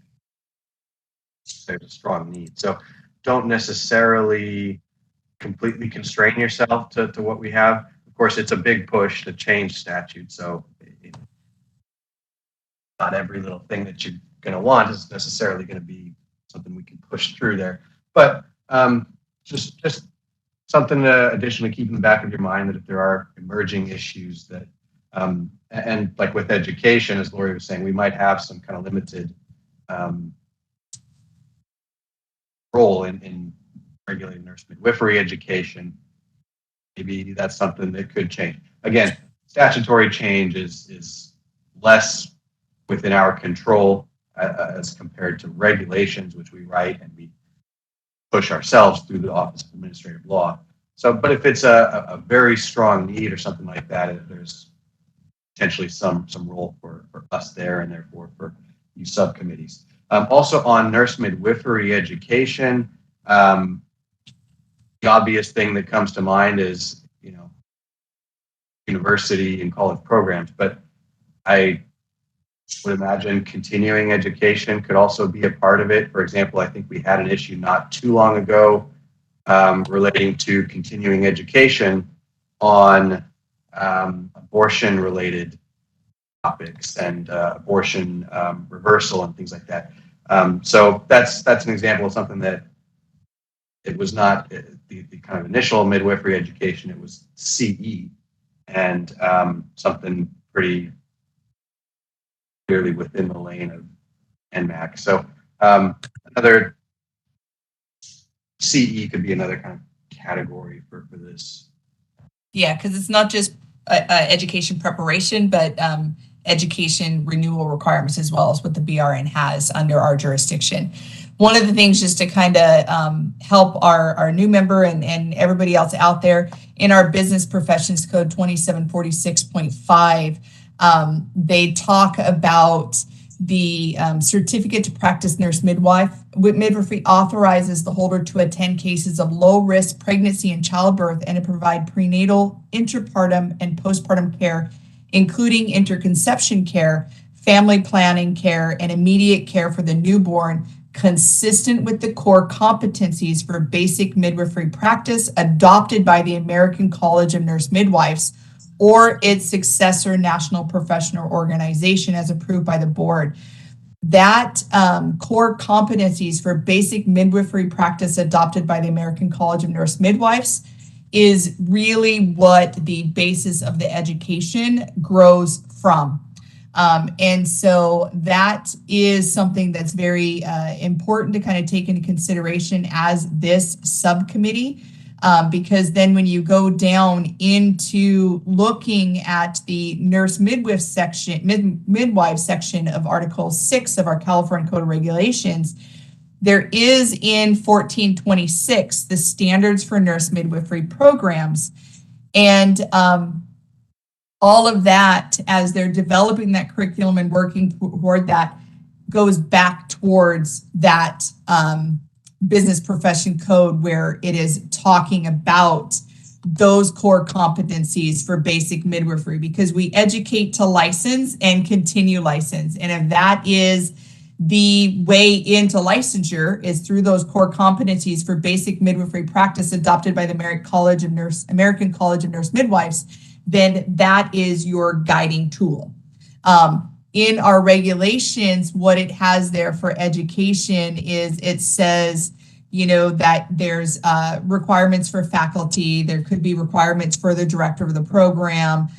there's a strong need. So don't necessarily completely constrain yourself to what we have. Of course, it's a big push to change statute, so not every little thing that you're going to want is necessarily going to be something we can push through there. But just something to additionally keep in the back of your mind, that if there are emerging issues that, and like with education, as Lori was saying, we might have some kind of limited role in regulating nurse midwifery education. Maybe that's something that could change. Again, statutory change is less within our control as compared to regulations, which we write and we push ourselves through the Office of Administrative Law. So, but if it's a very strong need or something like that, there's potentially some role for us there, and therefore for you subcommittees. Also on nurse midwifery education, the obvious thing that comes to mind is, university and college programs, but I would imagine continuing education could also be a part of it. For example, I think we had an issue not too long ago relating to continuing education on abortion-related topics and abortion reversal and things like that. So that's an example of something that it was not the kind of initial midwifery education, it was CE, and something pretty clearly within the lane of NMAC. So another CE could be another kind of category for this. Yeah, because it's not just education preparation, but education renewal requirements as well as what the BRN has under our jurisdiction. One of the things, just to kind of help our new member and everybody else out there, in our Business Professions Code 2746.5, they talk about the certificate to practice nurse midwifery authorizes the holder to attend cases of low risk pregnancy and childbirth and to provide prenatal, interpartum, and postpartum care, including interconception care, family planning care, and immediate care for the newborn, consistent with the core competencies for basic midwifery practice adopted by the American College of Nurse Midwives or its successor national professional organization as approved by the board. That core competencies for basic midwifery practice adopted by the American College of Nurse Midwives is really what the basis of the education grows from. And so that is something that's very important to kind of take into consideration as this subcommittee. because then when you go down into looking at the nurse midwife section, midwife section of Article 6 of our California Code of Regulations, there is in 1426 the standards for nurse midwifery programs. And all of that, as they're developing that curriculum and working toward that, goes back towards that business profession code, where it is talking about those core competencies for basic midwifery, because we educate to license and continue license. And if that is the way into licensure, is through those core competencies for basic midwifery practice adopted by the American College of Nurse Midwives, then that is your guiding tool. In our regulations, what it has there for education is it says, that there's requirements for faculty. There could be requirements for the director of the program.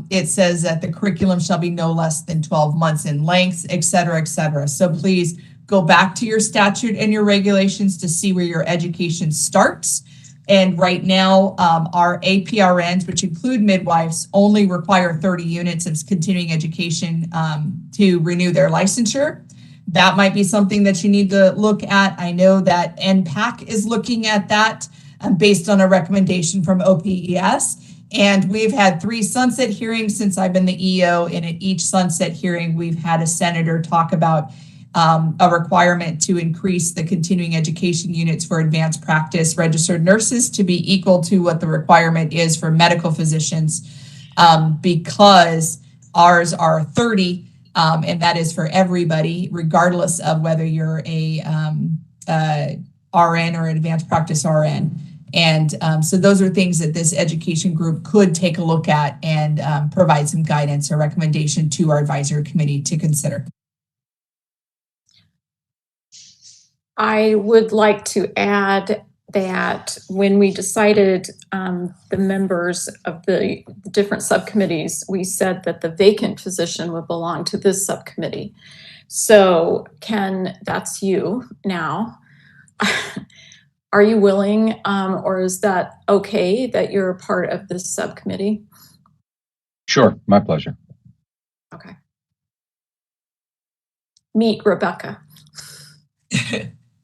It says that the curriculum shall be no less than 12 months in length, et cetera, et cetera. So please go back to your statute and your regulations to see where your education starts. And right now, our APRNs, which include midwives, only require 30 units of continuing education to renew their licensure. That might be something that you need to look at. I know that NPAC is looking at that based on a recommendation from OPES. And we've had 3 sunset hearings since I've been the EO. And at each sunset hearing, we've had a senator talk about a requirement to increase the continuing education units for advanced practice registered nurses to be equal to what the requirement is for medical physicians, because ours are 30, and that is for everybody, regardless of whether you're a RN or an advanced practice RN. And so those are things that this education group could take a look at and provide some guidance or recommendation to our advisory committee to consider. I would like to add that when we decided the members of the different subcommittees, we said that the vacant position would belong to this subcommittee. So Ken, that's you now. Are you willing, or is that okay that you're a part of this subcommittee? Sure, my pleasure. Okay. Meet Rebecca.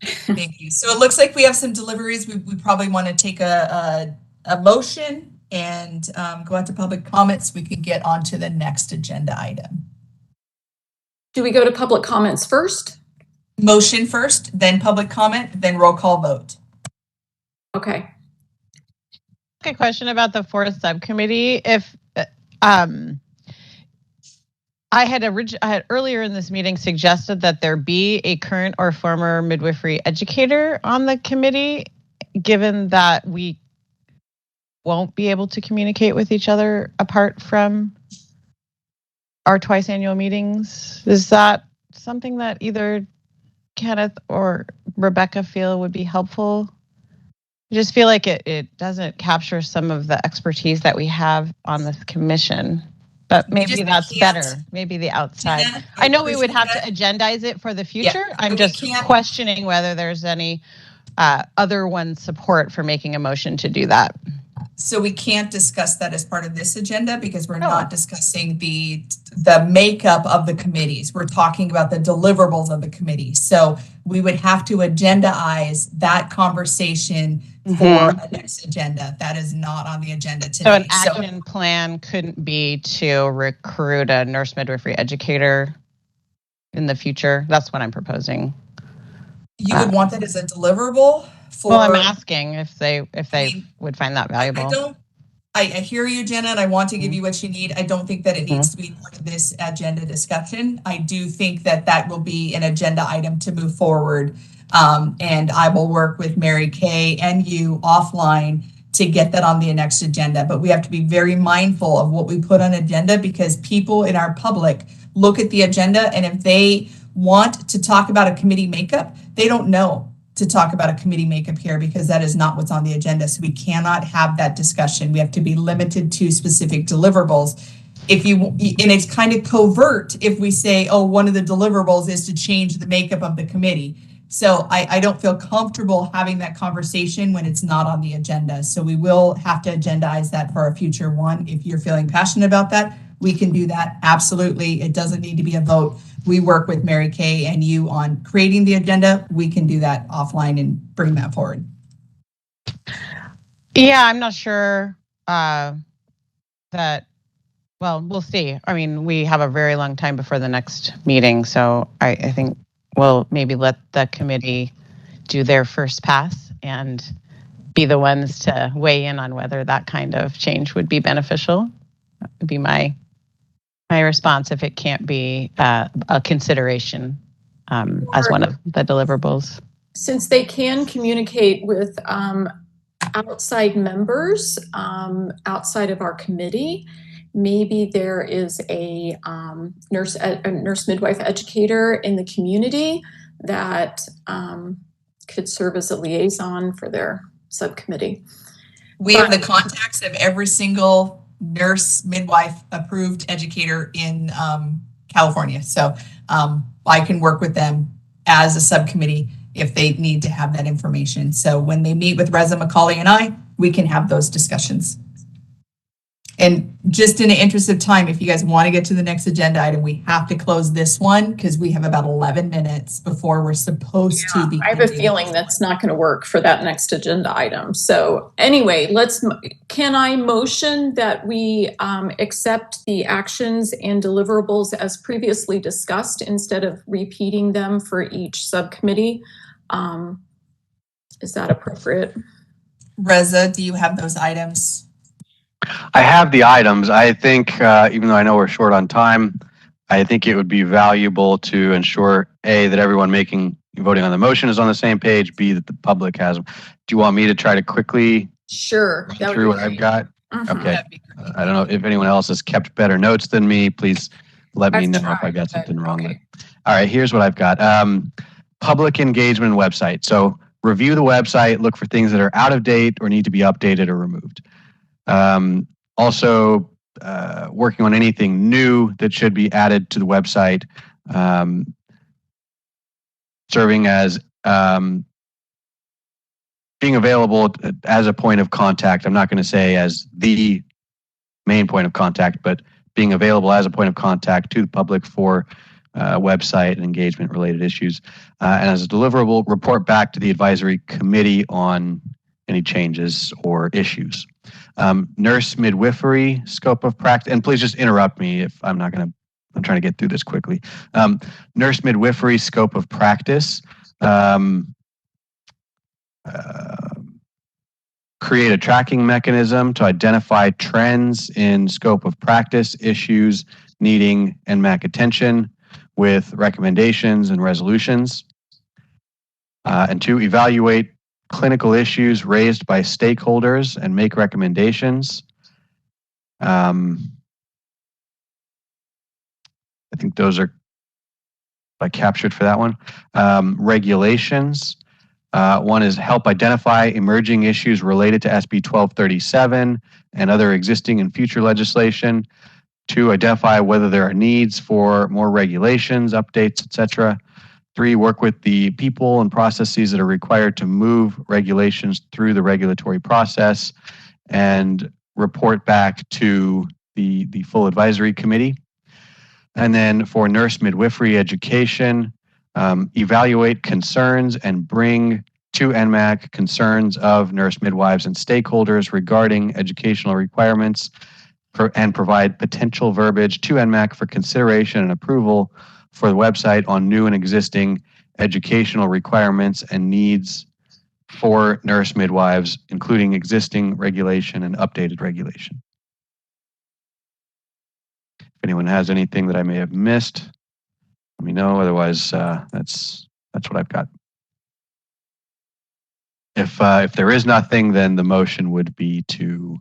Thank you. So it looks like we have some deliveries. We probably want to take a motion and go out to public comments. We can get on to the next agenda item. Do we go to public comments first? Motion first, then public comment, then roll call vote. Okay. A question about the 4th subcommittee. If I had earlier in this meeting suggested that there be a current or former midwifery educator on the committee, given that we won't be able to communicate with each other apart from our twice annual meetings. Is that something that either Kenneth or Rebecca feel would be helpful? I just feel like it doesn't capture some of the expertise that we have on this commission. But maybe that's better. Maybe the outside. I know we would have to agendize it for the future. Yeah, I'm just questioning whether there's any other one support for making a motion to do that. So we can't discuss that as part of this agenda because we're not discussing the makeup of the committees. We're talking about the deliverables of the committee. So we would have to agendaize that conversation for a next agenda. That is not on the agenda today. So an action plan couldn't be to recruit a nurse midwifery educator in the future. That's what I'm proposing. You would want that as a deliverable? Well, I'm asking if they would find that valuable. I hear you, Jenna, and I want to give you what you need. I don't think that it needs to be part of this agenda discussion. I do think that will be an agenda item to move forward. And I will work with Mary Kay and you offline to get that on the next agenda. But we have to be very mindful of what we put on agenda, because people in our public look at the agenda, and if they want to talk about a committee makeup, they don't know to talk about a committee makeup here, because that is not what's on the agenda. So we cannot have that discussion. We have to be limited to specific deliverables. And it's kind of covert if we say, oh, one of the deliverables is to change the makeup of the committee. So I don't feel comfortable having that conversation when it's not on the agenda. So we will have to agendize that for a future one. If you're feeling passionate about that, we can do that. Absolutely. It doesn't need to be a vote. We work with Mary Kay and you on creating the agenda. We can do that offline and bring that forward. Yeah, I'm not sure that, well, we'll see. I mean, we have a very long time before the next meeting, so I think we'll maybe let the committee do their first pass and be the ones to weigh in on whether that kind of change would be beneficial. That would be my response if it can't be a consideration as one of the deliverables. Since they can communicate with outside members outside of our committee, maybe there is a nurse midwife educator in the community that could serve as a liaison for their subcommittee. We have the contacts of every single nurse midwife approved educator in California. So I can work with them as a subcommittee if they need to have that information. So when they meet with Reza McCauley and I, we can have those discussions. And just in the interest of time, if you guys want to get to the next agenda item, we have to close this one because we have about 11 minutes before we're supposed to be. I have a feeling that's not going to work for that next agenda item. So anyway, can I motion that we accept the actions and deliverables as previously discussed instead of repeating them for each subcommittee? Is that appropriate? Reza, do you have those items? I have the items. I think, even though I know we're short on time, I think it would be valuable to ensure, A, that everyone voting on the motion is on the same page, B, that the public has them. Do you want me to try to quickly Sure. run through what I've got? Mm-hmm. Okay. I don't know if anyone else has kept better notes than me. Please let me know if I got something wrong. Okay. All right, here's what I've got. Public engagement website. So review the website, look for things that are out of date or need to be updated or removed. Also, working on anything new that should be added to the website, serving as being available as a point of contact. I'm not going to say as the main point of contact, but being available as a point of contact to the public for website and engagement related issues. And as a deliverable, report back to the advisory committee on any changes or issues. Nurse midwifery scope of practice, and please just interrupt me if I'm trying to get through this quickly. Nurse midwifery scope of practice. Create a tracking mechanism to identify trends in scope of practice, issues needing NMAC attention with recommendations and resolutions. And 2, evaluate clinical issues raised by stakeholders and make recommendations. I think those are captured for that one. Regulations. One is help identify emerging issues related to SB 1237 and other existing and future legislation. 2, identify whether there are needs for more regulations, updates, etc. 3, work with the people and processes that are required to move regulations through the regulatory process and report back to the full advisory committee. And then for nurse midwifery education, evaluate concerns and bring to NMAC concerns of nurse midwives and stakeholders regarding educational requirements and provide potential verbiage to NMAC for consideration and approval for the website on new and existing educational requirements and needs for nurse midwives, including existing regulation and updated regulation. If anyone has anything that I may have missed, let me know. Otherwise, that's what I've got. If there is nothing, then the motion would be to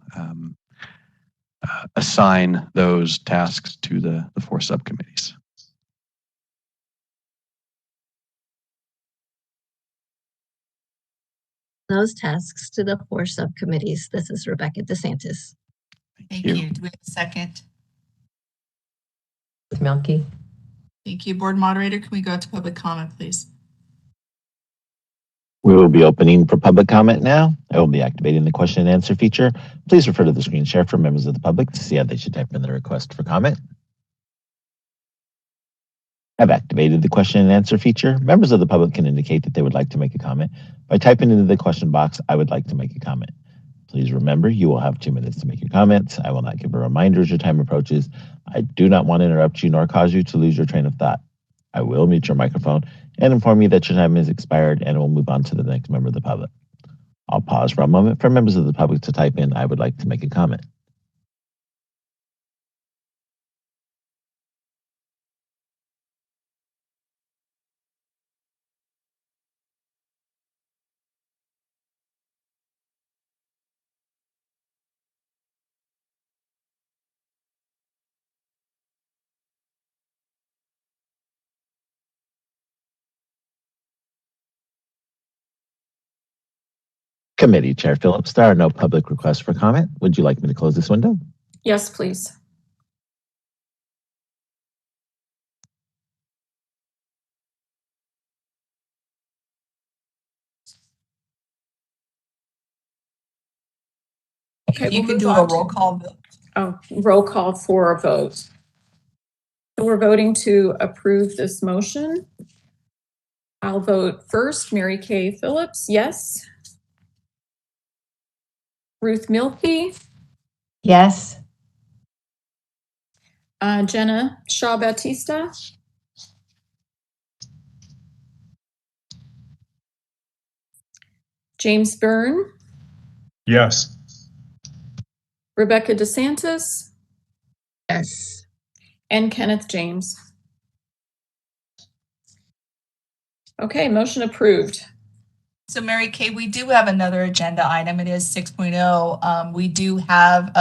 assign those tasks to the 4 subcommittees. Those tasks to the 4 subcommittees. This is Rebecca DeSantis. Thank you. Do we have a second? Melky. Thank you. Board moderator, can we go to public comment, please? We will be opening for public comment now. I will be activating the question and answer feature. Please refer to the screen share for members of the public to see how they should type in their request for comment. I've activated the question and answer feature. Members of the public can indicate that they would like to make a comment by typing into the question box, "I would like to make a comment." Please remember, you will have 2 minutes to make your comments. I will not give a reminder as your time approaches. I do not want to interrupt you nor cause you to lose your train of thought. I will mute your microphone and inform you that your time has expired, and we'll move on to the next member of the public. I'll pause for a moment for members of the public to type in, "I would like to make a comment." Committee Chair Phillips, there are no public requests for comment. Would you like me to close this window? Yes, please. Okay, You we'll can move do a on roll to- call vote. Oh, roll call for a vote. So we're voting to approve this motion. I'll vote first. Mary Kay Phillips, yes. Ruth Milkey, Yes. Jenna Shaw Batista, James Byrne, Yes. Rebecca DeSantis, Yes. and Kenneth James. Okay, motion approved. So Mary Kay, we do have another agenda item. It is 6.0. We do have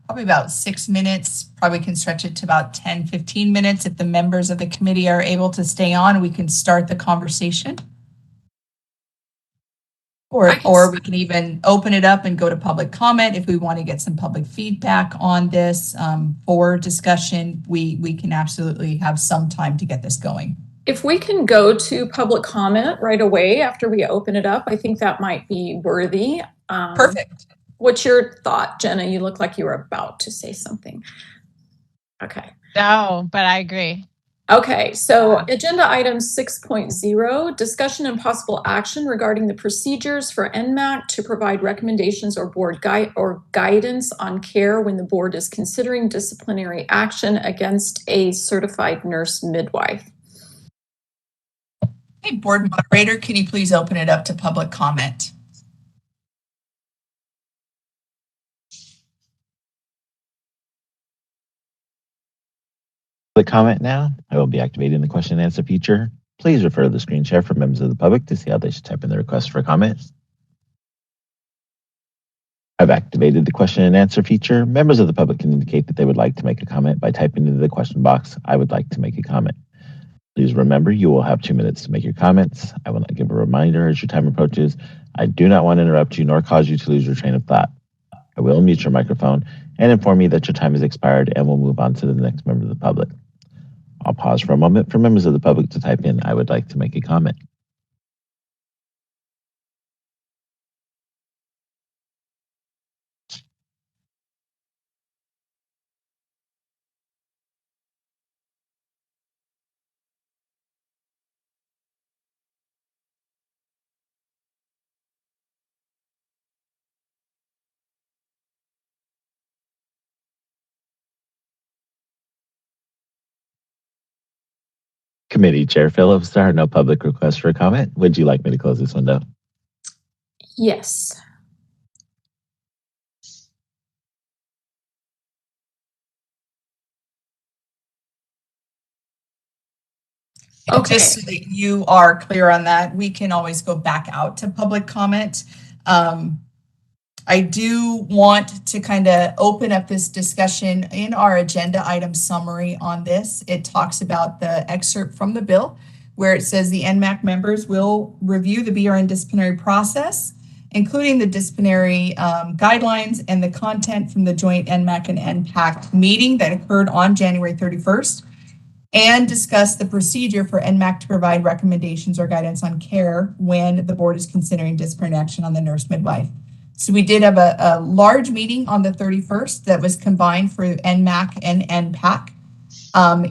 probably about 6 minutes, probably can stretch it to about 10, 15 minutes. If the members of the committee are able to stay on, we can start the conversation. Or we can even open it up and go to public comment if we want to get some public feedback on this for discussion. We can absolutely have some time to get this going. If we can go to public comment right away after we open it up, I think that might be worthy. Perfect. What's your thought, Jenna? You look like you were about to say something. Okay. No, but I agree. Okay, so agenda item 6.0, discussion and possible action regarding the procedures for NMAC to provide recommendations or board guidance on care when the board is considering disciplinary action against a certified nurse midwife. Hey, board moderator, can you please open it up to public comment? The comment now. I will be activating the question and answer feature. Please refer to the screen share for members of the public to see how they should type in their request for comment. I've activated the question and answer feature. Members of the public can indicate that they would like to make a comment by typing into the question box, "I would like to make a comment." Please remember, you will have 2 minutes to make your comments. I will not give a reminder as your time approaches. I do not want to interrupt you nor cause you to lose your train of thought. I will mute your microphone and inform you that your time has expired, and we'll move on to the next member of the public. I'll pause for a moment for members of the public to type in, "I would like to make a comment." Committee Chair Phillips, there are no public requests for comment. Would you like me to close this window? Yes. Okay. Just so that you are clear on that, we can always go back out to public comment. I do want to kind of open up this discussion in our agenda item summary on this. It talks about the excerpt from the bill where it says the NMAC members will review the BRN disciplinary process, including the disciplinary guidelines and the content from the joint NMAC and NPAC meeting that occurred on January 31st. and discuss the procedure for NMAC to provide recommendations or guidance on care when the board is considering disciplinary action on the nurse midwife. So we did have a large meeting on the 31st that was combined for NMAC and NPAC.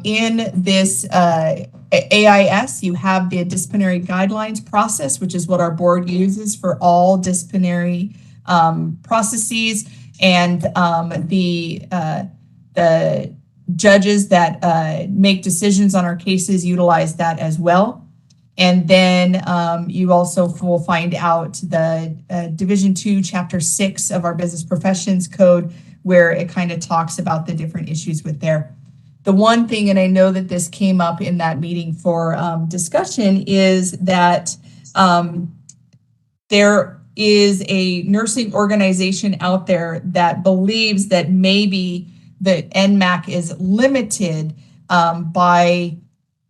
In this AIS, you have the disciplinary guidelines process, which is what our board uses for all disciplinary processes, and the judges that make decisions on our cases utilize that as well. And then you also will find out the Division 2, Chapter 6 of our Business Professions Code, where it kind of talks about the different issues with there. The one thing, and I know that this came up in that meeting for discussion, is that there is a nursing organization out there that believes that maybe the NMAC is limited by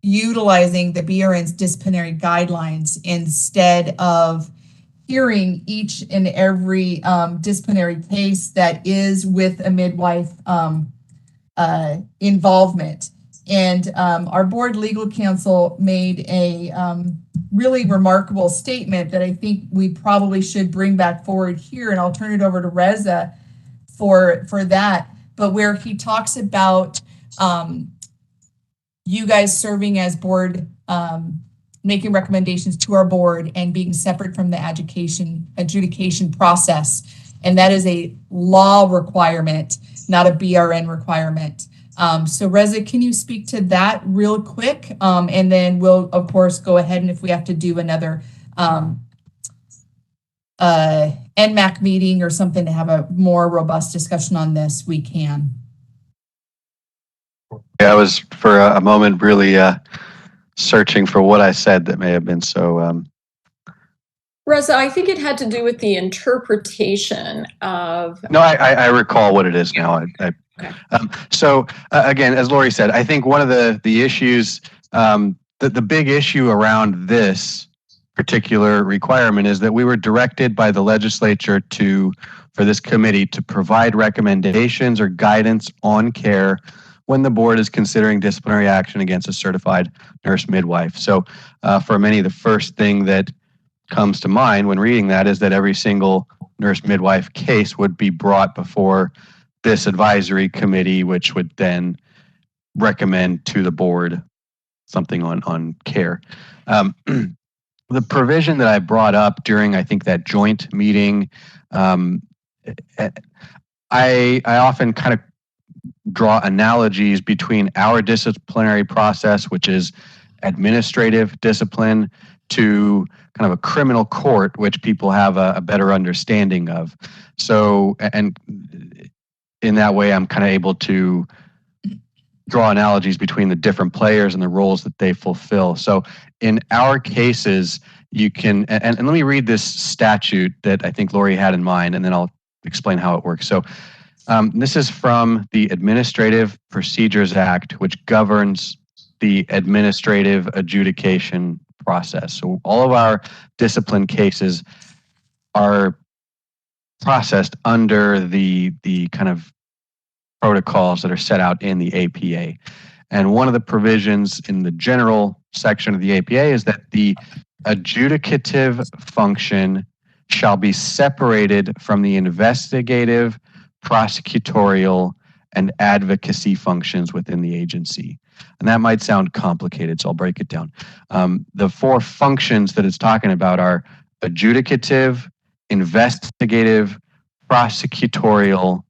utilizing the BRN's disciplinary guidelines instead of hearing each and every disciplinary case that is with a midwife involvement. And our board legal counsel made a really remarkable statement that I think we probably should bring back forward here, and I'll turn it over to Reza for that. But where he talks about you guys serving as board, making recommendations to our board and being separate from the adjudication process. And that is a law requirement, not a BRN requirement. So Reza, can you speak to that real quick? And then we'll, of course, go ahead, and if we have to do another NMAC meeting or something to have a more robust discussion on this, we can. Yeah, I was for a moment really searching for what I said that may have been so. Reza, I think it had to do with the interpretation of. No, I recall what it is now. Okay. So again, as Lori said, I think one of the issues, the big issue around this particular requirement is that we were directed by the legislature for this committee to provide recommendations or guidance on care when the board is considering disciplinary action against a certified nurse midwife. So for many, the first thing that comes to mind when reading that is that every single nurse midwife case would be brought before this advisory committee, which would then recommend to the board something on care. The provision that I brought up during, I think, that joint meeting, I often kind of draw analogies between our disciplinary process, which is administrative discipline, to kind of a criminal court, which people have a better understanding of. So, and in that way, I'm kind of able to draw analogies between the different players and the roles that they fulfill. So in our cases, you can, and let me read this statute that I think Lori had in mind, and then I'll explain how it works. So this is from the Administrative Procedures Act, which governs the administrative adjudication process. So all of our discipline cases are processed under the kind of protocols that are set out in the APA. And one of the provisions in the general section of the APA is that the adjudicative function shall be separated from the investigative, prosecutorial, and advocacy functions within the agency. And that might sound complicated, so I'll break it down. The four functions that it's talking about are adjudicative, investigative, prosecutorial,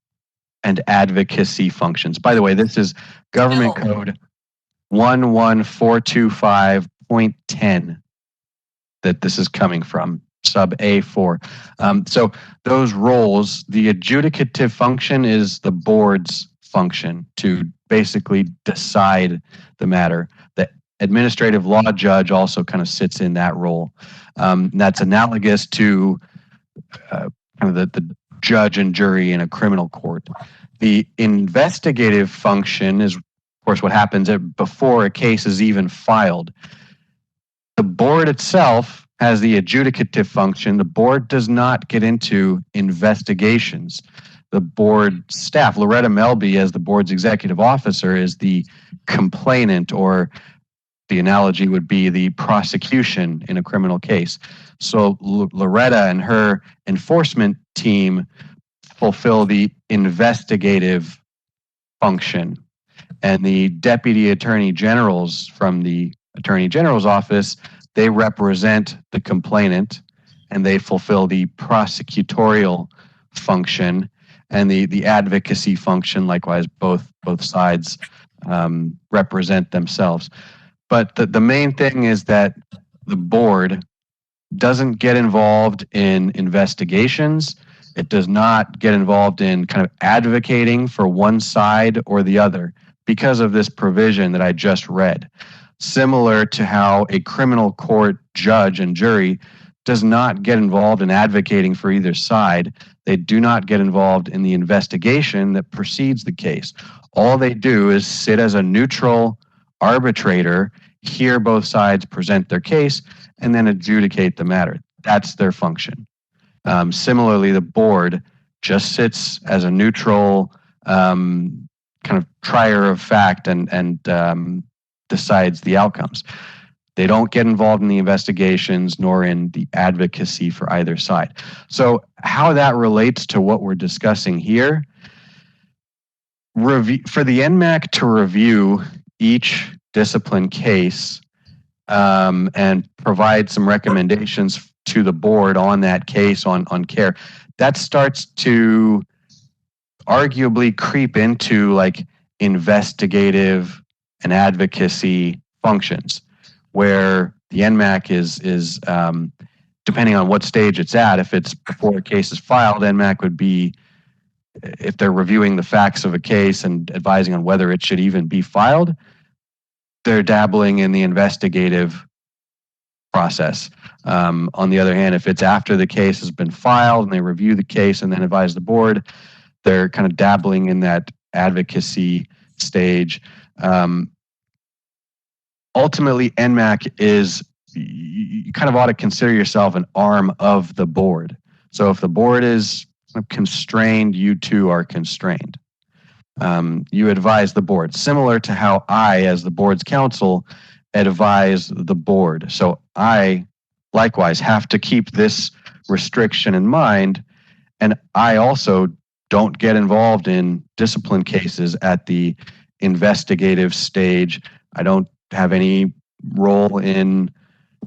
and advocacy functions. By the way, this is Government Code 11425.10 that this is coming from, sub A4. So those roles, the adjudicative function is the board's function to basically decide the matter. The administrative law judge also kind of sits in that role. That's analogous to kind of the judge and jury in a criminal court. The investigative function is, of course, what happens before a case is even filed. The board itself has the adjudicative function. The board does not get into investigations. the board staff. Loretta Melby, as the board's executive officer, is the complainant, or the analogy would be the prosecution in a criminal case. So Loretta and her enforcement team fulfill the investigative function, and the deputy attorney generals from the attorney general's office, they represent the complainant and they fulfill the prosecutorial function and the advocacy function. Likewise, both sides represent themselves. But the main thing is that the board doesn't get involved in investigations. It does not get involved in kind of advocating for one side or the other because of this provision that I just read. Similar to how a criminal court judge and jury does not get involved in advocating for either side. They do not get involved in the investigation that precedes the case. All they do is sit as a neutral arbitrator, hear both sides present their case, and then adjudicate the matter. That's their function. Similarly, the board just sits as a neutral kind of trier of fact and decides the outcomes. They don't get involved in the investigations nor in the advocacy for either side. So how that relates to what we're discussing here, for the NMAC to review each discipline case and provide some recommendations to the board on that case on care, that starts to arguably creep into like investigative and advocacy functions, where the NMAC is depending on what stage it's at. If it's before a case is filed, NMAC would be, if they're reviewing the facts of a case and advising on whether it should even be filed, they're dabbling in the investigative process. On the other hand, if it's after the case has been filed and they review the case and then advise the board, they're kind of dabbling in that advocacy stage. Ultimately, NMAC is, you kind of ought to consider yourself an arm of the board. So if the board is constrained, you too are constrained. You advise the board, similar to how I, as the board's counsel, advise the board. So I, likewise, have to keep this restriction in mind, and I also don't get involved in discipline cases at the investigative stage. I don't have any role in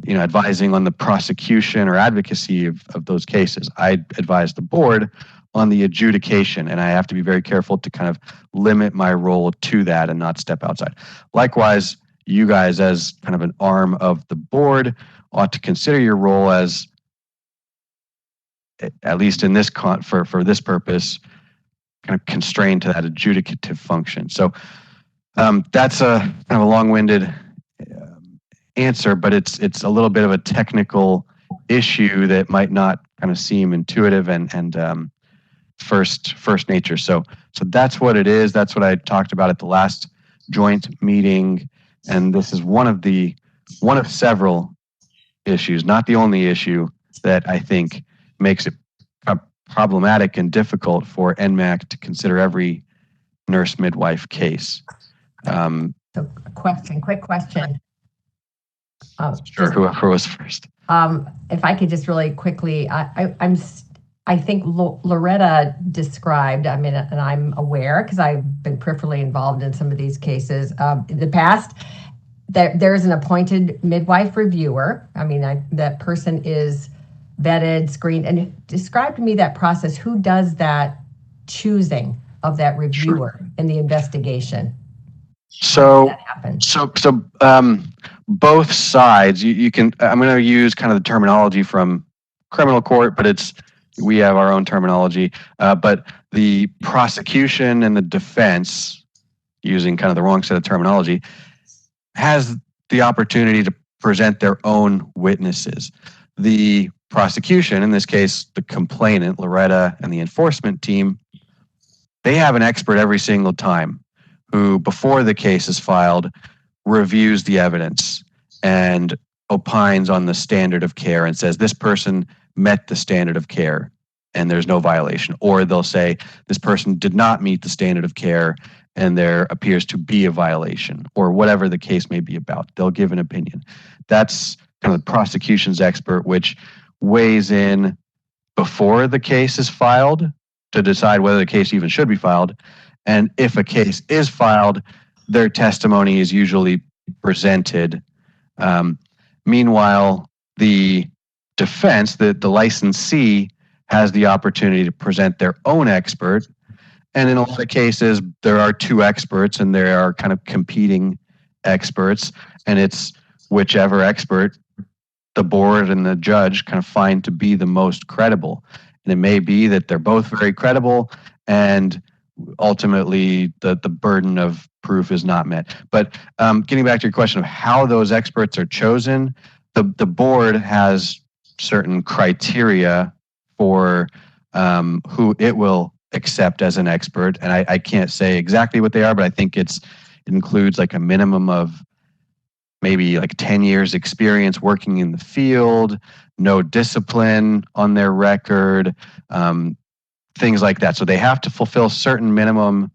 advising on the prosecution or advocacy of those cases. I advise the board on the adjudication, and I have to be very careful to kind of limit my role to that and not step outside. Likewise, you guys, as kind of an arm of the board, ought to consider your role as, at least in this for this purpose, kind of constrained to that adjudicative function. So that's a kind of a long-winded answer, but it's a little bit of a technical issue that might not kind of seem intuitive and first nature. So that's what it is. That's what I talked about at the last joint meeting, and this is one of several issues, not the only issue, that I think makes it problematic and difficult for NMAC to consider every nurse midwife case. So quick question. Sure, whoever was first. If I could just really quickly, I think Loretta described, and I'm aware because I've been peripherally involved in some of these cases in the past, that there's an appointed midwife reviewer. That person is vetted, screened, and describe to me that process. Who does that choosing of that reviewer in the investigation? So both sides, you can, I'm going to use kind of the terminology from criminal court, but we have our own terminology. But the prosecution and the defense, using kind of the wrong set of terminology, has the opportunity to present their own witnesses. The prosecution, in this case, the complainant, Loretta, and the enforcement team, they have an expert every single time who, before the case is filed, reviews the evidence and opines on the standard of care and says this person met the standard of care and there's no violation. Or they'll say this person did not meet the standard of care and there appears to be a violation, or whatever the case may be about. They'll give an opinion. That's kind of the prosecution's expert, which weighs in before the case is filed to decide whether the case even should be filed. And if a case is filed, their testimony is usually presented. Meanwhile, the defense, the licensee, has the opportunity to present their own expert. And in a lot of cases, there are two experts and there are kind of competing experts. And it's whichever expert the board and the judge kind of find to be the most credible. And it may be that they're both very credible and ultimately the burden of proof is not met. But getting back to your question of how those experts are chosen, the board has certain criteria for who it will accept as an expert. And I can't say exactly what they are, but I think it includes like a minimum of maybe like 10 years experience working in the field, no discipline on their record, things like that. So they have to fulfill certain minimum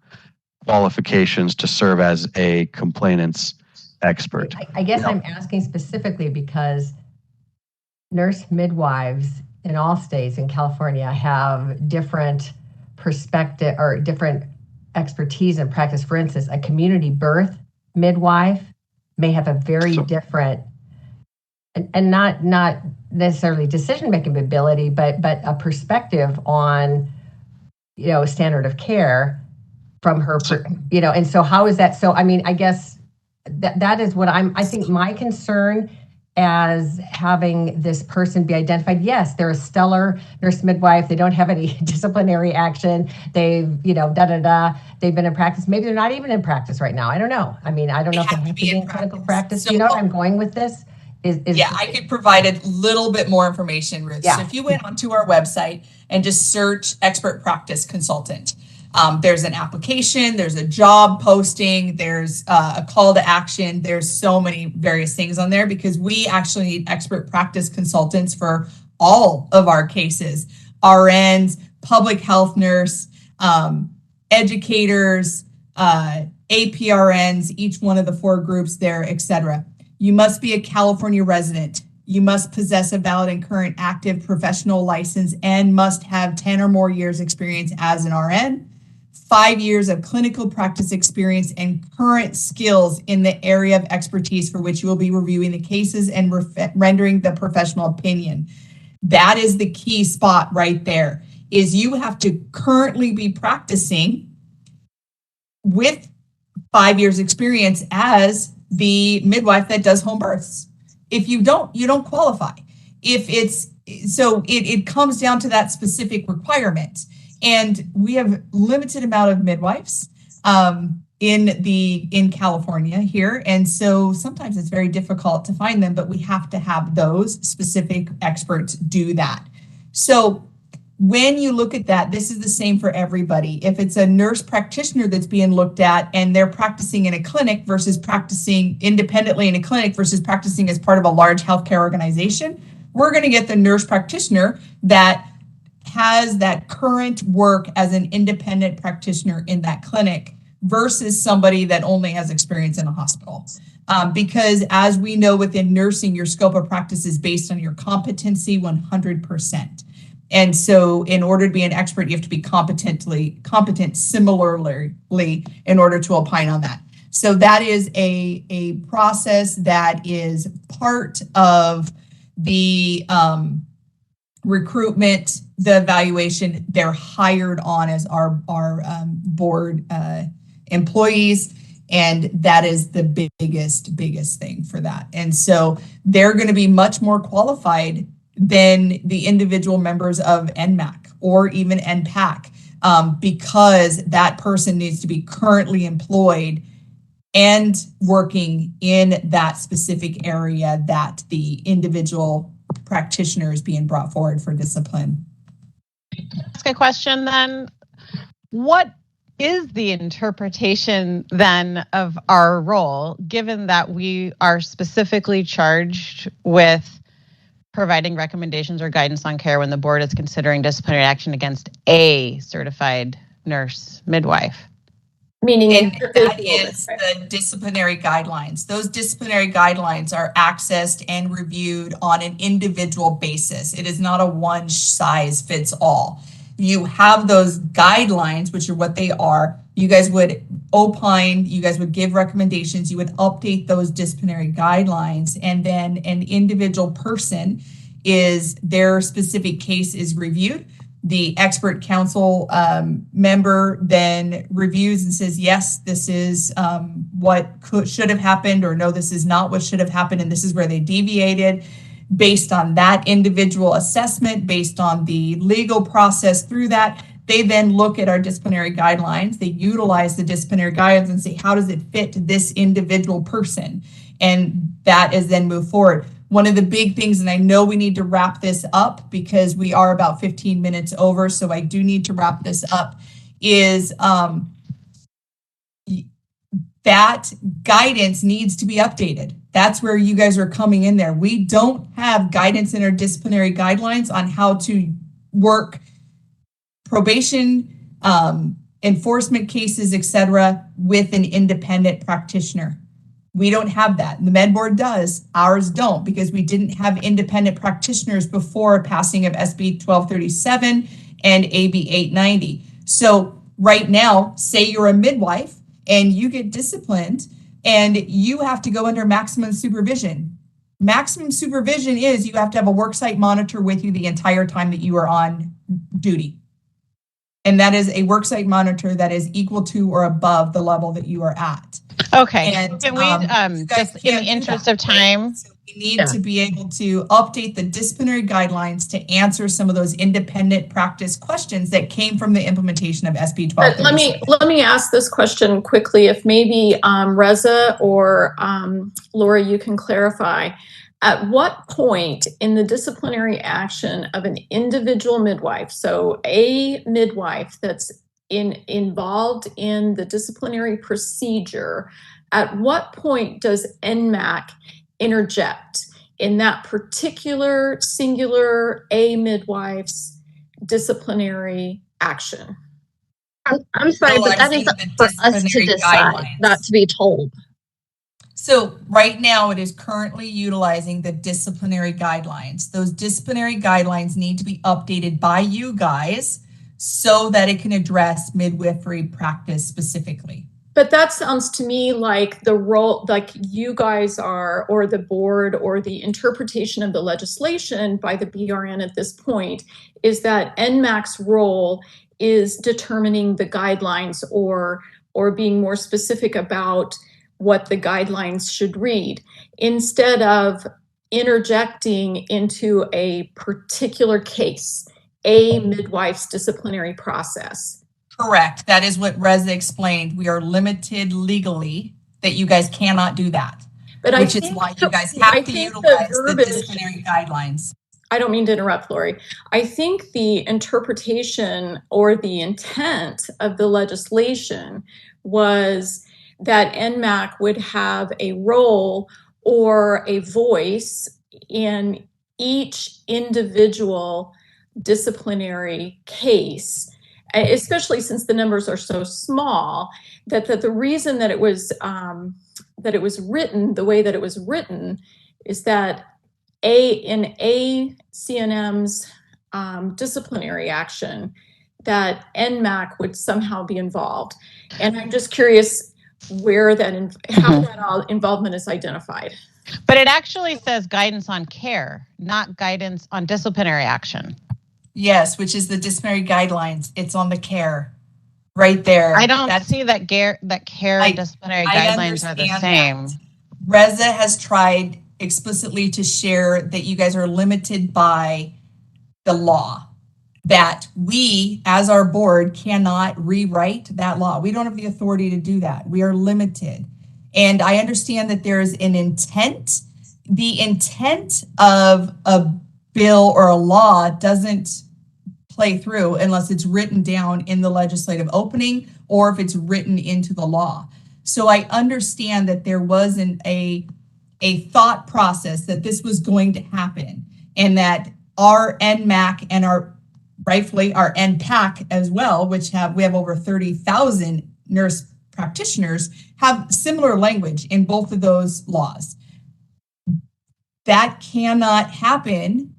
qualifications to serve as a complainant's expert. I guess I'm asking specifically because nurse midwives in all states in California have different perspective or different expertise and practice. For instance, a community birth midwife may have a very different and not necessarily decision-making ability, but a perspective on, standard of care from her, and so how is that? So, I mean, I guess that is what I think my concern as having this person be identified. Yes, they're a stellar nurse midwife. They don't have any disciplinary action. They've, they've been in practice. Maybe they're not even in practice right now. I don't know. I mean, I don't know if they have to be in clinical practice. So, you know where I'm going with this? I could provide a little bit more information, Ruth. Yeah. So if you went onto our website and just search expert practice consultant, there's an application, there's a job posting, there's a call to action. There's so many various things on there because we actually need expert practice consultants for all of our cases, RNs, public health nurse, educators, APRNs, each one of the 4 groups there, etc. You must be a California resident. You must possess a valid and current active professional license and must have 10 or more years experience as an RN, 5 years of clinical practice experience and current skills in the area of expertise for which you will be reviewing the cases and rendering the professional opinion. That is the key spot right there, is you have to currently be practicing with 5 years experience as the midwife that does home births. If you don't, you don't qualify. It comes down to that specific requirement. And we have limited amount of midwives in California here. And so sometimes it's very difficult to find them, but we have to have those specific experts do that. So when you look at that, this is the same for everybody. If it's a nurse practitioner that's being looked at and they're practicing in a clinic versus practicing independently in a clinic versus practicing as part of a large healthcare organization, we're going to get the nurse practitioner that has that current work as an independent practitioner in that clinic versus somebody that only has experience in a hospital. Because as we know within nursing, your scope of practice is based on your competency 100%. And so in order to be an expert, you have to be competent similarly in order to opine on that. So that is a process that is part of the recruitment, the evaluation. They're hired on as our board employees. And that is the biggest thing for that. And so they're going to be much more qualified than the individual members of NMAC or even NPAC, because that person needs to be currently employed and working in that specific area that the individual practitioner is being brought forward for discipline. Ask a question then. What is the interpretation then of our role, given that we are specifically charged with providing recommendations or guidance on care when the board is considering disciplinary action against a certified nurse midwife. Meaning And that individual is midwife. the disciplinary guidelines. Those disciplinary guidelines are accessed and reviewed on an individual basis. It is not a one size fits all. You have those guidelines, which are what they are. You guys would opine, you guys would give recommendations, you would update those disciplinary guidelines, and then an individual person is their specific case is reviewed. The expert council member then reviews and says, yes, this is what should have happened, or no, this is not what should have happened, and this is where they deviated. Based on that individual assessment, based on the legal process through that, they then look at our disciplinary guidelines. They utilize the disciplinary guidelines and say, how does it fit this individual person? And that is then move forward. One of the big things, and I know we need to wrap this up because we are about 15 minutes over, so I do need to wrap this up, is that guidance needs to be updated. That's where you guys are coming in there. We don't have guidance in our disciplinary guidelines on how to work probation, enforcement cases, etc., with an independent practitioner. We don't have that. The Med Board does, ours don't, because we didn't have independent practitioners before passing of SB 1237 and AB 890. So right now, say you're a midwife and you get disciplined and you have to go under maximum supervision. Maximum supervision is you have to have a worksite monitor with you the entire time that you are on duty. And that is a worksite monitor that is equal to or above the level that you are at. Okay. And, can we, just in the interest of time, so we need to be able to update the disciplinary guidelines to answer some of those independent practice questions that came from the implementation of SB 1237. Let me ask this question quickly. If maybe Reza or Laura, you can clarify. At what point in the disciplinary action of an individual midwife, so a midwife that's involved in the disciplinary procedure, at what point does NMAC interject in that particular singular a midwife's disciplinary action? I'm sorry, So but that is for us to decide, not to be told. So right now it is currently utilizing the disciplinary guidelines. Those disciplinary guidelines need to be updated by you guys so that it can address midwifery practice specifically. But that sounds to me like the role, like you guys are, or the board, or the interpretation of the legislation by the BRN at this point is that NMAC's role is determining the guidelines or being more specific about what the guidelines should read, instead of interjecting into a particular case, a midwife's disciplinary process. Correct. That is what Reza explained. We are limited legally that you guys cannot do that, but which is why you guys have to utilize the disciplinary guidelines. I don't mean to interrupt, Lori. I think the interpretation or the intent of the legislation was that NMAC would have a role or a voice in each individual disciplinary case, especially since the numbers are so small, that the reason that it was written the way that it was written is that in ACNM's disciplinary action, that NMAC would somehow be involved. And I'm just curious where that how that involvement is identified. But it actually says guidance on care, not guidance on disciplinary action. Yes, which is the disciplinary guidelines. It's on the care right there. I don't see that care and disciplinary guidelines are the same. Reza has tried explicitly to share that you guys are limited by the law, that we as our board cannot rewrite that law. We don't have the authority to do that. We are limited. And I understand that there's an intent. The intent of a bill or a law doesn't play through unless it's written down in the legislative opening or if it's written into the law. So I understand that there wasn't a thought process that this was going to happen. and that our NMAC and our rightfully our NPAC as well, which we have over 30,000 nurse practitioners, have similar language in both of those laws. That cannot happen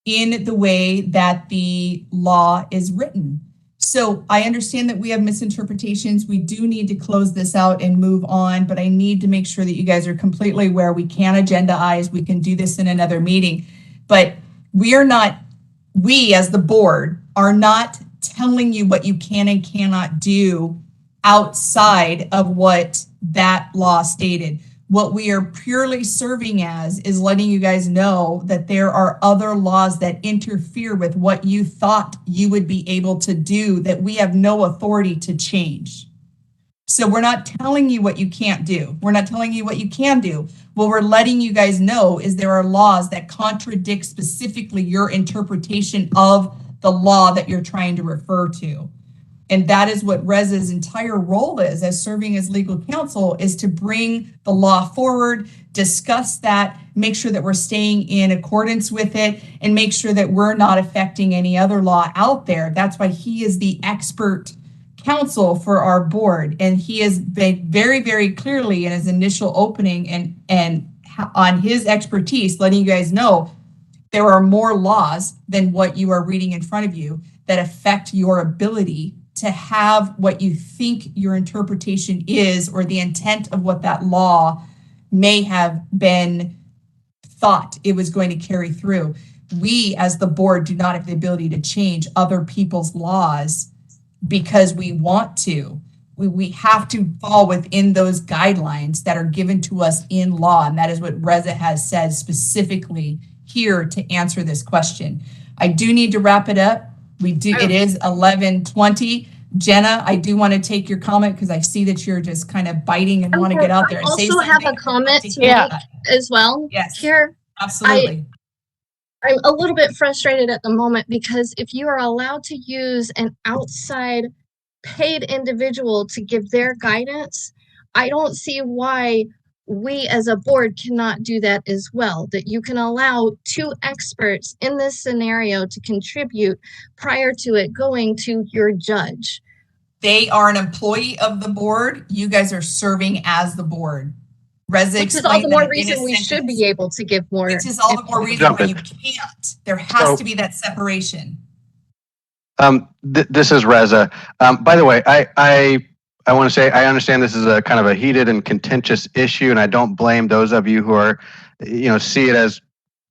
in the way that the law is written. So I understand that we have misinterpretations. We do need to close this out and move on, but I need to make sure that you guys are completely aware. We can agendaize, we can do this in another meeting, but we as the board are not telling you what you can and cannot do outside of what that law stated. What we are purely serving as is letting you guys know that there are other laws that interfere with what you thought you would be able to do that we have no authority to change. So we're not telling you what you can't do. We're not telling you what you can do. What we're letting you guys know is there are laws that contradict specifically your interpretation of the law that you're trying to refer to. And that is what Reza's entire role is as serving as legal counsel, is to bring the law forward, discuss that, make sure that we're staying in accordance with it, and make sure that we're not affecting any other law out there. That's why he is the expert counsel for our board. And he has been very, very clearly in his initial opening and on his expertise, letting you guys know there are more laws than what you are reading in front of you that affect your ability to have what you think your interpretation is, or the intent of what that law may have been thought it was going to carry through. We as the board do not have the ability to change other people's laws because we want to. We have to fall within those guidelines that are given to us in law. And that is what Reza has said specifically here to answer this question. I do need to wrap it up. It is 11:20. Jenna, I do want to take your comment because I see that you're just kind of biting and want to get out there and say something. I also have a comment to make as well. Yes, here. Absolutely. I'm a little bit frustrated at the moment because if you are allowed to use an outside paid individual to give their guidance, I don't see why we as a board cannot do that as well, that you can allow two experts in this scenario to contribute prior to it going to your judge. They are an employee of the board. You guys are serving as the board. Reza, which is all the more reason we should be able to give more. Which is all the more reason why you can't. There has to be that separation. This is Reza. By the way, I want to say I understand this is a kind of a heated and contentious issue, and I don't blame those of you who are, see it as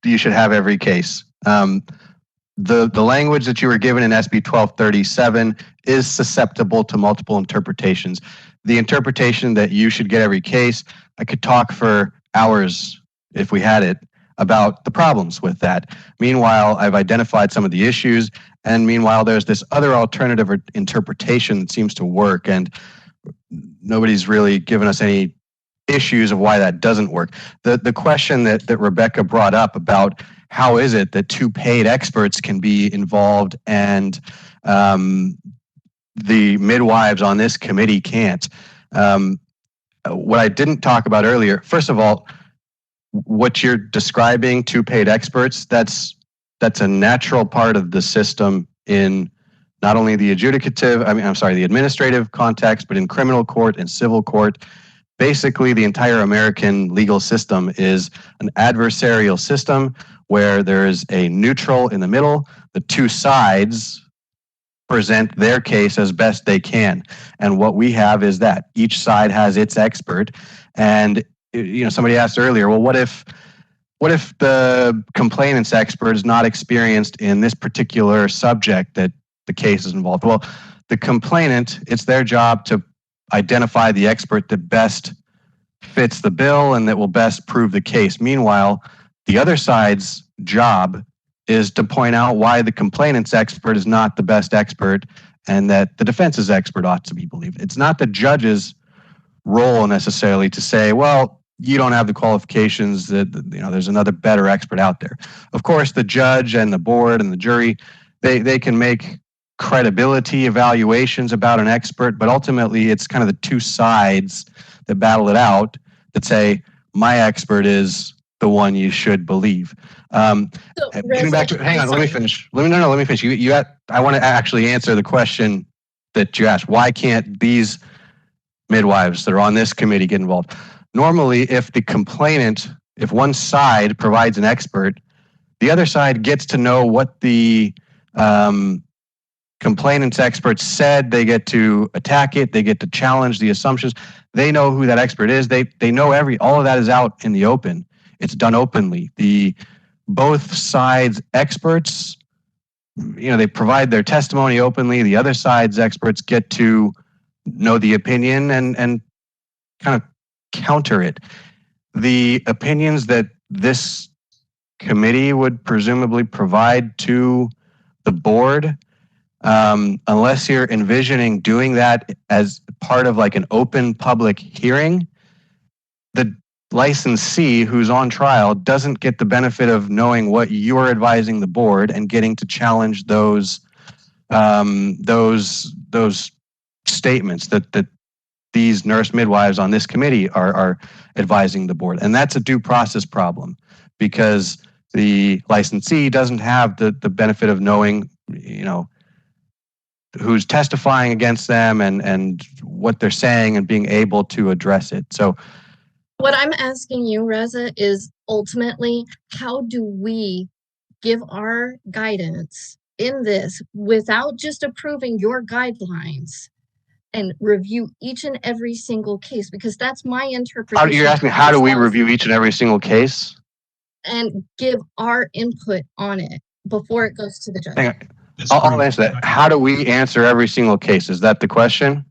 you should have every case. The language that you were given in SB 1237 is susceptible to multiple interpretations. The interpretation that you should get every case, I could talk for hours if we had it about the problems with that. Meanwhile, I've identified some of the issues, and meanwhile, there's this other alternative interpretation that seems to work, and nobody's really given us any issues of why that doesn't work. The question that Rebecca brought up about how is it that two paid experts can be involved and the midwives on this committee can't. What I didn't talk about earlier, first of all, what you're describing, two paid experts, that's a natural part of the system in not only the the administrative context, but in criminal court and civil court. Basically, the entire American legal system is an adversarial system where there is a neutral in the middle. The two sides present their case as best they can. And what we have is that each side has its expert. And somebody asked earlier, well, what if the complainant's expert is not experienced in this particular subject that the case is involved? Well, the complainant, it's their job to identify the expert that best fits the bill and that will best prove the case. Meanwhile, the other side's job is to point out why the complainant's expert is not the best expert and that the defense's expert ought to be believed. It's not the judge's role necessarily to say, well, you don't have the qualifications, that there's another better expert out there. Of course, the judge and the board and the jury, they can make credibility evaluations about an expert, but ultimately it's kind of the two sides that battle it out that say, my expert is the one you should believe. Getting back to, hang on, let me finish. Let me finish. I want to actually answer the question that you asked. Why can't these midwives that are on this committee get involved? Normally, if the complainant, if one side provides an expert, the other side gets to know what the complainant's expert said. They get to attack it. They get to challenge the assumptions. They know who that expert is. They know all of that is out in the open. It's done openly. Both sides' experts, they provide their testimony openly. The other side's experts get to know the opinion and kind of counter it. The opinions that this committee would presumably provide to the board, unless you're envisioning doing that as part of like an open public hearing, the licensee who's on trial doesn't get the benefit of knowing what you're advising the board and getting to challenge those statements that these nurse midwives on this committee are advising the board. And that's a due process problem because the licensee doesn't have the benefit of knowing, who's testifying against them and what they're saying and being able to address it. So what I'm asking you, Reza, is ultimately, how do we give our guidance in this without just approving your guidelines and review each and every single case? Because that's my interpretation. You're asking how do we review each and every single case? And give our input on it before it goes to the judge. Hang on. I'll answer that. How do we answer every single case? Is that the question?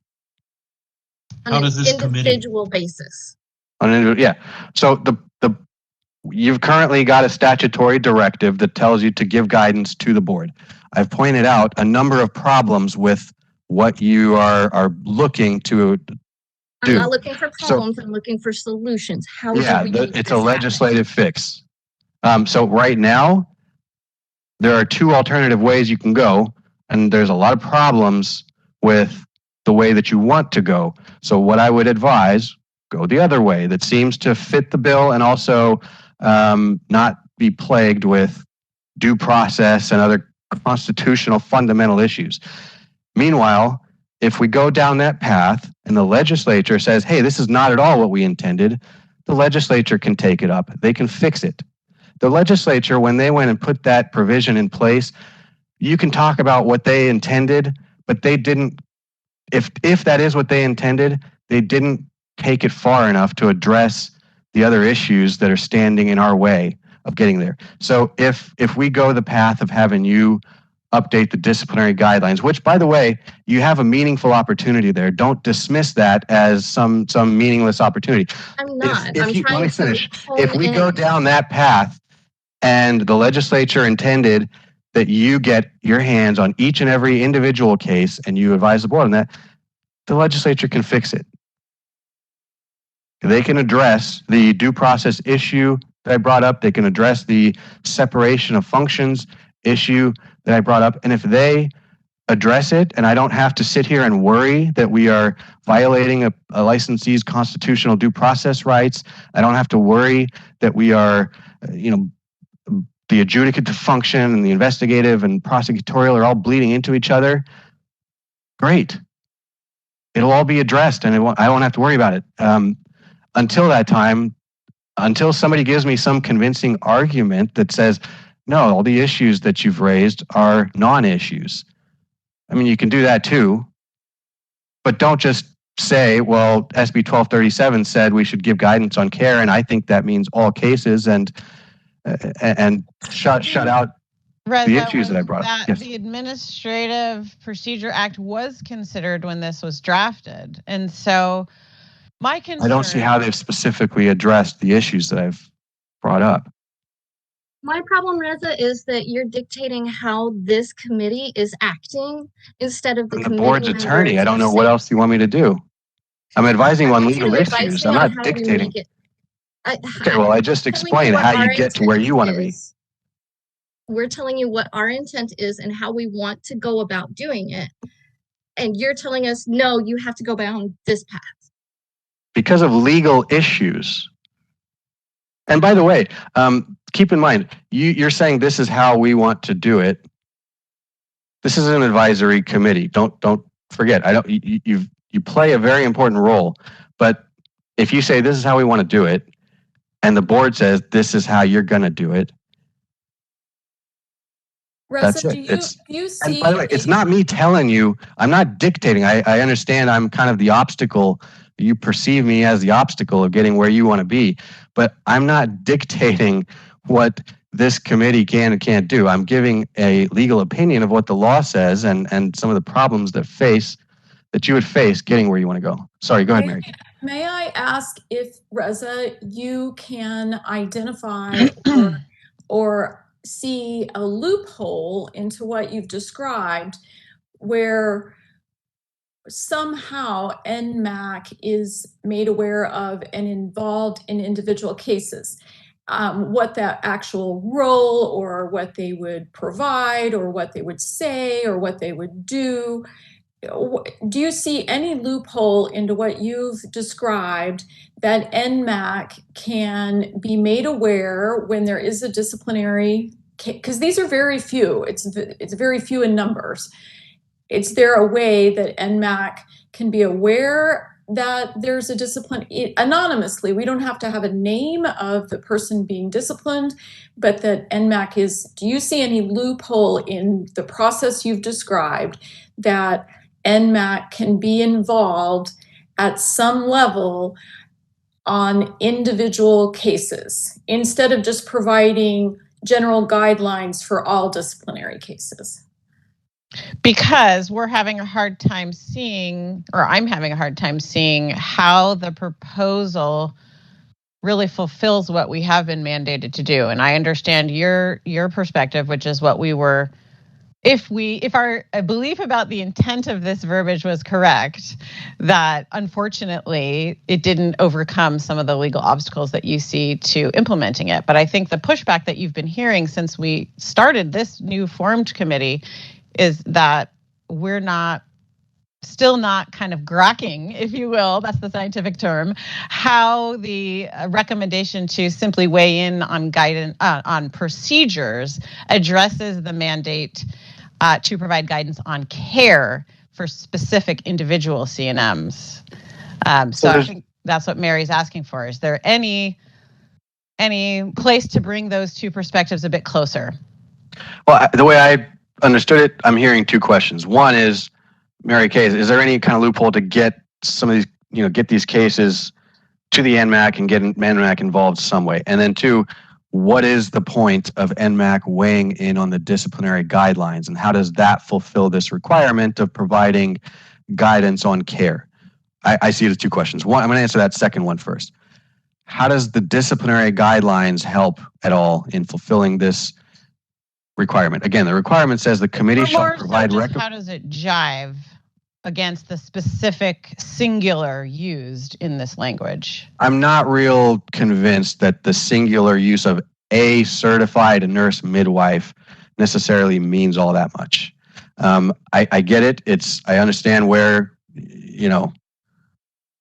On an individual basis. Yeah. So you've currently got a statutory directive that tells you to give guidance to the board. I've pointed out a number of problems with what you are looking to do. I'm not looking for problems. I'm looking for solutions. How do we make it's a legislative fix. So right now, there are two alternative ways you can go, and there's a lot of problems with the way that you want to go. So what I would advise, go the other way that seems to fit the bill and also not be plagued with due process and other constitutional fundamental issues. Meanwhile, if we go down that path and the legislature says, hey, this is not at all what we intended, the legislature can take it up. They can fix it. The legislature, when they went and put that provision in place, you can talk about what they intended, but they didn't, if that is what they intended, they didn't take it far enough to address the other issues that are standing in our way of getting there. So if we go the path of having you update the disciplinary guidelines, which, by the way, you have a meaningful opportunity there. Don't dismiss that as some meaningless opportunity. I'm not. Let me finish. If we go down that path and the legislature intended that you get your hands on each and every individual case and you advise the board on that, the legislature can fix it. They can address the due process issue that I brought up. They can address the separation of functions issue that I brought up. And if they address it, and I don't have to sit here and worry that we are violating a licensee's constitutional due process rights, I don't have to worry that we are, the adjudicative function and the investigative and prosecutorial are all bleeding into each other, great. It'll all be addressed and I won't have to worry about it. Until that time, until somebody gives me some convincing argument that says, no, all the issues that you've raised are non-issues. I mean, you can do that too, but don't just say, well, SB 1237 said we should give guidance on care, and I think that means all cases, and shut out the issues that I brought up. Yes. The Administrative Procedure Act was considered when this was drafted, and so my concern... I don't see how they've specifically addressed the issues that I've brought up. My problem, Reza, is that you're dictating how this committee is acting instead of the committee. The board's attorney. I don't know what else you want me to do. I'm advising on legal issues. I'm not dictating. Okay, well, I just explained how you get to where you want to be. We're telling you what our intent is and how we want to go about doing it. And you're telling us, no, you have to go down this path. Because of legal issues. And by the way, keep in mind, you're saying this is how we want to do it. This is an advisory committee. Don't forget. You play a very important role. But if you say this is how we want to do it, and the board says this is how you're going to do it, that's Reza, it. do you see? And by the way, it's not me telling you. I'm not dictating. I understand I'm kind of the obstacle. You perceive me as the obstacle of getting where you want to be, but I'm not dictating what this committee can and can't do. I'm giving a legal opinion of what the law says and some of the problems that you would face getting where you want to go. Sorry, go ahead, Mary. May I ask if, Reza, you can identify or see a loophole into what you've described where somehow NMAC is made aware of and involved in individual cases? What that actual role or what they would provide or what they would say or what they would do. Do you see any loophole into what you've described that NMAC can be made aware when there is a disciplinary case? Because these are very few. It's very few in numbers. Is there a way that NMAC can be aware that there's a discipline anonymously? We don't have to have a name of the person being disciplined, but that NMAC is, do you see any loophole in the process you've described that NMAC can be involved at some level on individual cases instead of just providing general guidelines for all disciplinary cases? Because we're having a hard time seeing, or I'm having a hard time seeing how the proposal really fulfills what we have been mandated to do. And I understand your perspective, which is what we were, if our belief about the intent of this verbiage was correct, that unfortunately it didn't overcome some of the legal obstacles that you see to implementing it. But I think the pushback that you've been hearing since we started this new formed committee is that we're still not kind of grokking, if you will, that's the scientific term, how the recommendation to simply weigh in on guidance on procedures addresses the mandate to provide guidance on care for specific individual CNMs. So I think that's what Mary's asking for. Is there any place to bring those two perspectives a bit closer? Well, the way I understood it, I'm hearing two questions. One is, Mary Kay, is there any kind of loophole to get some of these, get these cases to the NMAC and get NMAC involved some way? And then two, what is the point of NMAC weighing in on the disciplinary guidelines, and how does that fulfill this requirement of providing guidance on care? I see it as two questions. One, I'm going to answer that second one first. How does the disciplinary guidelines help at all in fulfilling this requirement? Again, the requirement says the committee shall provide how does it jive against the specific singular used in this language? I'm not real convinced that the singular use of a certified nurse midwife necessarily means all that much. I get it. I understand where,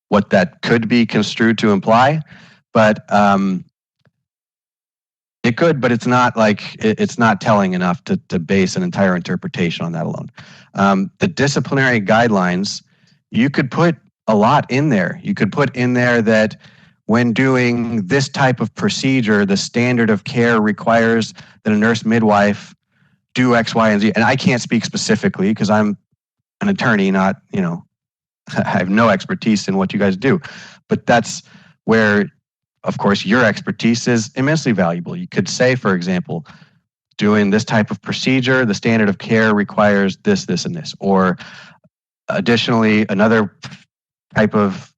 what that could be construed to imply, but it could, but it's not telling enough to base an entire interpretation on that alone. The disciplinary guidelines, you could put a lot in there. You could put in there that when doing this type of procedure, the standard of care requires that a nurse midwife do X, Y, and Z. And I can't speak specifically because I'm an attorney, not, I have no expertise in what you guys do. But that's where, of course, your expertise is immensely valuable. You could say, for example, doing this type of procedure, the standard of care requires this, this, and this. Or additionally, another type of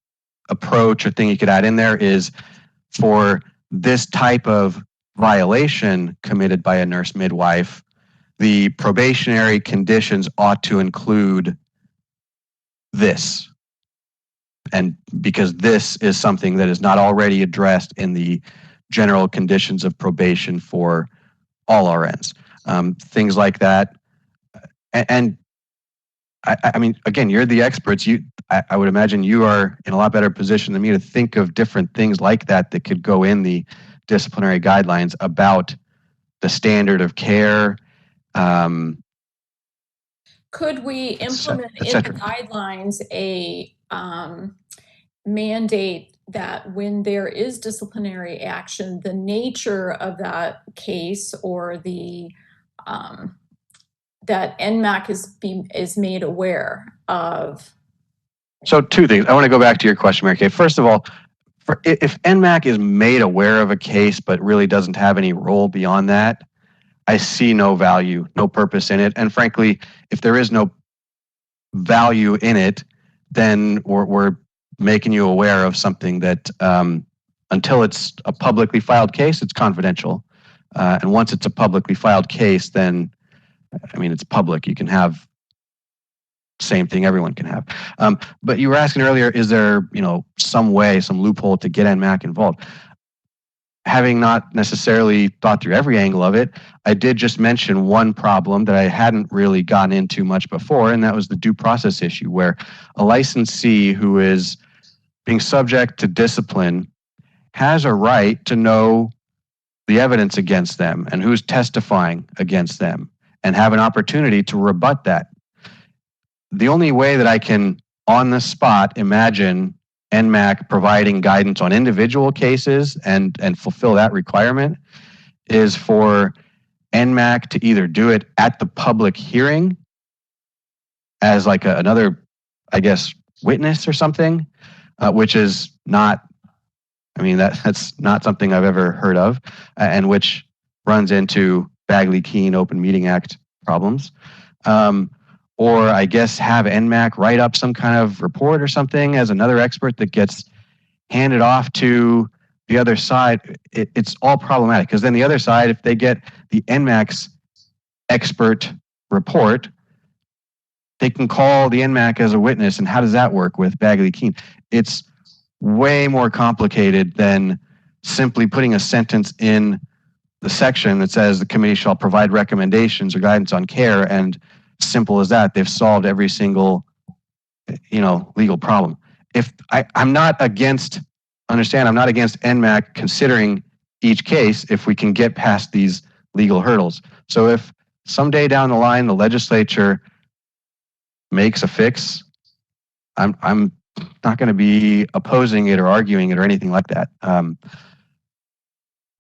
approach or thing you could add in there is for this type of violation committed by a nurse midwife, the probationary conditions ought to include this. And because this is something that is not already addressed in the general conditions of probation for all RNs. Things like that. And I mean, again, you're the experts. I would imagine you are in a lot better position than me to think of different things like that that could go in the disciplinary guidelines about the standard of care. Could we implement et in the cetera. guidelines a mandate that when there is disciplinary action, the nature of that case or the that NMAC is made aware of? So two things. I want to go back to your question, Mary Kay. First of all, if NMAC is made aware of a case but really doesn't have any role beyond that, I see no value, no purpose in it. And frankly, if there is no value in it, then we're making you aware of something that until it's a publicly filed case, it's confidential. And once it's a publicly filed case, then, I mean, it's public. You can have same thing everyone can have. But you were asking earlier, is there, some way, some loophole to get NMAC involved? Having not necessarily thought through every angle of it, I did just mention one problem that I hadn't really gotten into much before, and that was the due process issue, where a licensee who is being subject to discipline has a right to know the evidence against them and who's testifying against them and have an opportunity to rebut that. The only way that I can, on the spot, imagine NMAC providing guidance on individual cases and fulfill that requirement is for NMAC to either do it at the public hearing as like another, I guess, witness or something, which is not, that's not something I've ever heard of, and which runs into Bagley-Keene Open Meeting Act problems. Or I guess have NMAC write up some kind of report or something as another expert that gets handed off to the other side. It's all problematic because then the other side, if they get the NMAC's expert report, they can call the NMAC as a witness. And how does that work with Bagley-Keene? It's way more complicated than simply putting a sentence in the section that says the committee shall provide recommendations or guidance on care, and simple as that, they've solved every single, legal problem. I'm not against NMAC considering each case if we can get past these legal hurdles. So if someday down the line the legislature makes a fix, I'm not going to be opposing it or arguing it or anything like that.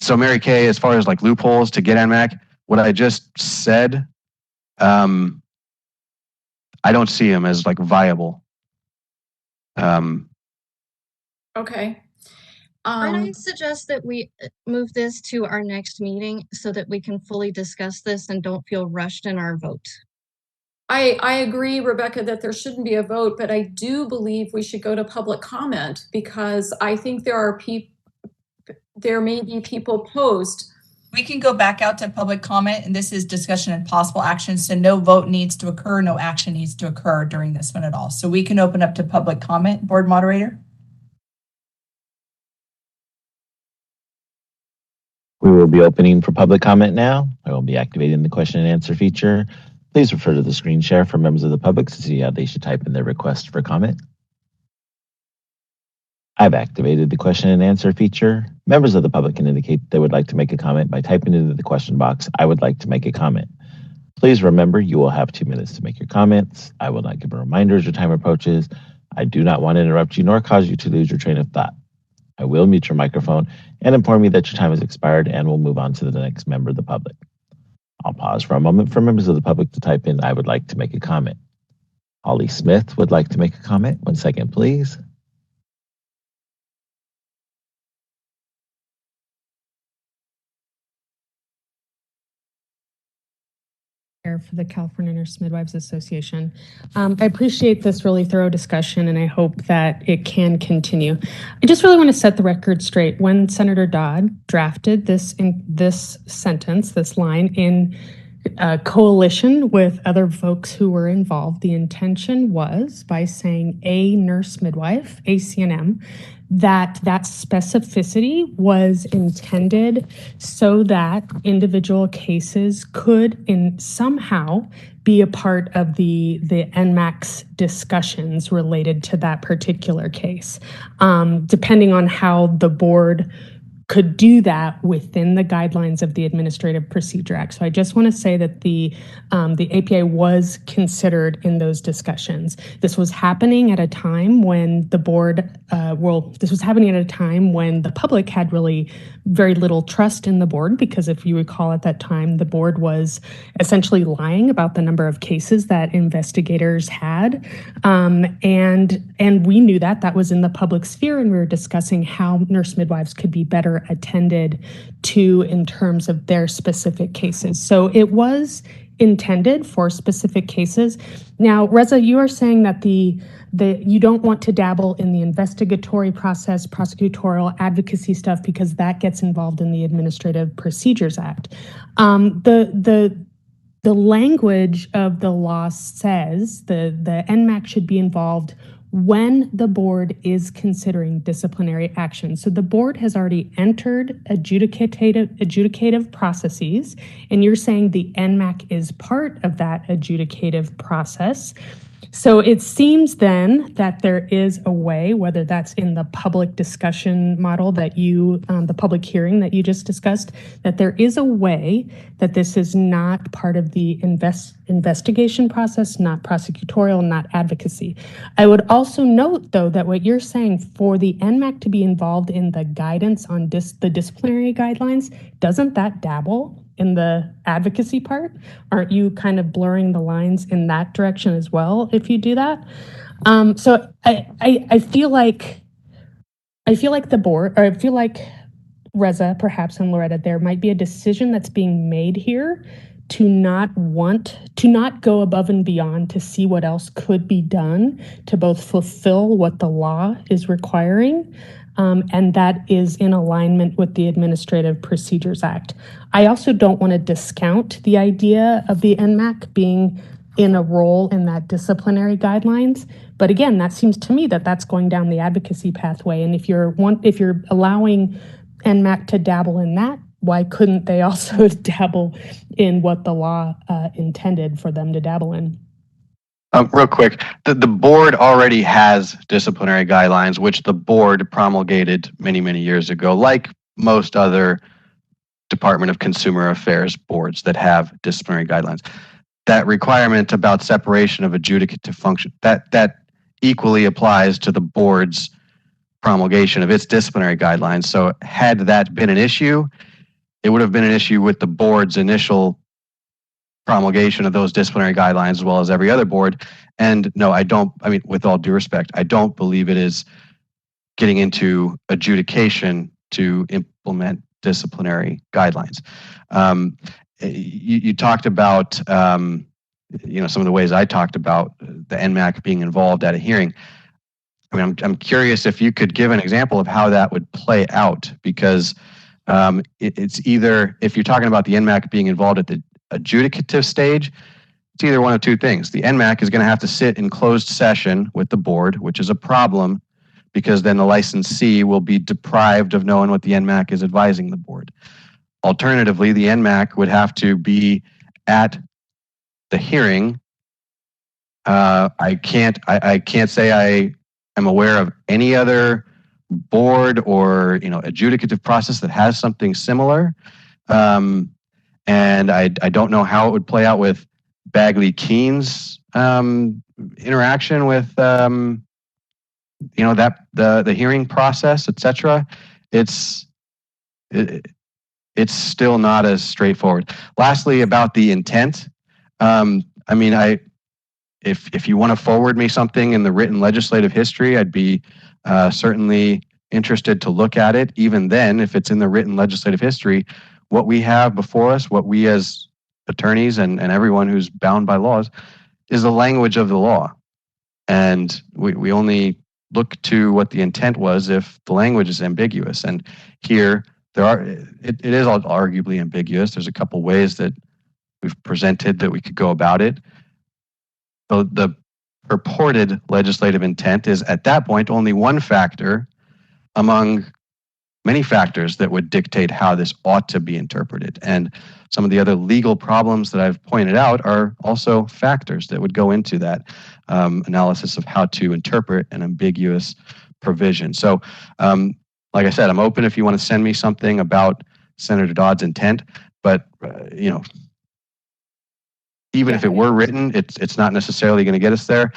So Mary Kay, as far as like loopholes to get NMAC, what I just said, I don't see them as like viable. Okay. Might I suggest that we move this to our next meeting so that we can fully discuss this and don't feel rushed in our vote? I agree, Rebecca, that there shouldn't be a vote, but I do believe we should go to public comment because I think there may be people posed. We can go back out to public comment, and this is discussion and possible action. So no vote needs to occur, no action needs to occur during this one at all. So we can open up to public comment, board moderator. We will be opening for public comment now. I will be activating the question and answer feature. Please refer to the screen share for members of the public to see how they should type in their request for comment. I've activated the question and answer feature. Members of the public can indicate they would like to make a comment by typing into the question box, "I would like to make a comment." Please remember you will have 2 minutes to make your comments. I will not give a reminder as your time approaches. I do not want to interrupt you nor cause you to lose your train of thought. I will mute your microphone and inform you that your time has expired and we'll move on to the next member of the public. I'll pause for a moment for members of the public to type in, "I would like to make a comment." Holly Smith would like to make a comment. 1 second, please. For the California Nurse Midwives Association. I appreciate this really thorough discussion and I hope that it can continue. I just really want to set the record straight. When Senator Dodd drafted this sentence, this line in coalition with other folks who were involved, the intention was by saying a nurse midwife, ACNM, that specificity was intended so that individual cases could somehow be a part of the NMAC's discussions related to that particular case, depending on how the board could do that within the guidelines of the Administrative Procedure Act. So I just want to say that the APA was considered in those discussions. This was happening at a time when the board, this was happening at a time when the public had really very little trust in the board, because if you recall at that time, the board was essentially lying about the number of cases that investigators had. And we knew that was in the public sphere, and we were discussing how nurse midwives could be better attended to in terms of their specific cases. So it was intended for specific cases. Now, Reza, you are saying that you don't want to dabble in the investigatory process, prosecutorial advocacy stuff, because that gets involved in the Administrative Procedures Act. The language of the law says the NMAC should be involved when the board is considering disciplinary action. So the board has already entered adjudicative processes, and you're saying the NMAC is part of that adjudicative process. So it seems then that there is a way, whether that's in the public discussion model that the public hearing that you just discussed, that there is a way that this is not part of the investigation process, not prosecutorial, not advocacy. I would also note, though, that what you're saying for the NMAC to be involved in the guidance on the disciplinary guidelines, doesn't that dabble in the advocacy part? Aren't you kind of blurring the lines in that direction as well if you do that? So I feel like the board, or I feel like Reza, perhaps, and Loretta, there might be a decision that's being made here to not go above and beyond to see what else could be done to both fulfill what the law is requiring, and that is in alignment with the Administrative Procedures Act. I also don't want to discount the idea of the NMAC being in a role in that disciplinary guidelines. But again, that seems to me that that's going down the advocacy pathway. And if you're allowing NMAC to dabble in that, why couldn't they also dabble in what the law intended for them to dabble in? Real quick, the board already has disciplinary guidelines, which the board promulgated many, many years ago, like most other Department of Consumer Affairs boards that have disciplinary guidelines. That requirement about separation of adjudicative function, that equally applies to the board's promulgation of its disciplinary guidelines. So had that been an issue, it would have been an issue with the board's initial promulgation of those disciplinary guidelines, as well as every other board. And no, with all due respect, I don't believe it is getting into adjudication to implement disciplinary guidelines. You talked about, some of the ways I talked about the NMAC being involved at a hearing. I'm curious if you could give an example of how that would play out, because it's either, if you're talking about the NMAC being involved at the adjudicative stage, it's either one of two things. The NMAC is going to have to sit in closed session with the board, which is a problem, because then the licensee will be deprived of knowing what the NMAC is advising the board. Alternatively, the NMAC would have to be at the hearing. I can't say I am aware of any other board or adjudicative process that has something similar. And I don't know how it would play out with Bagley-Keene's interaction with the hearing process, etc. It's still not as straightforward. Lastly, about the intent, if you want to forward me something in the written legislative history, I'd be certainly interested to look at it. Even then, if it's in the written legislative history, what we have before us, what we as attorneys and everyone who's bound by laws, is the language of the law. And we only look to what the intent was if the language is ambiguous. And here, it is arguably ambiguous. There's a couple ways that we've presented that we could go about it. So the purported legislative intent is, at that point, only one factor among many factors that would dictate how this ought to be interpreted. And some of the other legal problems that I've pointed out are also factors that would go into that analysis of how to interpret an ambiguous provision. So like I said, I'm open if you want to send me something about Senator Dodd's intent, but even if it were written, it's not necessarily going to get us there.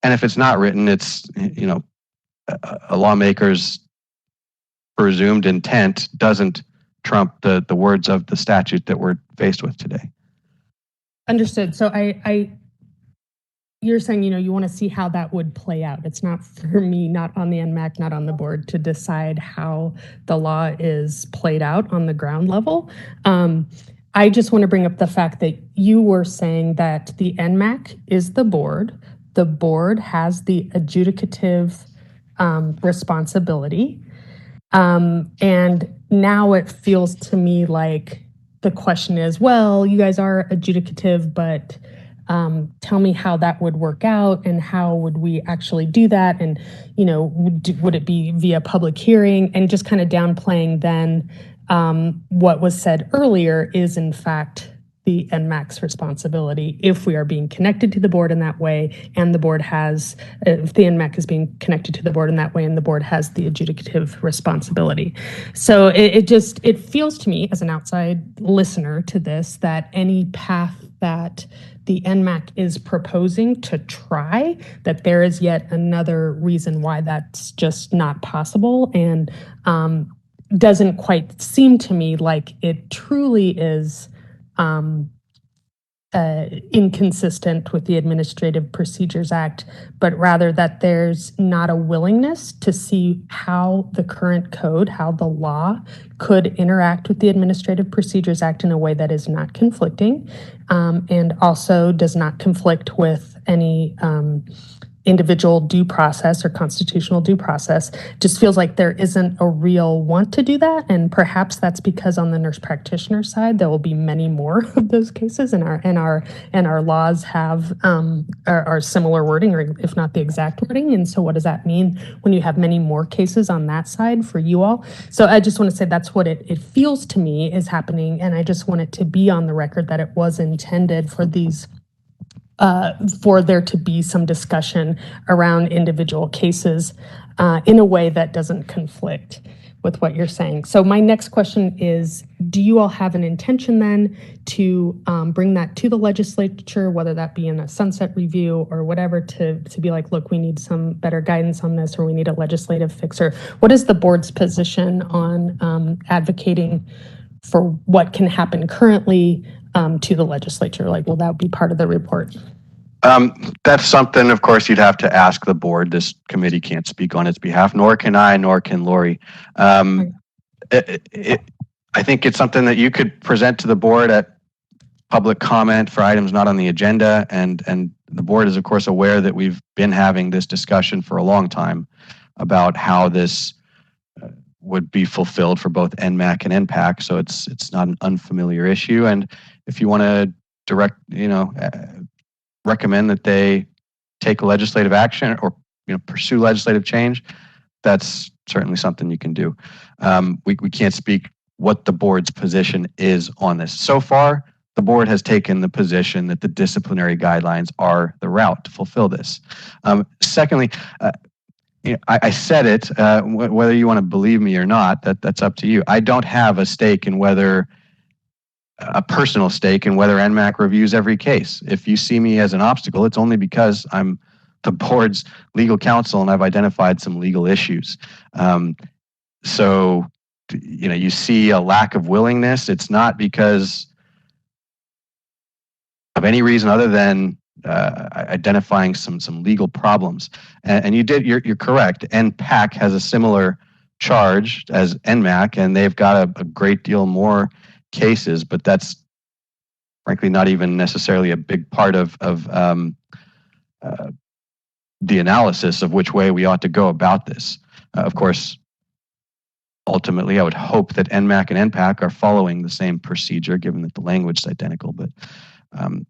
And if it's not written, it's, a lawmaker's presumed intent doesn't trump the words of the statute that we're faced with today. Understood. So you're saying, you want to see how that would play out. It's not for me, not on the NMAC, not on the board, to decide how the law is played out on the ground level. I just want to bring up the fact that you were saying that the NMAC is the board. The board has the adjudicative responsibility. And now it feels to me like the question is, well, you guys are adjudicative, but tell me how that would work out and how would we actually do that? And, would it be via public hearing? And just kind of downplaying then what was said earlier is in fact the NMAC's responsibility if we are being connected to the board in that way, and the board has, if the NMAC is being connected to the board in that way, and the board has the adjudicative responsibility. So it feels to me as an outside listener to this that any path that the NMAC is proposing to try, that there is yet another reason why that's just not possible, and doesn't quite seem to me like it truly is inconsistent with the Administrative Procedures Act, but rather that there's not a willingness to see how the current code, how the law could interact with the Administrative Procedures Act in a way that is not conflicting, and also does not conflict with any individual due process or constitutional due process. Just feels like there isn't a real want to do that, and perhaps that's because on the nurse practitioner side there will be many more of those cases, and our laws have are similar wording, or if not the exact wording. And so what does that mean when you have many more cases on that side for you all? So I just want to say that's what it feels to me is happening, and I just want it to be on the record that it was intended for these for there to be some discussion around individual cases in a way that doesn't conflict with what you're saying. So my next question is, do you all have an intention then to bring that to the legislature, whether that be in a sunset review or whatever, to be like, look, we need some better guidance on this, or we need a legislative fix? Or what is the board's position on advocating for what can happen currently to the legislature? Like, will that be part of the report? That's something, of course, you'd have to ask the board. This committee can't speak on its behalf, nor can I, nor can Lori. I think it's something that you could present to the board at public comment for items not on the agenda, and the board is, of course, aware that we've been having this discussion for a long time about how this would be fulfilled for both NMAC and NPAC, so it's not an unfamiliar issue. And if you want to recommend that they take legislative action or pursue legislative change, that's certainly something you can do. We can't speak what the board's position is on this. So far, the board has taken the position that the disciplinary guidelines are the route to fulfill this. Secondly, I said it, whether you want to believe me or not, that's up to you. I don't have a personal stake in whether NMAC reviews every case. If you see me as an obstacle, it's only because I'm the board's legal counsel and I've identified some legal issues. So, you see a lack of willingness. It's not because of any reason other than identifying some legal problems. And you're correct. NPAC has a similar charge as NMAC, and they've got a great deal more cases, but that's frankly not even necessarily a big part of the analysis of which way we ought to go about this. Of course, ultimately, I would hope that NMAC and NPAC are following the same procedure, given that the language is identical, but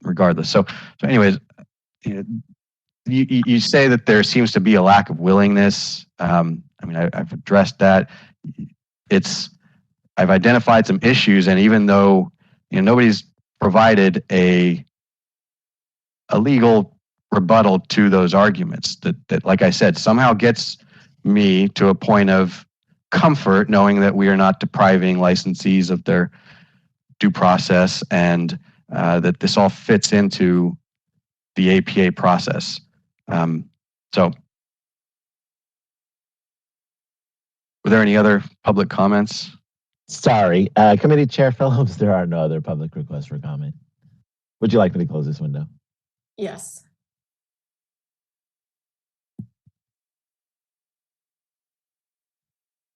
regardless. So anyways, you say that there seems to be a lack of willingness. I've addressed that. I've identified some issues, and even though nobody's provided a legal rebuttal to those arguments, that like I said, somehow gets me to a point of comfort knowing that we are not depriving licensees of their due process, and that this all fits into the APA process. So were there any other public comments? Sorry, Committee Chair Phillips, there are no other public requests for comment. Would you like me to close this window? Yes.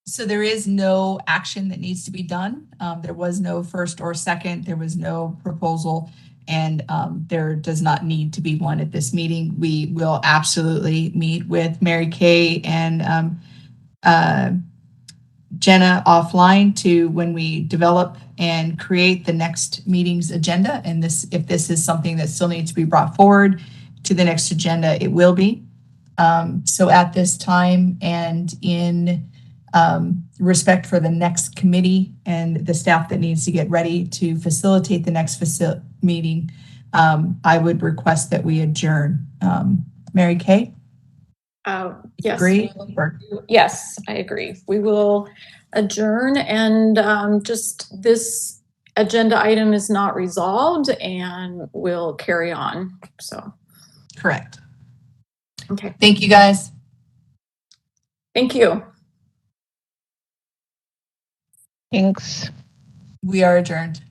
So there is no action that needs to be done. There was no first or second. There was no proposal, and there does not need to be one at this meeting. We will absolutely meet with Mary Kay and Jenna offline to when we develop and create the next meeting's agenda. And this, if this is something that still needs to be brought forward to the next agenda, it will be. So at this time, and in respect for the next committee and the staff that needs to get ready to facilitate the next meeting, I would request that we adjourn. Mary Kay? Yes. Agree? Yes, I agree. We will adjourn, and just this agenda item is not resolved, and we'll carry on. So. Correct. Okay. Thank you, guys. Thank you. Thanks. We are adjourned.